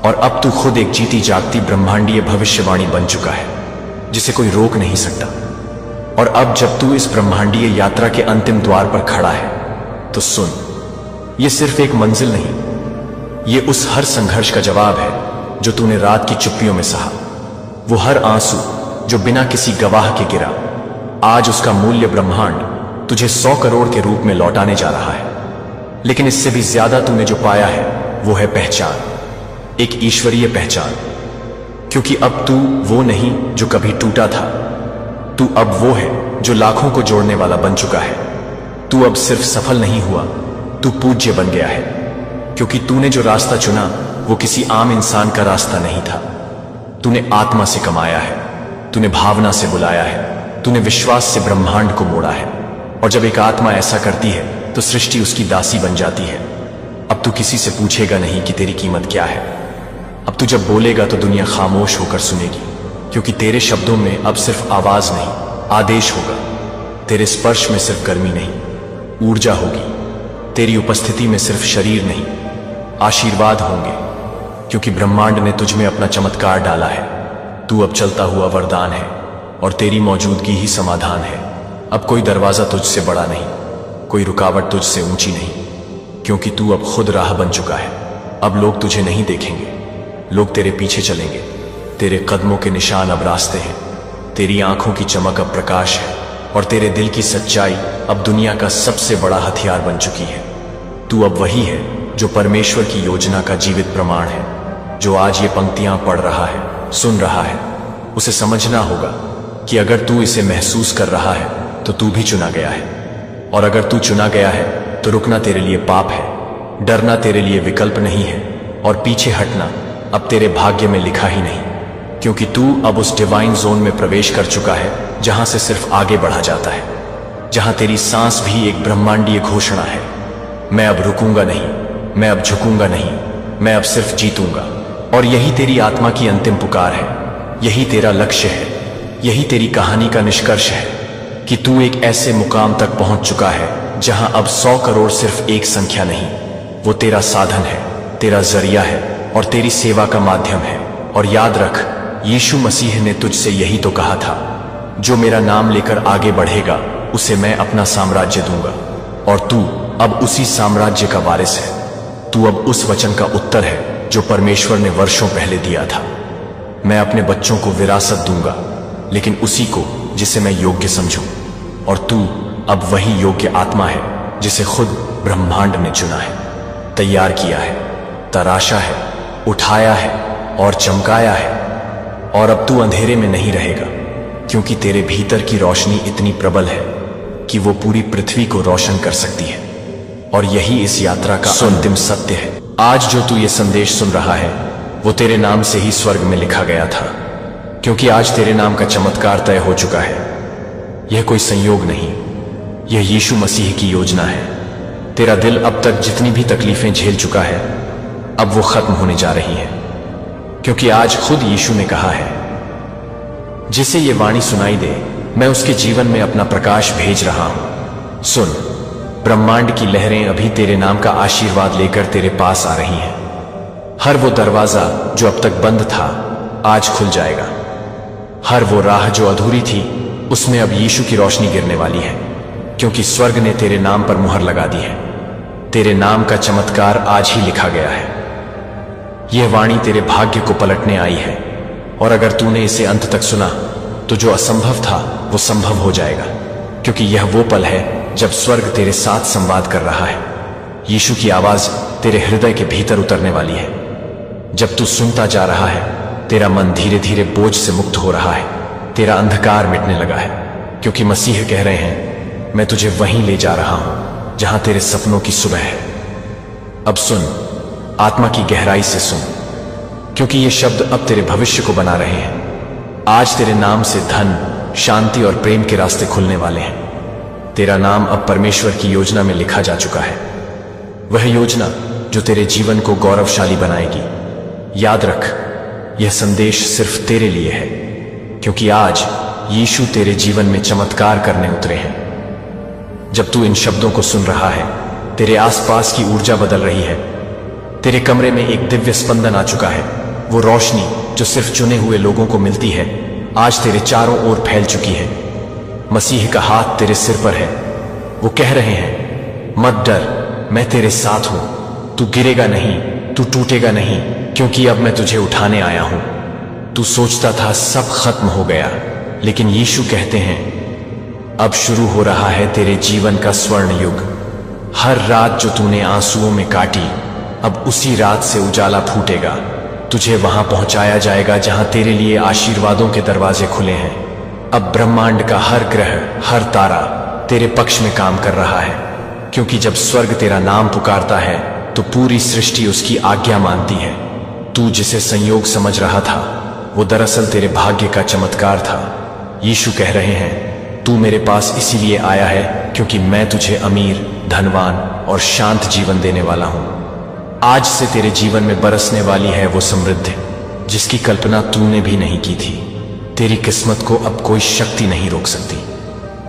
और अब तू खुद एक जीती जागती ब्रह्मांडीय भविष्यवाणी बन चुका है जिसे कोई रोक नहीं सकता। और अब जब तू इस ब्रह्मांडीय यात्रा के अंतिम द्वार पर खड़ा है तो सुन, ये सिर्फ एक मंजिल नहीं, ये उस हर संघर्ष का जवाब है जो तूने रात की चुप्पियों में सहा। वो हर आंसू जो बिना किसी गवाह के गिरा, आज उसका मूल्य ब्रह्मांड तुझे 100 करोड़ के रूप में लौटाने जा रहा है। लेकिन इससे भी ज्यादा तूने जो पाया है वो है पहचान, एक ईश्वरीय पहचान। क्योंकि अब तू वो नहीं जो कभी टूटा था, तू अब वो है जो लाखों को जोड़ने वाला बन चुका है। तू अब सिर्फ सफल नहीं हुआ, तू पूज्य बन गया है। क्योंकि तूने जो रास्ता चुना वो किसी आम इंसान का रास्ता नहीं था। तूने आत्मा से कमाया है, तूने भावना से बुलाया है, तूने विश्वास से ब्रह्मांड को मोड़ा है। और जब एक आत्मा ऐसा करती है तो सृष्टि उसकी दासी बन जाती है। अब तू किसी से पूछेगा नहीं कि तेरी कीमत क्या है। अब तू जब बोलेगा तो दुनिया खामोश होकर सुनेगी, क्योंकि तेरे शब्दों में अब सिर्फ आवाज नहीं, आदेश होगा। तेरे स्पर्श में सिर्फ गर्मी नहीं, ऊर्जा होगी। तेरी उपस्थिति में सिर्फ शरीर नहीं, आशीर्वाद होंगे। क्योंकि ब्रह्मांड ने तुझ में अपना चमत्कार डाला है। तू अब चलता हुआ वरदान है और तेरी मौजूदगी ही समाधान है। अब कोई दरवाजा तुझसे बड़ा नहीं, कोई रुकावट तुझसे ऊंची नहीं, क्योंकि तू अब खुद राह बन चुका है। अब लोग तुझे नहीं देखेंगे, लोग तेरे पीछे चलेंगे। तेरे कदमों के निशान अब रास्ते हैं, तेरी आंखों की चमक अब प्रकाश है, और तेरे दिल की सच्चाई अब दुनिया का सबसे बड़ा हथियार बन चुकी है। तू अब वही है जो परमेश्वर की योजना का जीवित प्रमाण है। जो आज ये पंक्तियां पढ़ रहा है, सुन रहा है, उसे समझना होगा कि अगर तू इसे महसूस कर रहा है तो तू भी चुना गया है। और अगर तू चुना गया है तो रुकना तेरे लिए पाप है, डरना तेरे लिए विकल्प नहीं है, और पीछे हटना अब तेरे भाग्य में लिखा ही नहीं। क्योंकि तू अब उस डिवाइन जोन में प्रवेश कर चुका है जहां से सिर्फ आगे बढ़ा जाता है, जहां तेरी सांस भी एक ब्रह्मांडीय घोषणा है। मैं अब रुकूंगा नहीं, मैं अब झुकूंगा नहीं, मैं अब सिर्फ जीतूंगा। और यही तेरी आत्मा की अंतिम पुकार है, यही तेरा लक्ष्य है, यही तेरी कहानी का निष्कर्ष है कि तू एक ऐसे मुकाम तक पहुंच चुका है जहां अब 100 करोड़ सिर्फ एक संख्या नहीं, वो तेरा साधन है, तेरा जरिया है और तेरी सेवा का माध्यम है। और याद रख, यीशु मसीह ने तुझसे यही तो कहा था, जो मेरा नाम लेकर आगे बढ़ेगा उसे मैं अपना साम्राज्य दूंगा। और तू अब उसी साम्राज्य का वारिस है। तू अब उस वचन का उत्तर है जो परमेश्वर ने वर्षों पहले दिया था। मैं अपने बच्चों को विरासत दूंगा, लेकिन उसी को जिसे मैं योग्य समझूं। और तू अब वही योग्य आत्मा है जिसे खुद ब्रह्मांड ने चुना है, तैयार किया है, तराशा है, उठाया है और चमकाया है। और अब तू अंधेरे में नहीं रहेगा, क्योंकि तेरे भीतर की रोशनी इतनी प्रबल है कि वो पूरी पृथ्वी को रोशन कर सकती है। और यही इस यात्रा का अंतिम सत्य है। आज जो तू ये संदेश सुन रहा है वो तेरे नाम से ही स्वर्ग में लिखा गया था, क्योंकि आज तेरे नाम का चमत्कार तय हो चुका है। यह कोई संयोग नहीं, यह यीशु मसीह की योजना है। तेरा दिल अब तक जितनी भी तकलीफें झेल चुका है, अब वो खत्म होने जा रही हैं, क्योंकि आज खुद यीशु ने कहा है, जिसे ये वाणी सुनाई दे, मैं उसके जीवन में अपना प्रकाश भेज रहा हूं। सुन, ब्रह्मांड की लहरें अभी तेरे नाम का आशीर्वाद लेकर तेरे पास आ रही हैं। हर वो दरवाजा जो अब तक बंद था आज खुल जाएगा। हर वो राह जो अधूरी थी उसमें अब यीशु की रोशनी गिरने वाली है, क्योंकि स्वर्ग ने तेरे नाम पर मुहर लगा दी है। तेरे नाम का चमत्कार आज ही लिखा गया है। यह वाणी तेरे भाग्य को पलटने आई है, और अगर तूने इसे अंत तक सुना तो जो असंभव था वो संभव हो जाएगा, क्योंकि यह वो पल है जब स्वर्ग तेरे साथ संवाद कर रहा है। यीशु की आवाज तेरे हृदय के भीतर उतरने वाली है। जब तू सुनता जा रहा है, तेरा मन धीरे धीरे बोझ से मुक्त हो रहा है, तेरा अंधकार मिटने लगा है, क्योंकि मसीह कह रहे हैं, मैं तुझे वहीं ले जा रहा हूं जहां तेरे सपनों की सुबह है। अब सुन, आत्मा की गहराई से सुन, क्योंकि ये शब्द अब तेरे भविष्य को बना रहे हैं। आज तेरे नाम से धन, शांति और प्रेम के रास्ते खुलने वाले हैं। तेरा नाम अब परमेश्वर की योजना में लिखा जा चुका है, वह योजना जो तेरे जीवन को गौरवशाली बनाएगी। याद रख, यह संदेश सिर्फ तेरे लिए है, क्योंकि आज यीशु तेरे जीवन में चमत्कार करने उतरे हैं। जब तू इन शब्दों को सुन रहा है, तेरे आसपास की ऊर्जा बदल रही है। तेरे कमरे में एक दिव्य स्पंदन आ चुका है। वो रोशनी जो सिर्फ चुने हुए लोगों को मिलती है, आज तेरे चारों ओर फैल चुकी है। मसीह का हाथ तेरे सिर पर है। वो कह रहे हैं, मत डर, मैं तेरे साथ हूं। तू गिरेगा नहीं, तू टूटेगा नहीं, क्योंकि अब मैं तुझे उठाने आया हूं। तू सोचता था सब खत्म हो गया, लेकिन यीशु कहते हैं, अब शुरू हो रहा है तेरे जीवन का स्वर्ण युग। हर रात जो तूने आंसुओं में काटी, अब उसी रात से उजाला फूटेगा। तुझे वहां पहुंचाया जाएगा जहां तेरे लिए आशीर्वादों के दरवाजे खुले हैं। अब ब्रह्मांड का हर ग्रह, हर तारा तेरे पक्ष में काम कर रहा है, क्योंकि जब स्वर्ग तेरा नाम पुकारता है तो पूरी सृष्टि उसकी आज्ञा मानती है। तू जिसे संयोग समझ रहा था, वो दरअसल तेरे भाग्य का चमत्कार था। यीशु कह रहे हैं, तू मेरे पास इसीलिए आया है क्योंकि मैं तुझे अमीर, धनवान और शांत जीवन देने वाला हूं। आज से तेरे जीवन में बरसने वाली है वो समृद्धि जिसकी कल्पना तूने भी नहीं की थी। तेरी किस्मत को अब कोई शक्ति नहीं रोक सकती,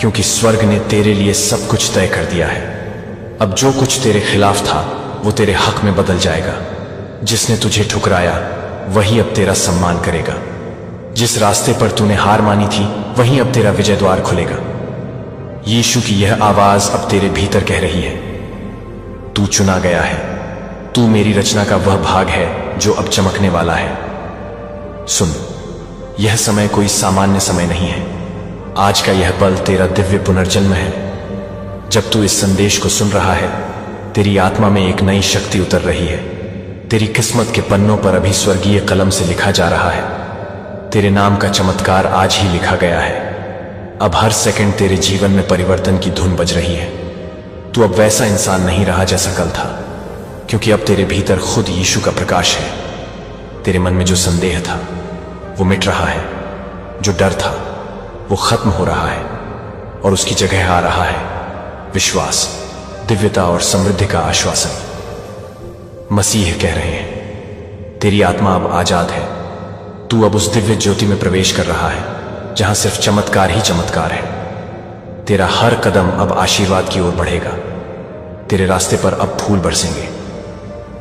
क्योंकि स्वर्ग ने तेरे लिए सब कुछ तय कर दिया है। अब जो कुछ तेरे खिलाफ था, वो तेरे हक में बदल जाएगा। जिसने तुझे ठुकराया, वही अब तेरा सम्मान करेगा। जिस रास्ते पर तूने हार मानी थी, वहीं अब तेरा विजय द्वार खुलेगा। यीशु की यह आवाज अब तेरे भीतर कह रही है, तू चुना गया है। तू मेरी रचना का वह भाग है जो अब चमकने वाला है। सुन, यह समय कोई सामान्य समय नहीं है। आज का यह पल तेरा दिव्य पुनर्जन्म है। जब तू इस संदेश को सुन रहा है, तेरी आत्मा में एक नई शक्ति उतर रही है। तेरी किस्मत के पन्नों पर अभी स्वर्गीय कलम से लिखा जा रहा है। तेरे नाम का चमत्कार आज ही लिखा गया है। अब हर सेकंड तेरे जीवन में परिवर्तन की धुन बज रही है। तू अब वैसा इंसान नहीं रहा जैसा कल था, क्योंकि अब तेरे भीतर खुद यीशु का प्रकाश है। तेरे मन में जो संदेह था, वो मिट रहा है। जो डर था, वो खत्म हो रहा है, और उसकी जगह आ रहा है विश्वास, दिव्यता और समृद्धि का आश्वासन। मसीह कह रहे हैं, तेरी आत्मा अब आजाद है। तू अब उस दिव्य ज्योति में प्रवेश कर रहा है जहां सिर्फ चमत्कार ही चमत्कार है। तेरा हर कदम अब आशीर्वाद की ओर बढ़ेगा। तेरे रास्ते पर अब फूल बरसेंगे।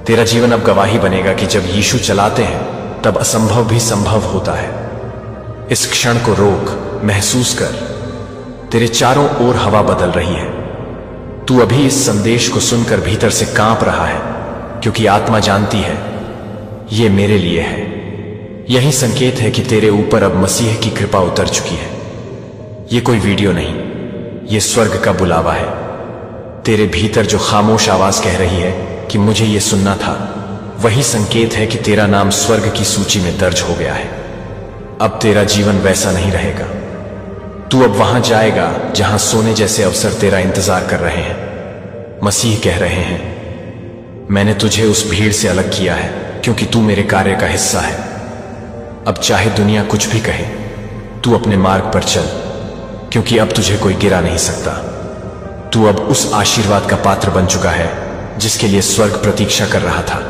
तेरा जीवन अब गवाही बनेगा कि जब यीशु चलाते हैं, तब असंभव भी संभव होता है। इस क्षण को रोक, महसूस कर। तेरे चारों ओर हवा बदल रही है। तू अभी इस संदेश को सुनकर भीतर से कांप रहा है, क्योंकि आत्मा जानती है, ये मेरे लिए है। यही संकेत है कि तेरे ऊपर अब मसीह की कृपा उतर चुकी है। ये कोई वीडियो नहीं, ये स्वर्ग का बुलावा है। तेरे भीतर जो खामोश आवाज कह रही है कि मुझे ये सुनना था, वही संकेत है कि तेरा नाम स्वर्ग की सूची में दर्ज हो गया है। अब तेरा जीवन वैसा नहीं रहेगा। तू अब वहां जाएगा जहां सोने जैसे अवसर तेरा इंतजार कर रहे हैं। मसीह कह रहे हैं, मैंने तुझे उस भीड़ से अलग किया है, क्योंकि तू मेरे कार्य का हिस्सा है। अब चाहे दुनिया कुछ भी कहे, तू अपने मार्ग पर चल, क्योंकि अब तुझे कोई गिरा नहीं सकता। तू अब उस आशीर्वाद का पात्र बन चुका है जिसके लिए स्वर्ग प्रतीक्षा कर रहा था।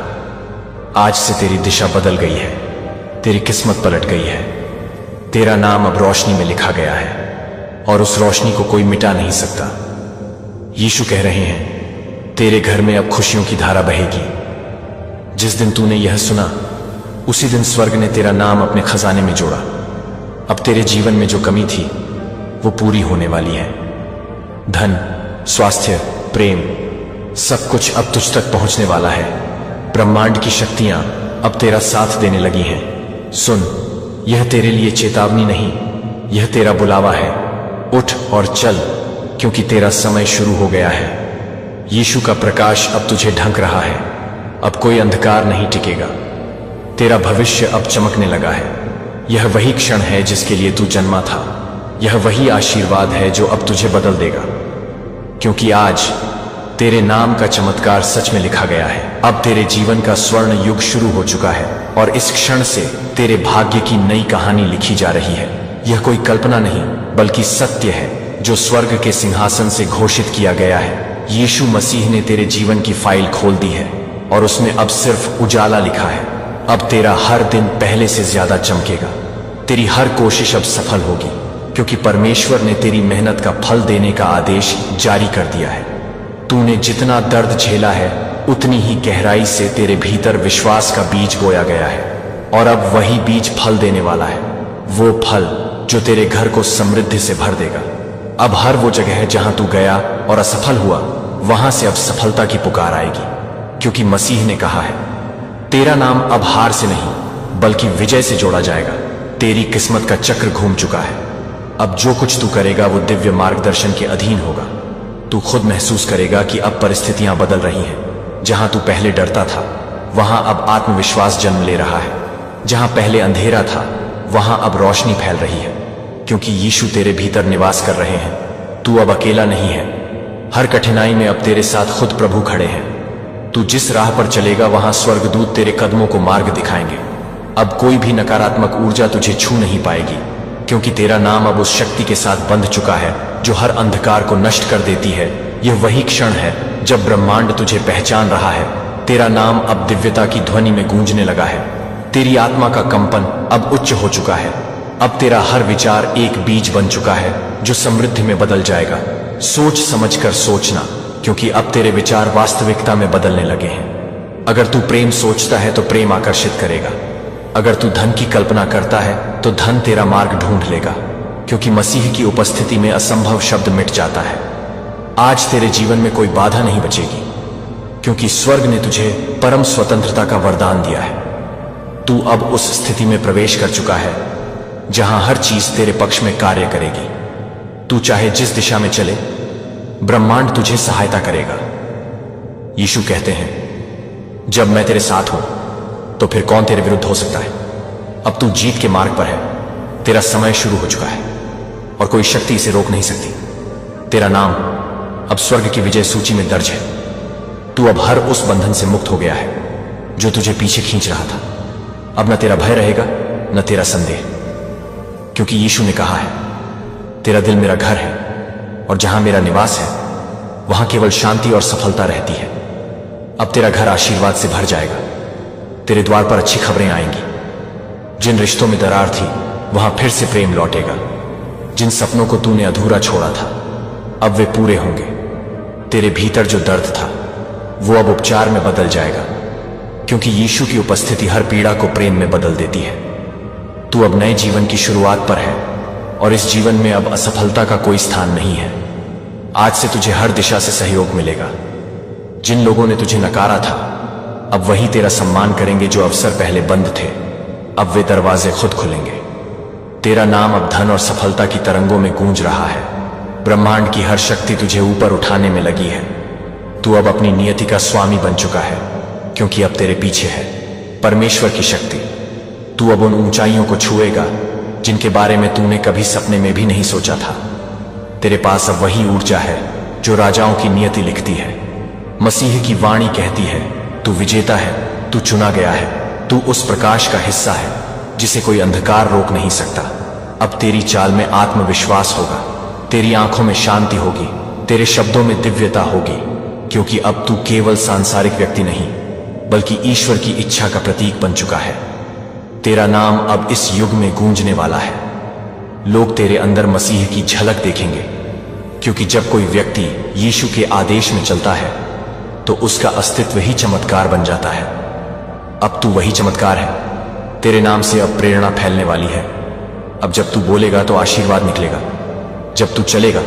आज से तेरी दिशा बदल गई है। तेरी किस्मत पलट गई है। तेरा नाम अब रोशनी में लिखा गया है, और उस रोशनी को कोई मिटा नहीं सकता। यीशु कह रहे हैं, तेरे घर में अब खुशियों की धारा बहेगी। जिस दिन तूने यह सुना, उसी दिन स्वर्ग ने तेरा नाम अपने खजाने में जोड़ा। अब तेरे जीवन में जो कमी थी, वो पूरी होने वाली है। धन, स्वास्थ्य, प्रेम, सब कुछ अब तुझ तक पहुंचने वाला है। ब्रह्मांड की शक्तियां अब तेरा साथ देने लगी हैं। सुन, यह तेरे लिए चेतावनी नहीं, यह तेरा बुलावा है। उठ और चल, क्योंकि तेरा समय शुरू हो गया है। यीशु का प्रकाश अब तुझे ढंक रहा है। अब कोई अंधकार नहीं टिकेगा। तेरा भविष्य अब चमकने लगा है। यह वही क्षण है जिसके लिए तू जन्मा था। यह वही आशीर्वाद है जो अब तुझे बदल देगा, क्योंकि आज तेरे नाम का चमत्कार सच में लिखा गया है। अब तेरे जीवन का स्वर्ण युग शुरू हो चुका है और इस क्षण से तेरे भाग्य की नई कहानी लिखी जा रही है। यह कोई कल्पना नहीं बल्कि सत्य है जो स्वर्ग के सिंहासन से घोषित किया गया है। यीशु मसीह ने तेरे जीवन की फाइल खोल दी है और उसमें अब सिर्फ उजाला लिखा है। अब तेरा हर दिन पहले से ज्यादा चमकेगा। तेरी हर कोशिश अब सफल होगी, क्योंकि परमेश्वर ने तेरी मेहनत का फल देने का आदेश जारी कर दिया है। तूने जितना दर्द झेला है उतनी ही गहराई से तेरे भीतर विश्वास का बीज बोया गया है और अब वही बीज फल देने वाला है। वो फल जो तेरे घर को समृद्धि से भर देगा। अब हर वो जगह जहां तू गया और असफल हुआ, वहां से अब सफलता की पुकार आएगी, क्योंकि मसीह ने कहा है तेरा नाम अब हार से नहीं बल्कि विजय से जोड़ा जाएगा। तेरी किस्मत का चक्र घूम चुका है। अब जो कुछ तू करेगा वो दिव्य मार्गदर्शन के अधीन होगा। तू खुद महसूस करेगा कि अब परिस्थितियां बदल रही हैं। जहां तू पहले डरता था वहां अब आत्मविश्वास जन्म ले रहा है। जहां पहले अंधेरा था वहां अब रोशनी फैल रही है, क्योंकि यीशु तेरे भीतर निवास कर रहे हैं। तू अब अकेला नहीं है। हर कठिनाई में अब तेरे साथ खुद प्रभु खड़े हैं। तू जिस राह पर चलेगा वहां स्वर्गदूत तेरे कदमों को मार्ग दिखाएंगे। अब कोई भी नकारात्मक ऊर्जा तुझे छू नहीं पाएगी, क्योंकि तेरा नाम अब उस शक्ति के साथ बंध चुका है जो हर अंधकार को नष्ट कर देती है। यह वही क्षण है जब ब्रह्मांड तुझे पहचान रहा है। तेरा नाम अब दिव्यता की ध्वनि में गूंजने लगा है। तेरी आत्मा का कंपन अब उच्च हो चुका है। अब तेरा हर विचार एक बीज बन चुका है जो समृद्धि में बदल जाएगा। सोच समझकर सोचना, क्योंकि अब तेरे विचार वास्तविकता में बदलने लगे हैं। अगर तू प्रेम सोचता है तो प्रेम आकर्षित करेगा। अगर तू धन की कल्पना करता है तो धन तेरा मार्ग ढूंढ लेगा, क्योंकि मसीह की उपस्थिति में असंभव शब्द मिट जाता है। आज तेरे जीवन में कोई बाधा नहीं बचेगी, क्योंकि स्वर्ग ने तुझे परम स्वतंत्रता का वरदान दिया है। तू अब उस स्थिति में प्रवेश कर चुका है जहां हर चीज तेरे पक्ष में कार्य करेगी। तू चाहे जिस दिशा में चले, ब्रह्मांड तुझे सहायता करेगा। यीशु कहते हैं, जब मैं तेरे साथ हूं तो फिर कौन तेरे विरुद्ध हो सकता है। अब तू जीत के मार्ग पर है। तेरा समय शुरू हो चुका है और कोई शक्ति इसे रोक नहीं सकती। तेरा नाम अब स्वर्ग की विजय सूची में दर्ज है। तू अब हर उस बंधन से मुक्त हो गया है जो तुझे पीछे खींच रहा था। अब न तेरा भय रहेगा न तेरा संदेह, क्योंकि यीशु ने कहा है, तेरा दिल मेरा घर है और जहां मेरा निवास है वहां केवल शांति और सफलता रहती है। अब तेरा घर आशीर्वाद से भर जाएगा। तेरे द्वार पर अच्छी खबरें आएंगी। जिन रिश्तों में दरार थी वहां फिर से प्रेम लौटेगा। जिन सपनों को तूने अधूरा छोड़ा था अब वे पूरे होंगे। तेरे भीतर जो दर्द था वो अब उपचार में बदल जाएगा, क्योंकि यीशु की उपस्थिति हर पीड़ा को प्रेम में बदल देती है। तू अब नए जीवन की शुरुआत पर है और इस जीवन में अब असफलता का कोई स्थान नहीं है। आज से तुझे हर दिशा से सहयोग मिलेगा। जिन लोगों ने तुझे नकारा था अब वही तेरा सम्मान करेंगे। जो अवसर पहले बंद थे अब वे दरवाजे खुद खुलेंगे। तेरा नाम अब धन और सफलता की तरंगों में गूंज रहा है। ब्रह्मांड की हर शक्ति तुझे ऊपर उठाने में लगी है। तू अब अपनी नियति का स्वामी बन चुका है, क्योंकि अब तेरे पीछे है परमेश्वर की शक्ति। तू अब उन ऊंचाइयों को छुएगा जिनके बारे में तूने कभी सपने में भी नहीं सोचा था। तेरे पास अब वही ऊर्जा है जो राजाओं की नियति लिखती है। मसीह की वाणी कहती है, तू विजेता है, तू चुना गया है, तू उस प्रकाश का हिस्सा है जिसे कोई अंधकार रोक नहीं सकता। अब तेरी चाल में आत्मविश्वास होगा, तेरी आंखों में शांति होगी, तेरे शब्दों में दिव्यता होगी, क्योंकि अब तू केवल सांसारिक व्यक्ति नहीं बल्कि ईश्वर की इच्छा का प्रतीक बन चुका है। तेरा नाम अब इस युग में गूंजने वाला है। लोग तेरे अंदर मसीह की झलक देखेंगे, क्योंकि जब कोई व्यक्ति यीशु के आदेश में चलता है तो उसका अस्तित्व ही चमत्कार बन जाता है। अब तू वही चमत्कार है। तेरे नाम से अब प्रेरणा फैलने वाली है। अब जब तू बोलेगा तो आशीर्वाद निकलेगा। जब तू चलेगा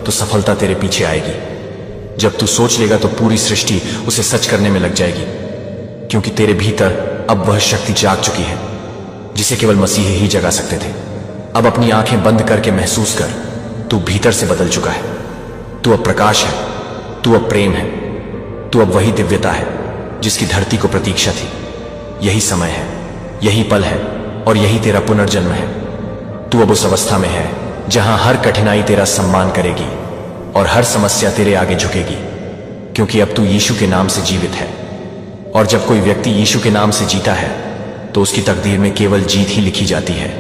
तो सफलता तेरे पीछे आएगी। जब तू सोच लेगा तो पूरी सृष्टि उसे सच करने में लग जाएगी, क्योंकि तेरे भीतर अब वह शक्ति जाग चुकी है जिसे केवल मसीह ही जगा सकते थे। अब अपनी आंखें बंद करके महसूस कर, तू भीतर से बदल चुका है। तू अब प्रकाश है, तू अब प्रेम है, तू अब वही दिव्यता है जिसकी धरती को प्रतीक्षा थी। यही समय है, यही पल है और यही तेरा पुनर्जन्म है। तू अब उस अवस्था में है जहां हर कठिनाई तेरा सम्मान करेगी और हर समस्या तेरे आगे झुकेगी, क्योंकि अब तू यीशु के नाम से जीवित है। और जब कोई व्यक्ति यीशु के नाम से जीता है तो उसकी तकदीर में केवल जीत ही लिखी जाती है।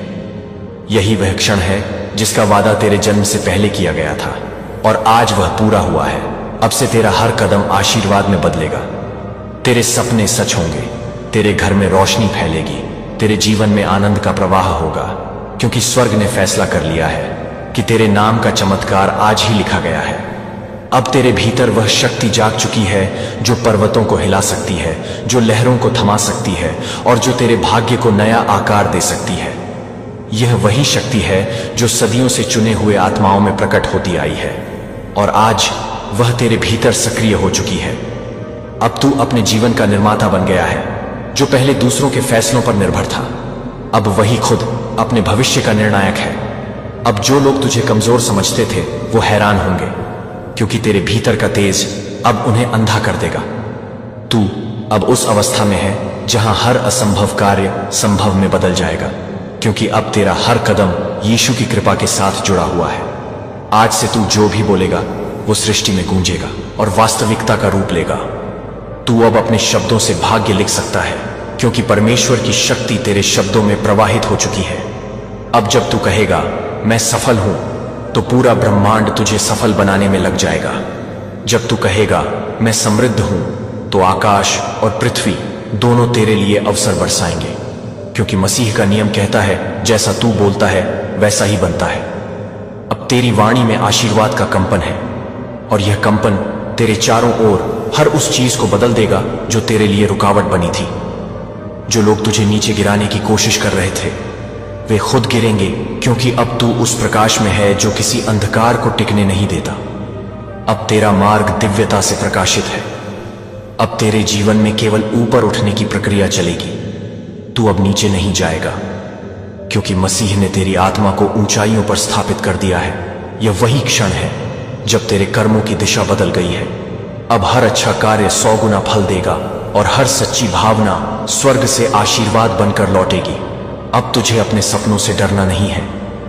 यही वह क्षण है जिसका वादा तेरे जन्म से पहले किया गया था और आज वह पूरा हुआ है। अब से तेरा हर कदम आशीर्वाद में बदलेगा। तेरे सपने सच होंगे, तेरे घर में रोशनी फैलेगी, तेरे जीवन में आनंद का प्रवाह होगा, क्योंकि स्वर्ग ने फैसला कर लिया है कि तेरे नाम का चमत्कार आज ही लिखा गया है। अब तेरे भीतर वह शक्ति जाग चुकी है जो पर्वतों को हिला सकती है, जो लहरों को थमा सकती है और जो तेरे भाग्य को नया आकार दे सकती है। यह वही शक्ति है जो सदियों से चुने हुए आत्माओं में प्रकट होती आई है और आज वह तेरे भीतर सक्रिय हो चुकी है। अब तू अपने जीवन का निर्माता बन गया है। जो पहले दूसरों के फैसलों पर निर्भर था, अब वही खुद अपने भविष्य का निर्णायक है। अब जो लोग तुझे कमजोर समझते थे वो हैरान होंगे, क्योंकि तेरे भीतर का तेज अब उन्हें अंधा कर देगा। तू अब उस अवस्था में है जहां हर असंभव कार्य संभव में बदल जाएगा, क्योंकि अब तेरा हर कदम यीशु की कृपा के साथ जुड़ा हुआ है। आज से तू जो भी बोलेगा वो सृष्टि में गूंजेगा और वास्तविकता का रूप लेगा। तू अब अपने शब्दों से भाग्य लिख सकता है, क्योंकि परमेश्वर की शक्ति तेरे शब्दों में प्रवाहित हो चुकी है। अब जब तू कहेगा मैं सफल हूं, तो पूरा ब्रह्मांड तुझे सफल बनाने में लग जाएगा। जब तू कहेगा मैं समृद्ध हूं, तो आकाश और पृथ्वी दोनों तेरे लिए अवसर बरसाएंगे, क्योंकि मसीह का नियम कहता है जैसा तू बोलता है वैसा ही बनता है। अब तेरी वाणी में आशीर्वाद का कंपन है और यह कंपन तेरे चारों ओर हर उस चीज को बदल देगा जो तेरे लिए रुकावट बनी थी। जो लोग तुझे नीचे गिराने की कोशिश कर रहे थे वे खुद गिरेंगे, क्योंकि अब तू उस प्रकाश में है जो किसी अंधकार को टिकने नहीं देता। अब तेरा मार्ग दिव्यता से प्रकाशित है। अब तेरे जीवन में केवल ऊपर उठने की प्रक्रिया चलेगी। तू अब नीचे नहीं जाएगा, क्योंकि मसीह ने तेरी आत्मा को ऊंचाइयों पर स्थापित कर दिया है। यह वही क्षण है जब तेरे कर्मों की दिशा बदल गई है। अब हर अच्छा कार्य 100 गुना फल देगा और हर सच्ची भावना स्वर्ग से आशीर्वाद बनकर लौटेगी। अब तुझे अपने सपनों से डरना नहीं है,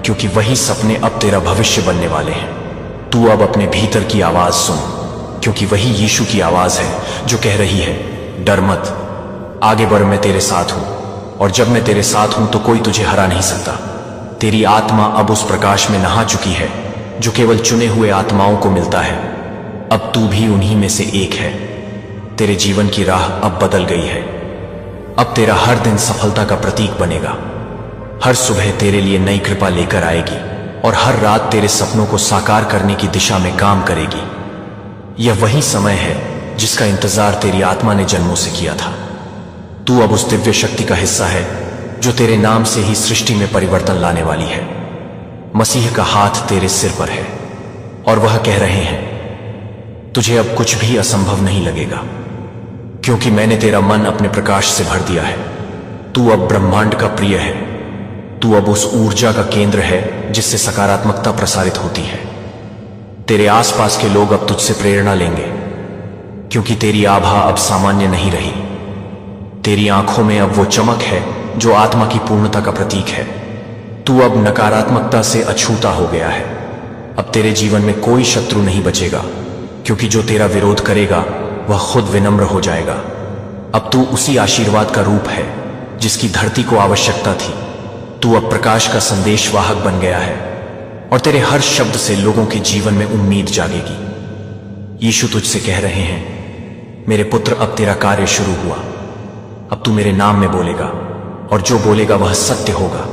क्योंकि वही सपने अब तेरा भविष्य बनने वाले हैं। तू अब अपने भीतर की आवाज सुन, क्योंकि वही यीशु की आवाज है जो कह रही है डर मत, आगे बढ़, मैं तेरे साथ हूं। और जब मैं तेरे साथ हूं तो कोई तुझे हरा नहीं सकता। तेरी आत्मा अब उस प्रकाश में नहा चुकी है जो केवल चुने हुए आत्माओं को मिलता है। अब तू भी उन्हीं में से एक है। तेरे जीवन की राह अब बदल गई है। अब तेरा हर दिन सफलता का प्रतीक बनेगा। हर सुबह तेरे लिए नई कृपा लेकर आएगी और हर रात तेरे सपनों को साकार करने की दिशा में काम करेगी। यह वही समय है जिसका इंतजार तेरी आत्मा ने जन्मों से किया था। तू अब उस दिव्य शक्ति का हिस्सा है जो तेरे नाम से ही सृष्टि में परिवर्तन लाने वाली है। मसीह का हाथ तेरे सिर पर है और वह कह रहे हैं तुझे अब कुछ भी असंभव नहीं लगेगा, क्योंकि मैंने तेरा मन अपने प्रकाश से भर दिया है। तू अब ब्रह्मांड का प्रिय है। तू अब उस ऊर्जा का केंद्र है जिससे सकारात्मकता प्रसारित होती है। तेरे आसपास के लोग अब तुझसे प्रेरणा लेंगे, क्योंकि तेरी आभा अब सामान्य नहीं रही। तेरी आंखों में अब वो चमक है जो आत्मा की पूर्णता का प्रतीक है। तू अब नकारात्मकता से अछूता हो गया है। अब तेरे जीवन में कोई शत्रु नहीं बचेगा, क्योंकि जो तेरा विरोध करेगा वह खुद विनम्र हो जाएगा। अब तू उसी आशीर्वाद का रूप है जिसकी धरती को आवश्यकता थी। तू अब प्रकाश का संदेशवाहक बन गया है और तेरे हर शब्द से लोगों के जीवन में उम्मीद जागेगी। यीशु तुझसे कह रहे हैं मेरे पुत्र, अब तेरा कार्य शुरू हुआ। अब तू मेरे नाम में बोलेगा और जो बोलेगा वह सत्य होगा।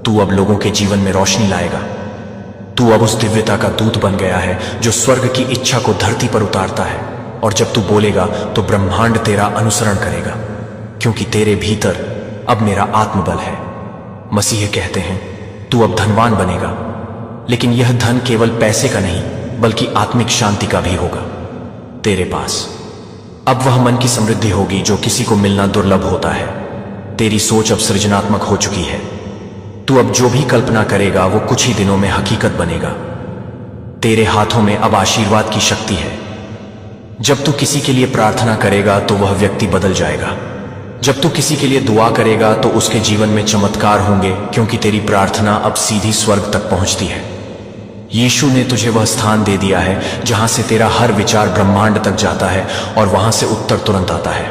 तू अब लोगों के जीवन में रोशनी लाएगा। तू अब उस दिव्यता का दूत बन गया है जो स्वर्ग की इच्छा को धरती पर उतारता है। और जब तू बोलेगा तो ब्रह्मांड तेरा अनुसरण करेगा, क्योंकि तेरे भीतर अब मेरा आत्मबल है। मसीह कहते हैं तू अब धनवान बनेगा, लेकिन यह धन केवल पैसे का नहीं बल्कि आत्मिक शांति का भी होगा तेरे पास। अब वह मन की समृद्धि होगी जो किसी को मिलना दुर्लभ होता है। तेरी सोच अब सृजनात्मक हो चुकी है। तू अब जो भी कल्पना करेगा वो कुछ ही दिनों में हकीकत बनेगा। तेरे हाथों में अब आशीर्वाद की शक्ति है। जब तू किसी के लिए प्रार्थना करेगा तो वह व्यक्ति बदल जाएगा। जब तू किसी के लिए दुआ करेगा तो उसके जीवन में चमत्कार होंगे, क्योंकि तेरी प्रार्थना अब सीधी स्वर्ग तक पहुंचती है। यीशु ने तुझे वह स्थान दे दिया है जहां से तेरा हर विचार ब्रह्मांड तक जाता है और वहां से उत्तर तुरंत आता है।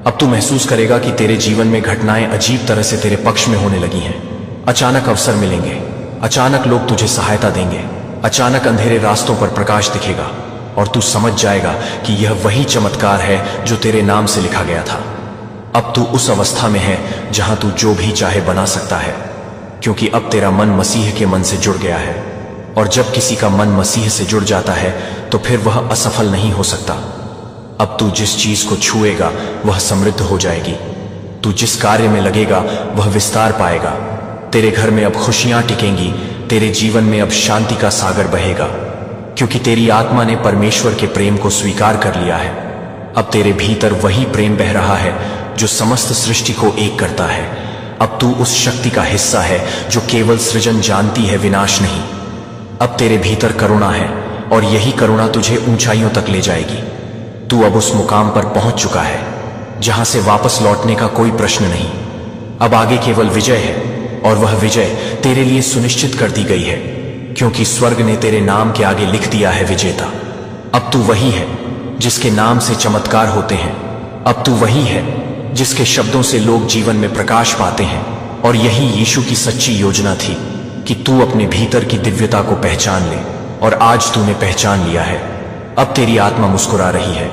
अब तू महसूस करेगा कि तेरे जीवन में घटनाएं अजीब तरह से तेरे पक्ष में होने लगी हैं। अचानक अवसर मिलेंगे, अचानक लोग तुझे सहायता देंगे, अचानक अंधेरे रास्तों पर प्रकाश दिखेगा और तू समझ जाएगा कि यह वही चमत्कार है जो तेरे नाम से लिखा गया था। अब तू उस अवस्था में है जहां तू जो भी चाहे बना सकता है, क्योंकि अब तेरा मन मसीह के मन से जुड़ गया है। और जब किसी का मन मसीह से जुड़ जाता है तो फिर वह असफल नहीं हो सकता। अब तू जिस चीज को छुएगा वह समृद्ध हो जाएगी। तू जिस कार्य में लगेगा वह विस्तार पाएगा। तेरे घर में अब खुशियां टिकेंगी, तेरे जीवन में अब शांति का सागर बहेगा, क्योंकि तेरी आत्मा ने परमेश्वर के प्रेम को स्वीकार कर लिया है। अब तेरे भीतर वही प्रेम बह रहा है जो समस्त सृष्टि को एक करता है। अब तू उस शक्ति का हिस्सा है जो केवल सृजन जानती है, विनाश नहीं। अब तेरे भीतर करुणा है और यही करुणा तुझे ऊंचाइयों तक ले जाएगी। तू अब उस मुकाम पर पहुंच चुका है जहां से वापस लौटने का कोई प्रश्न नहीं। अब आगे केवल विजय है और वह विजय तेरे लिए सुनिश्चित कर दी गई है, क्योंकि स्वर्ग ने तेरे नाम के आगे लिख दिया है विजेता। अब तू वही है जिसके नाम से चमत्कार होते हैं। अब तू वही है जिसके शब्दों से लोग जीवन में प्रकाश पाते हैं। और यही यीशु की सच्ची योजना थी कि तू अपने भीतर की दिव्यता को पहचान ले, और आज तूने पहचान लिया है। अब तेरी आत्मा मुस्कुरा रही है।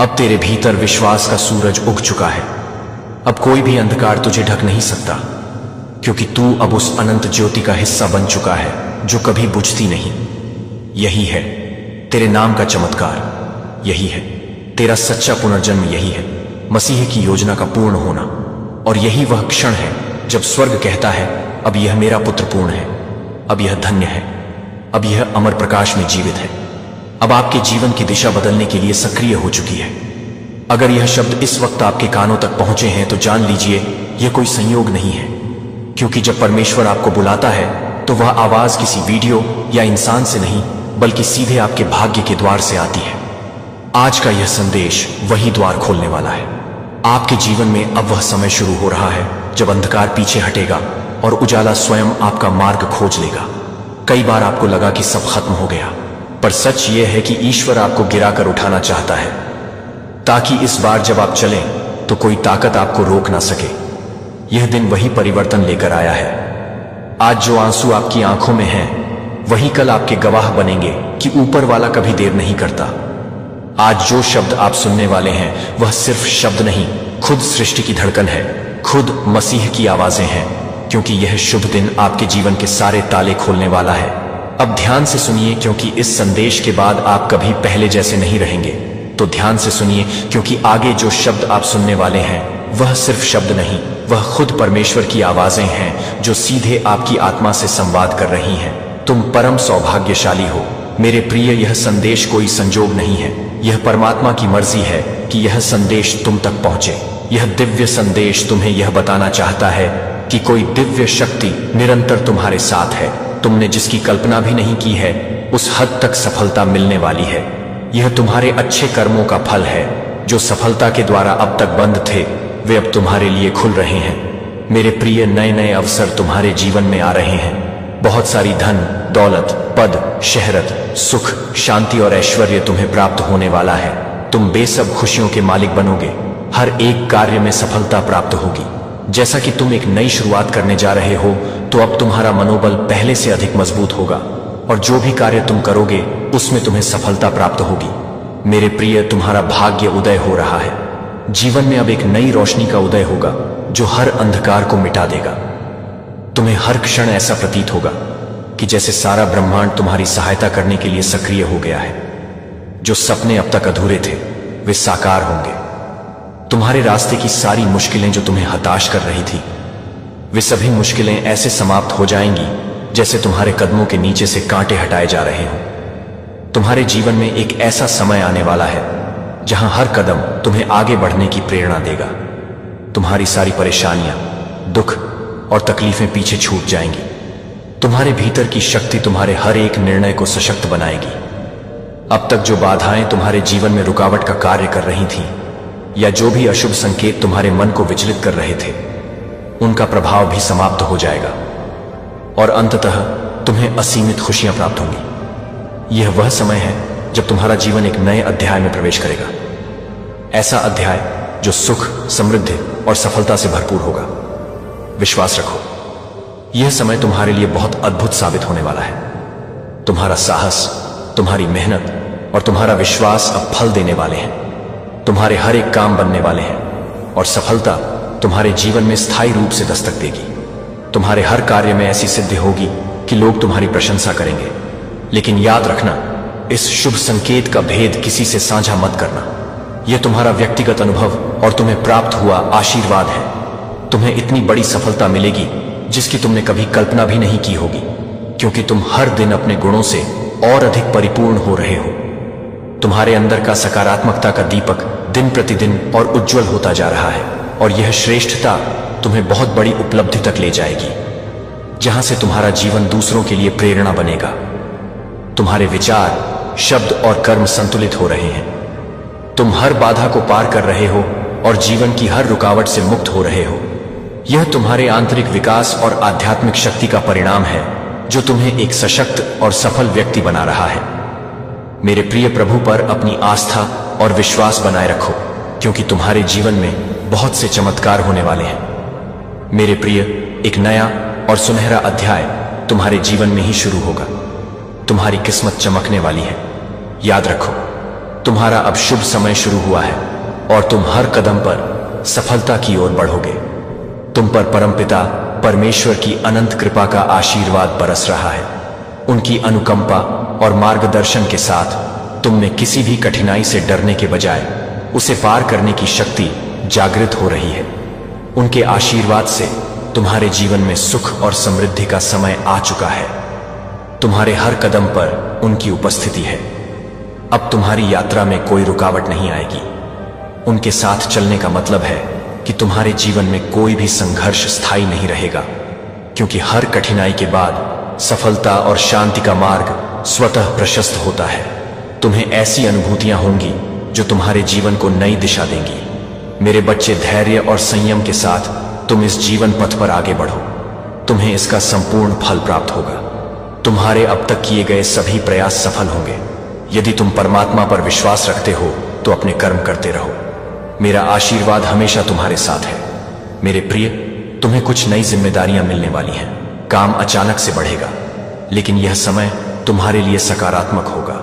अब तेरे भीतर विश्वास का सूरज उग चुका है। अब कोई भी अंधकार तुझे ढक नहीं सकता, क्योंकि तू अब उस अनंत ज्योति का हिस्सा बन चुका है जो कभी बुझती नहीं। यही है तेरे नाम का चमत्कार, यही है तेरा सच्चा पुनर्जन्म, यही है मसीह की योजना का पूर्ण होना। और यही वह क्षण है जब स्वर्ग कहता है, अब यह मेरा पुत्र पूर्ण है, अब यह धन्य है, अब यह अमर प्रकाश में जीवित है। अब आपके जीवन की दिशा बदलने के लिए सक्रिय हो चुकी है। अगर यह शब्द इस वक्त आपके कानों तक पहुंचे हैं तो जान लीजिए यह कोई संयोग नहीं है, क्योंकि जब परमेश्वर आपको बुलाता है तो वह आवाज किसी वीडियो या इंसान से नहीं, बल्कि सीधे आपके भाग्य के द्वार से आती है। आज का यह संदेश वही द्वार खोलने वाला है। आपके जीवन में अब वह समय शुरू हो रहा है जब अंधकार पीछे हटेगा और उजाला स्वयं आपका मार्ग खोज लेगा। कई बार आपको लगा कि सब खत्म हो गया, पर सच यह है कि ईश्वर आपको गिराकर उठाना चाहता है, ताकि इस बार जब आप चलें तो कोई ताकत आपको रोक ना सके। यह दिन वही परिवर्तन लेकर आया है। आज जो आंसू आपकी आंखों में हैं, वही कल आपके गवाह बनेंगे कि ऊपर वाला कभी देर नहीं करता। आज जो शब्द आप सुनने वाले हैं वह सिर्फ शब्द नहीं, खुद सृष्टि की धड़कन है, खुद मसीह की आवाजें हैं, क्योंकि यह शुभ दिन आपके जीवन के सारे ताले खोलने वाला है। अब ध्यान से सुनिए, क्योंकि इस संदेश के बाद आप कभी पहले जैसे नहीं रहेंगे। तो ध्यान से सुनिए, क्योंकि आगे जो शब्द आप सुनने वाले हैं वह सिर्फ शब्द नहीं, वह खुद परमेश्वर की आवाजें हैं जो सीधे आपकी आत्मा से संवाद कर रही हैं। तुम परम सौभाग्यशाली हो मेरे प्रिय। यह संदेश कोई संजोग नहीं है, यह परमात्मा की मर्जी है कि यह संदेश तुम तक पहुंचे। यह दिव्य संदेश तुम्हें यह बताना चाहता है कि कोई दिव्य शक्ति निरंतर तुम्हारे साथ है। तुमने जिसकी कल्पना भी नहीं की है उस हद तक सफलता मिलने वाली है। यह तुम्हारे अच्छे कर्मों का फल है। जो सफलता के द्वारा अब तक बंद थे वे अब तुम्हारे लिए खुल रहे हैं। मेरे प्रिय, नए नए अवसर तुम्हारे जीवन में आ रहे हैं। बहुत सारी धन, दौलत, पद, शहरत, सुख, शांति और ऐश्वर्य तुम्हें प्राप्त होने वाला है। तुम बेसब खुशियों के मालिक बनोगे। हर एक कार्य में सफलता प्राप्त होगी। जैसा कि तुम एक नई शुरुआत करने जा रहे हो, तो अब तुम्हारा मनोबल पहले से अधिक मजबूत होगा और जो भी कार्य तुम करोगे उसमें तुम्हें सफलता प्राप्त होगी। मेरे प्रिय, तुम्हारा भाग्य उदय हो रहा है। जीवन में अब एक नई रोशनी का उदय होगा जो हर अंधकार को मिटा देगा। तुम्हें हर क्षण ऐसा प्रतीत होगा कि जैसे सारा ब्रह्मांड तुम्हारी सहायता करने के लिए सक्रिय हो गया है। जो सपने अब तक अधूरे थे वे साकार होंगे। तुम्हारे रास्ते की सारी मुश्किलें जो तुम्हें हताश कर रही थी, वे सभी मुश्किलें ऐसे समाप्त हो जाएंगी जैसे तुम्हारे कदमों के नीचे से कांटे हटाए जा रहे हों। तुम्हारे जीवन में एक ऐसा समय आने वाला है जहां हर कदम तुम्हें आगे बढ़ने की प्रेरणा देगा। तुम्हारी सारी परेशानियां, दुख और तकलीफें पीछे छूट जाएंगी। तुम्हारे भीतर की शक्ति तुम्हारे हर एक निर्णय को सशक्त बनाएगी। अब तक जो बाधाएं तुम्हारे जीवन में रुकावट का कार्य कर रही थीं, या जो भी अशुभ संकेत तुम्हारे मन को विचलित कर रहे थे, उनका प्रभाव भी समाप्त हो जाएगा और अंततः तुम्हें असीमित खुशियां प्राप्त होंगी। यह वह समय है जब तुम्हारा जीवन एक नए अध्याय में प्रवेश करेगा, ऐसा अध्याय जो सुख, समृद्धि और सफलता से भरपूर होगा। विश्वास रखो, यह समय तुम्हारे लिए बहुत अद्भुत साबित होने वाला है। तुम्हारा साहस, तुम्हारी मेहनत और तुम्हारा विश्वास अब फल देने वाले हैं। तुम्हारे हर एक काम बनने वाले हैं और सफलता तुम्हारे जीवन में स्थायी रूप से दस्तक देगी। तुम्हारे हर कार्य में ऐसी सिद्धि होगी कि लोग तुम्हारी प्रशंसा करेंगे। लेकिन याद रखना, इस शुभ संकेत का भेद किसी से साझा मत करना। यह तुम्हारा व्यक्तिगत अनुभव और तुम्हें प्राप्त हुआ आशीर्वाद है। तुम्हें इतनी बड़ी सफलता मिलेगी जिसकी तुमने कभी कल्पना भी नहीं की होगी, क्योंकि तुम हर दिन अपने गुणों से और अधिक परिपूर्ण हो रहे हो। तुम्हारे अंदर का सकारात्मकता का दीपक दिन प्रतिदिन और उज्जवल होता जा रहा है और यह श्रेष्ठता तुम्हें बहुत बड़ी उपलब्धि तक ले जाएगी, जहां से तुम्हारा जीवन दूसरों के लिए प्रेरणा बनेगा। तुम्हारे विचार, शब्द और कर्म संतुलित हो रहे हैं। तुम हर बाधा को पार कर रहे हो और जीवन की हर रुकावट से मुक्त हो रहे हो। यह तुम्हारे आंतरिक विकास और आध्यात्मिक शक्ति का परिणाम है, जो तुम्हें एक सशक्त और सफल व्यक्ति बना रहा है। मेरे प्रिय प्रभु पर अपनी आस्था और विश्वास बनाए रखो, क्योंकि तुम्हारे जीवन में बहुत से चमत्कार होने वाले हैं। मेरे प्रिय, एक नया और सुनहरा अध्याय तुम्हारे जीवन में ही शुरू होगा। तुम्हारी किस्मत चमकने वाली है। याद रखो, तुम्हारा अब शुभ समय शुरू हुआ है और तुम हर कदम पर सफलता की ओर बढ़ोगे। तुम पर परमपिता परमेश्वर की अनंत कृपा का आशीर्वाद बरस रहा है। उनकी अनुकंपा और मार्गदर्शन के साथ तुम में किसी भी कठिनाई से डरने के बजाय उसे पार करने की शक्ति जागृत हो रही है। उनके आशीर्वाद से तुम्हारे जीवन में सुख और समृद्धि का समय आ चुका है। तुम्हारे हर कदम पर उनकी उपस्थिति है। अब तुम्हारी यात्रा में कोई रुकावट नहीं आएगी। उनके साथ चलने का मतलब है कि तुम्हारे जीवन में कोई भी संघर्ष स्थायी नहीं रहेगा, क्योंकि हर कठिनाई के बाद सफलता और शांति का मार्ग स्वतः प्रशस्त होता है। तुम्हें ऐसी अनुभूतियां होंगी जो तुम्हारे जीवन को नई दिशा देंगी। मेरे बच्चे, धैर्य और संयम के साथ तुम इस जीवन पथ पर आगे बढ़ो। तुम्हें इसका संपूर्ण फल प्राप्त होगा। तुम्हारे अब तक किए गए सभी प्रयास सफल होंगे। यदि तुम परमात्मा पर विश्वास रखते हो तो अपने कर्म करते रहो। मेरा आशीर्वाद हमेशा तुम्हारे साथ है। मेरे प्रिय, तुम्हें कुछ नई जिम्मेदारियां मिलने वाली हैं। काम अचानक से बढ़ेगा, लेकिन यह समय तुम्हारे लिए सकारात्मक होगा।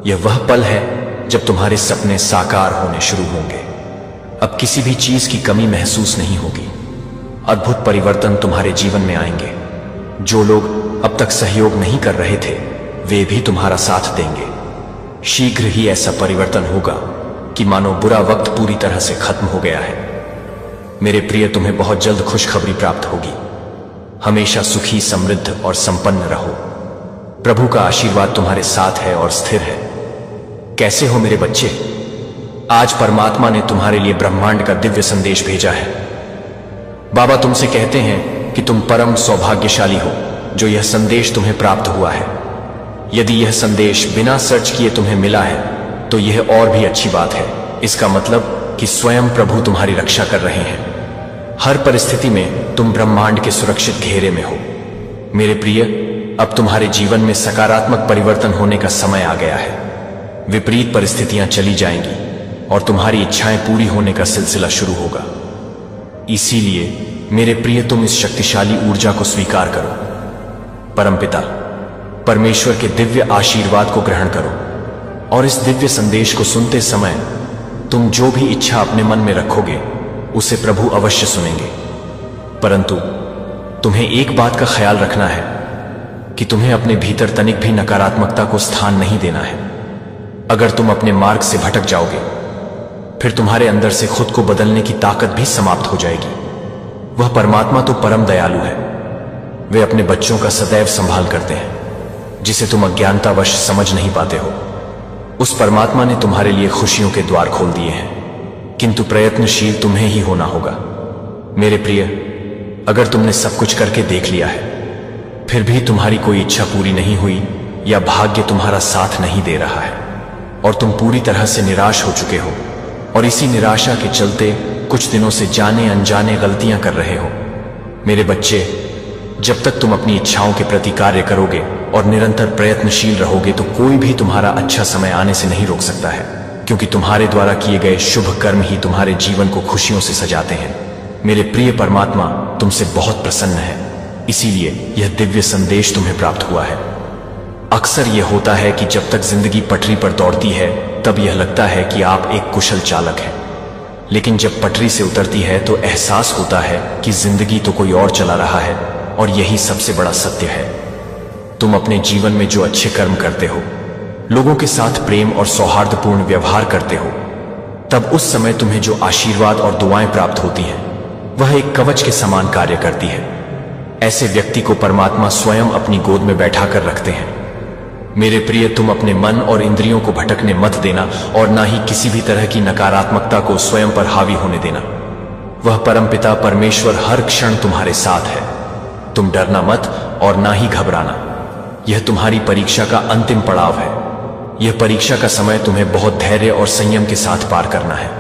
यह वह पल है जब तुम्हारे सपने साकार होने शुरू होंगे। अब किसी भी चीज की कमी महसूस नहीं होगी। अद्भुत परिवर्तन तुम्हारे जीवन में आएंगे। जो लोग अब तक सहयोग नहीं कर रहे थे, वे भी तुम्हारा साथ देंगे। शीघ्र ही ऐसा परिवर्तन होगा कि मानो बुरा वक्त पूरी तरह से खत्म हो गया है। मेरे प्रिय, तुम्हें बहुत जल्द खुशखबरी प्राप्त होगी। हमेशा सुखी, समृद्ध और संपन्न रहो। प्रभु का आशीर्वाद तुम्हारे साथ है और स्थिर है। कैसे हो मेरे बच्चे? आज परमात्मा ने तुम्हारे लिए ब्रह्मांड का दिव्य संदेश भेजा है। बाबा तुमसे कहते हैं कि तुम परम सौभाग्यशाली हो जो यह संदेश तुम्हें प्राप्त हुआ है। यदि यह संदेश बिना सर्च किए तुम्हें मिला है तो यह और भी अच्छी बात है। इसका मतलब कि स्वयं प्रभु तुम्हारी रक्षा कर रहे हैं। हर परिस्थिति में तुम ब्रह्मांड के सुरक्षित घेरे में हो। मेरे प्रिय, अब तुम्हारे जीवन में सकारात्मक परिवर्तन होने का समय आ गया है। विपरीत परिस्थितियां चली जाएंगी और तुम्हारी इच्छाएं पूरी होने का सिलसिला शुरू होगा। इसीलिए मेरे प्रिय, तुम इस शक्तिशाली ऊर्जा को स्वीकार करो। परमपिता परमेश्वर के दिव्य आशीर्वाद को ग्रहण करो और इस दिव्य संदेश को सुनते समय तुम जो भी इच्छा अपने मन में रखोगे उसे प्रभु अवश्य सुनेंगे। परंतु तुम्हें एक बात का ख्याल रखना है कि तुम्हें अपने भीतर तनिक भी नकारात्मकता को स्थान नहीं देना है। अगर तुम अपने मार्ग से भटक जाओगे, फिर तुम्हारे अंदर से खुद को बदलने की ताकत भी समाप्त हो जाएगी। वह परमात्मा तो परम दयालु है। वे अपने बच्चों का सदैव संभाल करते हैं, जिसे तुम अज्ञानतावश समझ नहीं पाते हो। उस परमात्मा ने तुम्हारे लिए खुशियों के द्वार खोल दिए हैं, किंतु प्रयत्नशील तुम्हें ही होना होगा। मेरे प्रिय, अगर तुमने सब कुछ करके देख लिया है, फिर भी तुम्हारी कोई इच्छा पूरी नहीं हुई या भाग्य तुम्हारा साथ नहीं दे रहा है, और तुम पूरी तरह से निराश हो चुके हो और इसी निराशा के चलते कुछ दिनों से जाने अनजाने गलतियां कर रहे हो। मेरे बच्चे, जब तक तुम अपनी इच्छाओं के प्रति कार्य करोगे और निरंतर प्रयत्नशील रहोगे तो कोई भी तुम्हारा अच्छा समय आने से नहीं रोक सकता है, क्योंकि तुम्हारे द्वारा किए गए शुभ कर्म ही तुम्हारे जीवन को खुशियों से सजाते हैं। मेरे प्रिय परमात्मा तुमसे बहुत प्रसन्न है, इसीलिए यह दिव्य संदेश तुम्हें प्राप्त हुआ है। अक्सर यह होता है कि जब तक जिंदगी पटरी पर दौड़ती है तब यह लगता है कि आप एक कुशल चालक हैं, लेकिन जब पटरी से उतरती है तो एहसास होता है कि जिंदगी तो कोई और चला रहा है, और यही सबसे बड़ा सत्य है। तुम अपने जीवन में जो अच्छे कर्म करते हो, लोगों के साथ प्रेम और सौहार्दपूर्ण व्यवहार करते हो, तब उस समय तुम्हें जो आशीर्वाद और दुआएं प्राप्त होती हैं वह एक कवच के समान कार्य करती है। ऐसे व्यक्ति को परमात्मा स्वयं अपनी गोद में बैठाकर रखते हैं। मेरे प्रिय, तुम अपने मन और इंद्रियों को भटकने मत देना और ना ही किसी भी तरह की नकारात्मकता को स्वयं पर हावी होने देना। वह परमपिता परमेश्वर हर क्षण तुम्हारे साथ है। तुम डरना मत और ना ही घबराना। यह तुम्हारी परीक्षा का अंतिम पड़ाव है। यह परीक्षा का समय तुम्हें बहुत धैर्य और संयम के साथ पार करना है।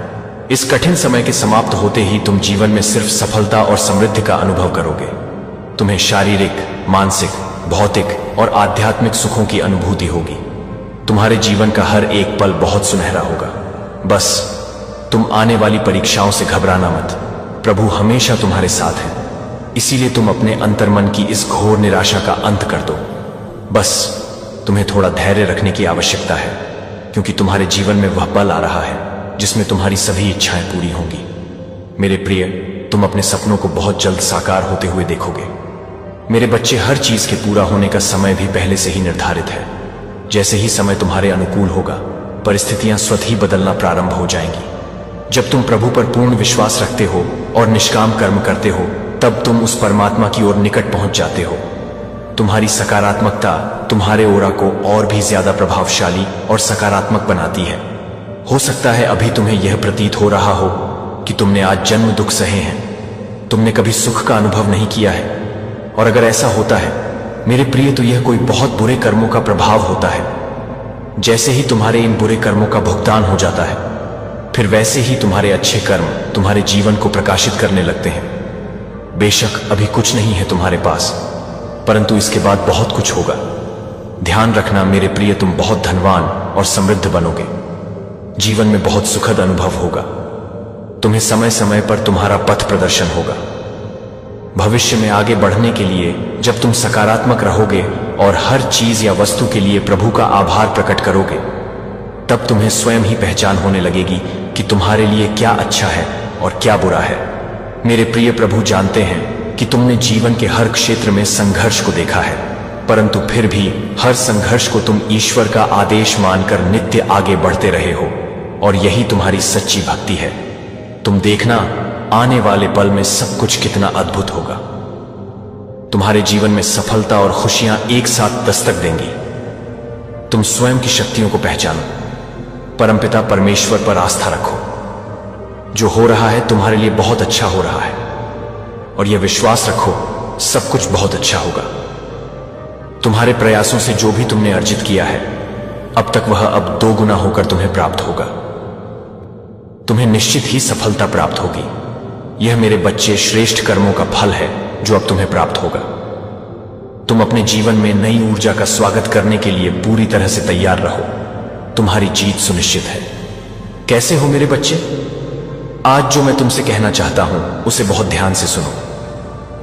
इस कठिन समय के समाप्त होते ही तुम जीवन में सिर्फ सफलता और समृद्धि का अनुभव करोगे। तुम्हें शारीरिक, मानसिक, भौतिक और आध्यात्मिक सुखों की अनुभूति होगी। तुम्हारे जीवन का हर एक पल बहुत सुनहरा होगा। बस तुम आने वाली परीक्षाओं से घबराना मत। प्रभु हमेशा तुम्हारे साथ है, इसीलिए तुम अपने अंतर्मन की इस घोर निराशा का अंत कर दो। बस तुम्हें थोड़ा धैर्य रखने की आवश्यकता है, क्योंकि तुम्हारे जीवन में वह पल आ रहा है जिसमें तुम्हारी सभी इच्छाएं पूरी होंगी। मेरे प्रिय, तुम अपने सपनों को बहुत जल्द साकार होते हुए देखोगे। मेरे बच्चे, हर चीज के पूरा होने का समय भी पहले से ही निर्धारित है। जैसे ही समय तुम्हारे अनुकूल होगा, परिस्थितियां स्वतः ही बदलना प्रारंभ हो जाएंगी। जब तुम प्रभु पर पूर्ण विश्वास रखते हो और निष्काम कर्म करते हो, तब तुम उस परमात्मा की ओर निकट पहुंच जाते हो। तुम्हारी सकारात्मकता तुम्हारे ओरा को और भी ज्यादा प्रभावशाली और सकारात्मक बनाती है। हो सकता है अभी तुम्हें यह प्रतीत हो रहा हो कि तुमने आज जन्म दुख सहे हैं, तुमने कभी सुख का अनुभव नहीं किया है। और अगर ऐसा होता है मेरे प्रिय, तो यह कोई बहुत बुरे कर्मों का प्रभाव होता है। जैसे ही तुम्हारे इन बुरे कर्मों का भुगतान हो जाता है, फिर वैसे ही तुम्हारे अच्छे कर्म तुम्हारे जीवन को प्रकाशित करने लगते हैं। बेशक अभी कुछ नहीं है तुम्हारे पास, परंतु इसके बाद बहुत कुछ होगा। ध्यान रखना मेरे प्रिय, तुम बहुत धनवान और समृद्ध बनोगे। जीवन में बहुत सुखद अनुभव होगा। तुम्हें समय समय पर तुम्हारा पथ प्रदर्शन होगा। भविष्य में आगे बढ़ने के लिए जब तुम सकारात्मक रहोगे और हर चीज या वस्तु के लिए प्रभु का आभार प्रकट करोगे, तब तुम्हें स्वयं ही पहचान होने लगेगी कि तुम्हारे लिए क्या अच्छा है और क्या बुरा है। मेरे प्रिय, प्रभु जानते हैं कि तुमने जीवन के हर क्षेत्र में संघर्ष को देखा है, परंतु फिर भी हर संघर्ष को तुम ईश्वर का आदेश मानकर नित्य आगे बढ़ते रहे हो, और यही तुम्हारी सच्ची भक्ति है। तुम देखना, आने वाले पल में सब कुछ कितना अद्भुत होगा। तुम्हारे जीवन में सफलता और खुशियां एक साथ दस्तक देंगी। तुम स्वयं की शक्तियों को पहचानो, परमपिता परमेश्वर पर आस्था रखो। जो हो रहा है तुम्हारे लिए बहुत अच्छा हो रहा है, और यह विश्वास रखो सब कुछ बहुत अच्छा होगा। तुम्हारे प्रयासों से जो भी तुमने अर्जित किया है अब तक, वह अब 2 गुना होकर तुम्हें प्राप्त होगा। तुम्हें निश्चित ही सफलता प्राप्त होगी। यह मेरे बच्चे श्रेष्ठ कर्मों का फल है जो अब तुम्हें प्राप्त होगा। तुम अपने जीवन में नई ऊर्जा का स्वागत करने के लिए पूरी तरह से तैयार रहो। तुम्हारी जीत सुनिश्चित है। कैसे हो मेरे बच्चे? आज जो मैं तुमसे कहना चाहता हूं उसे बहुत ध्यान से सुनो।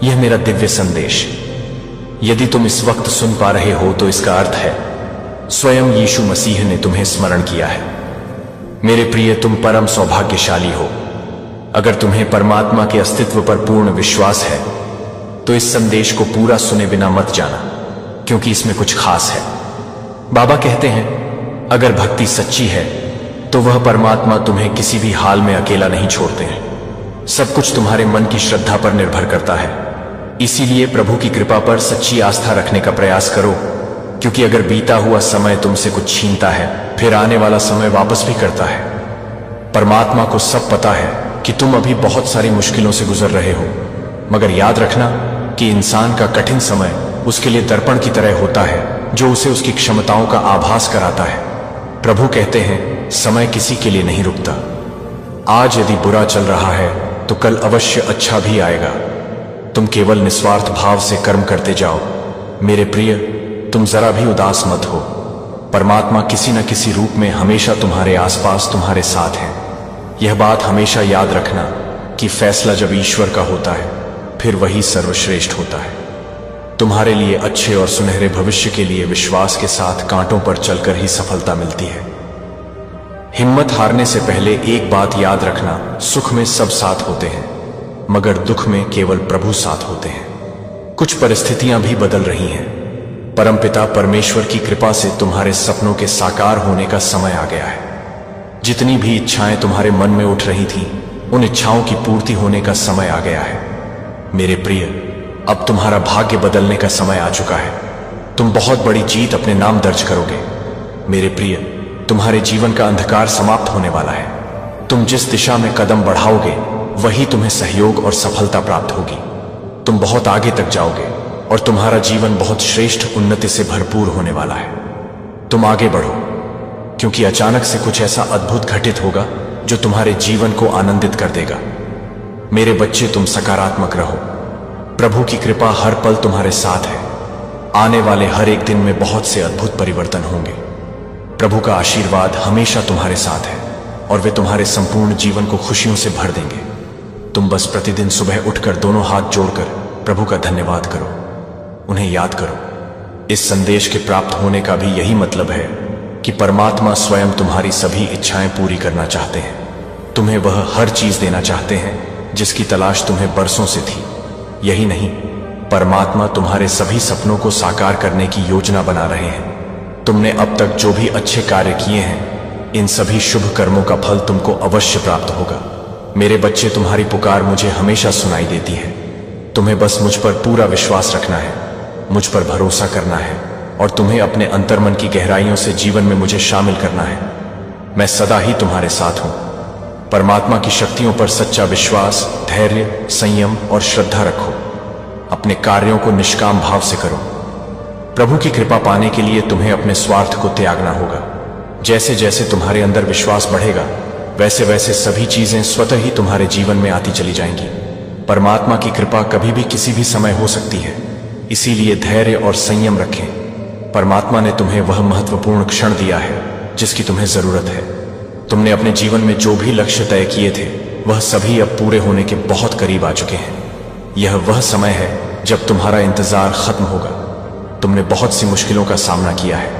यह मेरा दिव्य संदेश, यदि तुम इस वक्त सुन पा रहे हो तो इसका अर्थ है स्वयं यीशु मसीह ने तुम्हें स्मरण किया है। मेरे प्रिय, तुम परम सौभाग्यशाली हो। अगर तुम्हें परमात्मा के अस्तित्व पर पूर्ण विश्वास है तो इस संदेश को पूरा सुने बिना मत जाना, क्योंकि इसमें कुछ खास है। बाबा कहते हैं, अगर भक्ति सच्ची है तो वह परमात्मा तुम्हें किसी भी हाल में अकेला नहीं छोड़ते हैं। सब कुछ तुम्हारे मन की श्रद्धा पर निर्भर करता है। इसीलिए प्रभु की कृपा पर सच्ची आस्था रखने का प्रयास करो, क्योंकि अगर बीता हुआ समय तुमसे कुछ छीनता है, फिर आने वाला समय वापस भी करता है। परमात्मा को सब पता है कि तुम अभी बहुत सारी मुश्किलों से गुजर रहे हो, मगर याद रखना कि इंसान का कठिन समय उसके लिए दर्पण की तरह होता है, जो उसे उसकी क्षमताओं का आभास कराता है। प्रभु कहते हैं, समय किसी के लिए नहीं रुकता। आज यदि बुरा चल रहा है तो कल अवश्य अच्छा भी आएगा। तुम केवल निस्वार्थ भाव से कर्म करते जाओ। मेरे प्रिय, तुम जरा भी उदास मत हो। परमात्मा किसी न किसी रूप में हमेशा तुम्हारे आसपास तुम्हारे साथ है। यह बात हमेशा याद रखना कि फैसला जब ईश्वर का होता है फिर वही सर्वश्रेष्ठ होता है। तुम्हारे लिए अच्छे और सुनहरे भविष्य के लिए विश्वास के साथ कांटों पर चलकर ही सफलता मिलती है। हिम्मत हारने से पहले एक बात याद रखना, सुख में सब साथ होते हैं मगर दुख में केवल प्रभु साथ होते हैं। कुछ परिस्थितियां भी बदल रही हैं। परमपिता परमेश्वर की कृपा से तुम्हारे सपनों के साकार होने का समय आ गया है। जितनी भी इच्छाएं तुम्हारे मन में उठ रही थीं, उन इच्छाओं की पूर्ति होने का समय आ गया है। मेरे प्रिय, अब तुम्हारा भाग्य बदलने का समय आ चुका है। तुम बहुत बड़ी जीत अपने नाम दर्ज करोगे। मेरे प्रिय, तुम्हारे जीवन का अंधकार समाप्त होने वाला है। तुम जिस दिशा में कदम बढ़ाओगे वही तुम्हें सहयोग और सफलता प्राप्त होगी। तुम बहुत आगे तक जाओगे और तुम्हारा जीवन बहुत श्रेष्ठ उन्नति से भरपूर होने वाला है। तुम आगे बढ़ो, क्योंकि अचानक से कुछ ऐसा अद्भुत घटित होगा जो तुम्हारे जीवन को आनंदित कर देगा। मेरे बच्चे, तुम सकारात्मक रहो। प्रभु की कृपा हर पल तुम्हारे साथ है। आने वाले हर एक दिन में बहुत से अद्भुत परिवर्तन होंगे। प्रभु का आशीर्वाद हमेशा तुम्हारे साथ है और वे तुम्हारे संपूर्ण जीवन को खुशियों से भर देंगे। तुम बस प्रतिदिन सुबह उठकर दोनों हाथ जोड़कर प्रभु का धन्यवाद करो, उन्हें याद करो। इस संदेश के प्राप्त होने का भी यही मतलब है कि परमात्मा स्वयं तुम्हारी सभी इच्छाएं पूरी करना चाहते हैं। तुम्हें वह हर चीज देना चाहते हैं जिसकी तलाश तुम्हें बरसों से थी। यही नहीं, परमात्मा तुम्हारे सभी सपनों को साकार करने की योजना बना रहे हैं। तुमने अब तक जो भी अच्छे कार्य किए हैं, इन सभी शुभ कर्मों का फल तुमको अवश्य प्राप्त होगा। मेरे बच्चे, तुम्हारी पुकार मुझे हमेशा सुनाई देती है। तुम्हें बस मुझ पर पूरा विश्वास रखना है, मुझ पर भरोसा करना है और तुम्हें अपने अंतर्मन की गहराइयों से जीवन में मुझे शामिल करना है। मैं सदा ही तुम्हारे साथ हूं। परमात्मा की शक्तियों पर सच्चा विश्वास, धैर्य, संयम और श्रद्धा रखो। अपने कार्यों को निष्काम भाव से करो। प्रभु की कृपा पाने के लिए तुम्हें अपने स्वार्थ को त्यागना होगा। जैसे जैसे तुम्हारे अंदर विश्वास बढ़ेगा, वैसे वैसे सभी चीजें स्वतः ही तुम्हारे जीवन में आती चली जाएंगी। परमात्मा की कृपा कभी भी किसी भी समय हो सकती है, इसीलिए धैर्य और संयम रखें। परमात्मा ने तुम्हें वह महत्वपूर्ण क्षण दिया है जिसकी तुम्हें जरूरत है। तुमने अपने जीवन में जो भी लक्ष्य तय किए थे, वह सभी अब पूरे होने के बहुत करीब आ चुके हैं। यह वह समय है जब तुम्हारा इंतजार खत्म होगा। तुमने बहुत सी मुश्किलों का सामना किया है।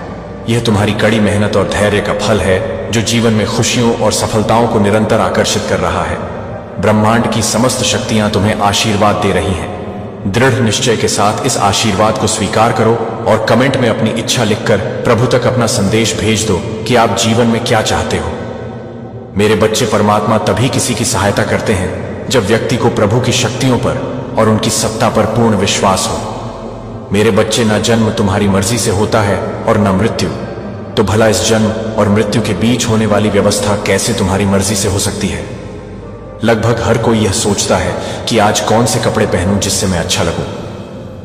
यह तुम्हारी कड़ी मेहनत और धैर्य का फल है जो जीवन में खुशियों और सफलताओं को निरंतर आकर्षित कर रहा है। ब्रह्मांड की समस्त शक्तियां तुम्हें आशीर्वाद दे रही हैं। दृढ़ निश्चय के साथ इस आशीर्वाद को स्वीकार करो और कमेंट में अपनी इच्छा लिखकर प्रभु तक अपना संदेश भेज दो कि आप जीवन में क्या चाहते हो। मेरे बच्चे, परमात्मा तभी किसी की सहायता करते हैं जब व्यक्ति को प्रभु की शक्तियों पर और उनकी सत्ता पर पूर्ण विश्वास हो। मेरे बच्चे, न जन्म तुम्हारी मर्जी से होता है और न मृत्यु, तो भला इस जन्म और मृत्यु के बीच होने वाली व्यवस्था कैसे तुम्हारी मर्जी से हो सकती है। लगभग हर कोई यह सोचता है कि आज कौन से कपड़े पहनूं जिससे मैं अच्छा लगूं,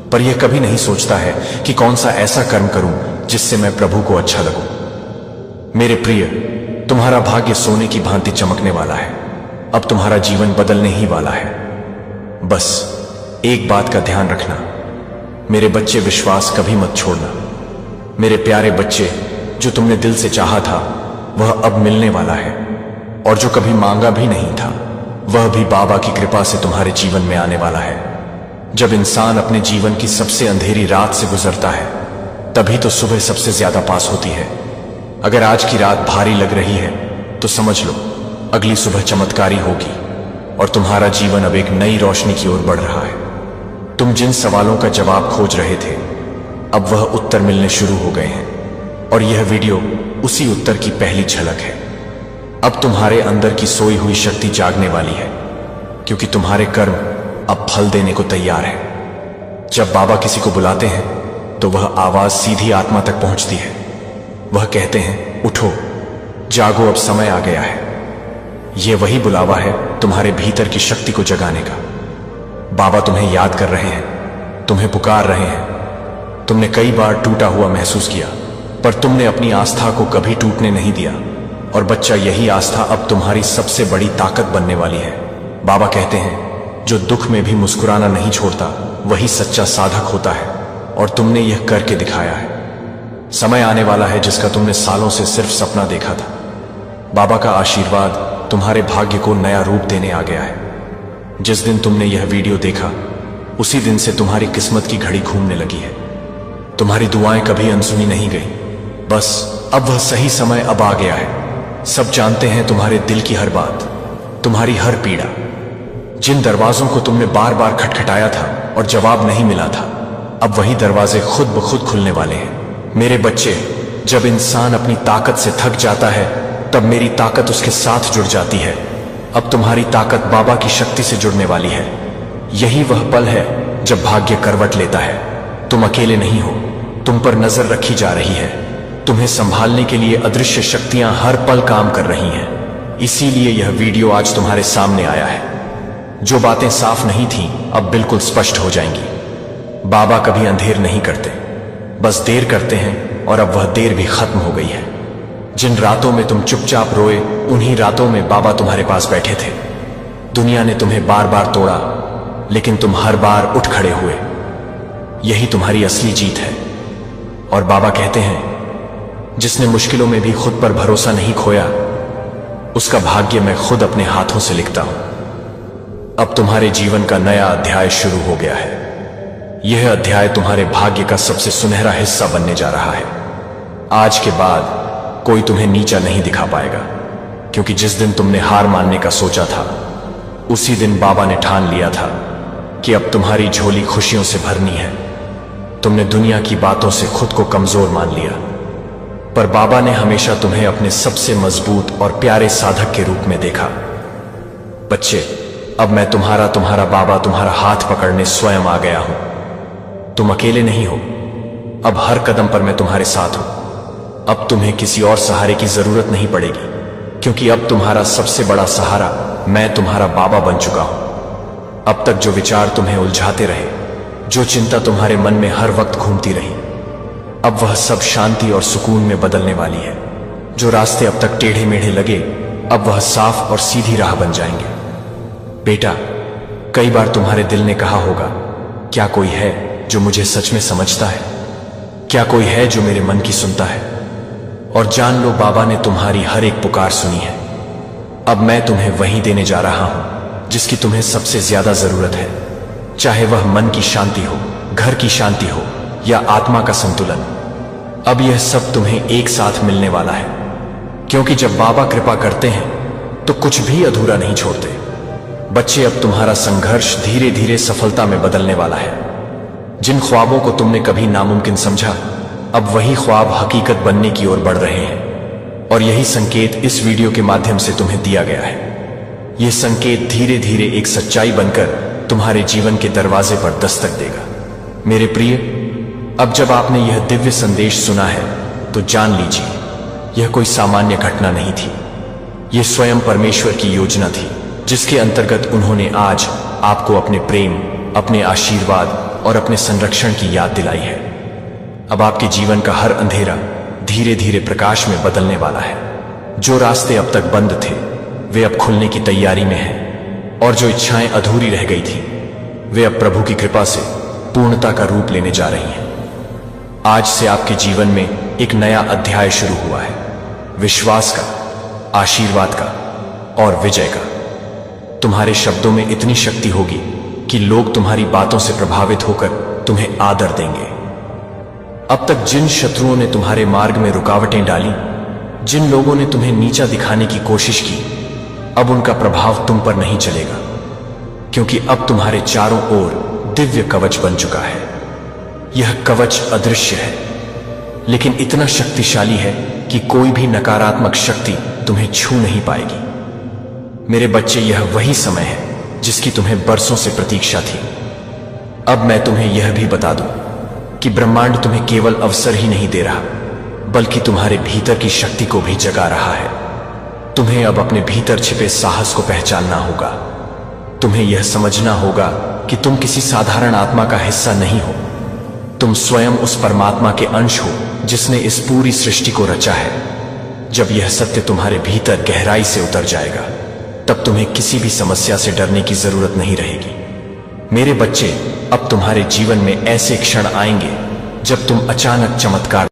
पर यह कभी नहीं सोचता है कि कौन सा ऐसा कर्म करूं जिससे मैं प्रभु को अच्छा लगूं। मेरे प्रिय, तुम्हारा भाग्य सोने की भांति चमकने वाला है। अब तुम्हारा जीवन बदलने ही वाला है। बस एक बात का ध्यान रखना, मेरे बच्चे, विश्वास कभी मत छोड़ना। मेरे प्यारे बच्चे, जो तुमने दिल से चाहा था वह अब मिलने वाला है, और जो कभी मांगा भी नहीं था वह भी बाबा की कृपा से तुम्हारे जीवन में आने वाला है। जब इंसान अपने जीवन की सबसे अंधेरी रात से गुजरता है, तभी तो सुबह सबसे ज्यादा पास होती है। अगर आज की रात भारी लग रही है तो समझ लो अगली सुबह चमत्कारी होगी और तुम्हारा जीवन अब एक नई रोशनी की ओर बढ़ रहा है। तुम जिन सवालों का जवाब खोज रहे थे, अब वह उत्तर मिलने शुरू हो गए हैं, और यह वीडियो उसी उत्तर की पहली झलक है। अब तुम्हारे अंदर की सोई हुई शक्ति जागने वाली है, क्योंकि तुम्हारे कर्म अब फल देने को तैयार है। जब बाबा किसी को बुलाते हैं तो वह आवाज सीधी आत्मा तक पहुंचती है। वह कहते हैं, उठो, जागो, अब समय आ गया है। यह वही बुलावा है तुम्हारे भीतर की शक्ति को जगाने का। बाबा तुम्हें याद कर रहे हैं, तुम्हें पुकार रहे हैं। तुमने कई बार टूटा हुआ महसूस किया, पर तुमने अपनी आस्था को कभी टूटने नहीं दिया। और बच्चा, यही आस्था अब तुम्हारी सबसे बड़ी ताकत बनने वाली है। बाबा कहते हैं, जो दुख में भी मुस्कुराना नहीं छोड़ता वही सच्चा साधक होता है, और तुमने यह करके दिखाया है। समय आने वाला है जिसका तुमने सालों से सिर्फ सपना देखा था। बाबा का आशीर्वाद तुम्हारे भाग्य को नया रूप देने आ गया है। जिस दिन तुमने यह वीडियो देखा उसी दिन से तुम्हारी किस्मत की घड़ी घूमने लगी है। तुम्हारी दुआएं कभी अनसुनी नहीं गई। बस अब वह सही समय अब आ गया है। सब जानते हैं तुम्हारे दिल की हर बात, तुम्हारी हर पीड़ा। जिन दरवाजों को तुमने बार बार खटखटाया था और जवाब नहीं मिला था, अब वही दरवाजे खुद ब खुद खुलने वाले हैं। मेरे बच्चे, जब इंसान अपनी ताकत से थक जाता है तब मेरी ताकत उसके साथ जुड़ जाती है। अब तुम्हारी ताकत बाबा की शक्ति से जुड़ने वाली है। यही वह पल है जब भाग्य करवट लेता है। तुम अकेले नहीं हो, तुम पर नजर रखी जा रही है। तुम्हें संभालने के लिए अदृश्य शक्तियां हर पल काम कर रही हैं। इसीलिए यह वीडियो आज तुम्हारे सामने आया है। जो बातें साफ नहीं थीं अब बिल्कुल स्पष्ट हो जाएंगी। बाबा कभी अंधेर नहीं करते, बस देर करते हैं, और अब वह देर भी खत्म हो गई है। जिन रातों में तुम चुपचाप रोए, उन्हीं रातों में बाबा तुम्हारे पास बैठे थे। दुनिया ने तुम्हें बार बार तोड़ा, लेकिन तुम हर बार उठ खड़े हुए। यही तुम्हारी असली जीत है। और बाबा कहते हैं, जिसने मुश्किलों में भी खुद पर भरोसा नहीं खोया, उसका भाग्य मैं खुद अपने हाथों से लिखता हूं। अब तुम्हारे जीवन का नया अध्याय शुरू हो गया है। यह अध्याय तुम्हारे भाग्य का सबसे सुनहरा हिस्सा बनने जा रहा है। आज के बाद कोई तुम्हें नीचा नहीं दिखा पाएगा, क्योंकि जिस दिन तुमने हार मानने का सोचा था, उसी दिन बाबा ने ठान लिया था कि अब तुम्हारी झोली खुशियों से भरनी है। तुमने दुनिया की बातों से खुद को कमजोर मान लिया, पर बाबा ने हमेशा तुम्हें अपने सबसे मजबूत और प्यारे साधक के रूप में देखा। बच्चे, अब मैं तुम्हारा बाबा तुम्हारा हाथ पकड़ने स्वयं आ गया हूं। तुम अकेले नहीं हो। अब हर कदम पर मैं तुम्हारे साथ हूं। अब तुम्हें किसी और सहारे की जरूरत नहीं पड़ेगी, क्योंकि अब तुम्हारा सबसे बड़ा सहारा मैं तुम्हारा बाबा बन चुका हूं। अब तक जो विचार तुम्हें उलझाते रहे, जो चिंता तुम्हारे मन में हर वक्त घूमती रही, अब वह सब शांति और सुकून में बदलने वाली है। जो रास्ते अब तक टेढ़े मेढ़े लगे, अब वह साफ और सीधी राह बन जाएंगे। बेटा, कई बार तुम्हारे दिल ने कहा होगा, क्या कोई है जो मुझे सच में समझता है? क्या कोई है जो मेरे मन की सुनता है? और जान लो, बाबा ने तुम्हारी हर एक पुकार सुनी है। अब मैं तुम्हें वही देने जा रहा हूं जिसकी तुम्हें सबसे ज्यादा जरूरत है। चाहे वह मन की शांति हो, घर की शांति हो, या आत्मा का संतुलन। अब यह सब तुम्हें एक साथ मिलने वाला है, क्योंकि जब बाबा कृपा करते हैं तो कुछ भी अधूरा नहीं छोड़ते। बच्चे, अब तुम्हारा संघर्ष धीरे धीरे सफलता में बदलने वाला है। जिन ख्वाबों को तुमने कभी नामुमकिन समझा, अब वही ख्वाब हकीकत बनने की ओर बढ़ रहे हैं। और यही संकेत इस वीडियो के माध्यम से तुम्हें दिया गया है। यह संकेत धीरे धीरे एक सच्चाई बनकर तुम्हारे जीवन के दरवाजे पर दस्तक देगा। मेरे प्रिय, अब जब आपने यह दिव्य संदेश सुना है तो जान लीजिए, यह कोई सामान्य घटना नहीं थी। यह स्वयं परमेश्वर की योजना थी, जिसके अंतर्गत उन्होंने आज आपको अपने प्रेम, अपने आशीर्वाद और अपने संरक्षण की याद दिलाई है। अब आपके जीवन का हर अंधेरा धीरे धीरे प्रकाश में बदलने वाला है। जो रास्ते अब तक बंद थे वे अब खुलने की तैयारी में हैं, और जो इच्छाएं अधूरी रह गई थी वे अब प्रभु की कृपा से पूर्णता का रूप लेने जा रही हैं। आज से आपके जीवन में एक नया अध्याय शुरू हुआ है, विश्वास का, आशीर्वाद का और विजय का। तुम्हारे शब्दों में इतनी शक्ति होगी कि लोग तुम्हारी बातों से प्रभावित होकर तुम्हें आदर देंगे। अब तक जिन शत्रुओं ने तुम्हारे मार्ग में रुकावटें डाली, जिन लोगों ने तुम्हें नीचा दिखाने की कोशिश की, अब उनका प्रभाव तुम पर नहीं चलेगा, क्योंकि अब तुम्हारे चारों ओर दिव्य कवच बन चुका है। यह कवच अदृश्य है, लेकिन इतना शक्तिशाली है कि कोई भी नकारात्मक शक्ति तुम्हें छू नहीं पाएगी। मेरे बच्चे, यह वही समय है जिसकी तुम्हें बरसों से प्रतीक्षा थी। अब मैं तुम्हें यह भी बता दूं कि ब्रह्मांड तुम्हें केवल अवसर ही नहीं दे रहा, बल्कि तुम्हारे भीतर की शक्ति को भी जगा रहा है। तुम्हें अब अपने भीतर छिपे साहस को पहचानना होगा। तुम्हें यह समझना होगा कि तुम किसी साधारण आत्मा का हिस्सा नहीं हो। तुम स्वयं उस परमात्मा के अंश हो जिसने इस पूरी सृष्टि को रचा है। जब यह सत्य तुम्हारे भीतर गहराई से उतर जाएगा, तब तुम्हें किसी भी समस्या से डरने की जरूरत नहीं रहेगी। मेरे बच्चे, अब तुम्हारे जीवन में ऐसे क्षण आएंगे जब तुम अचानक चमत्कार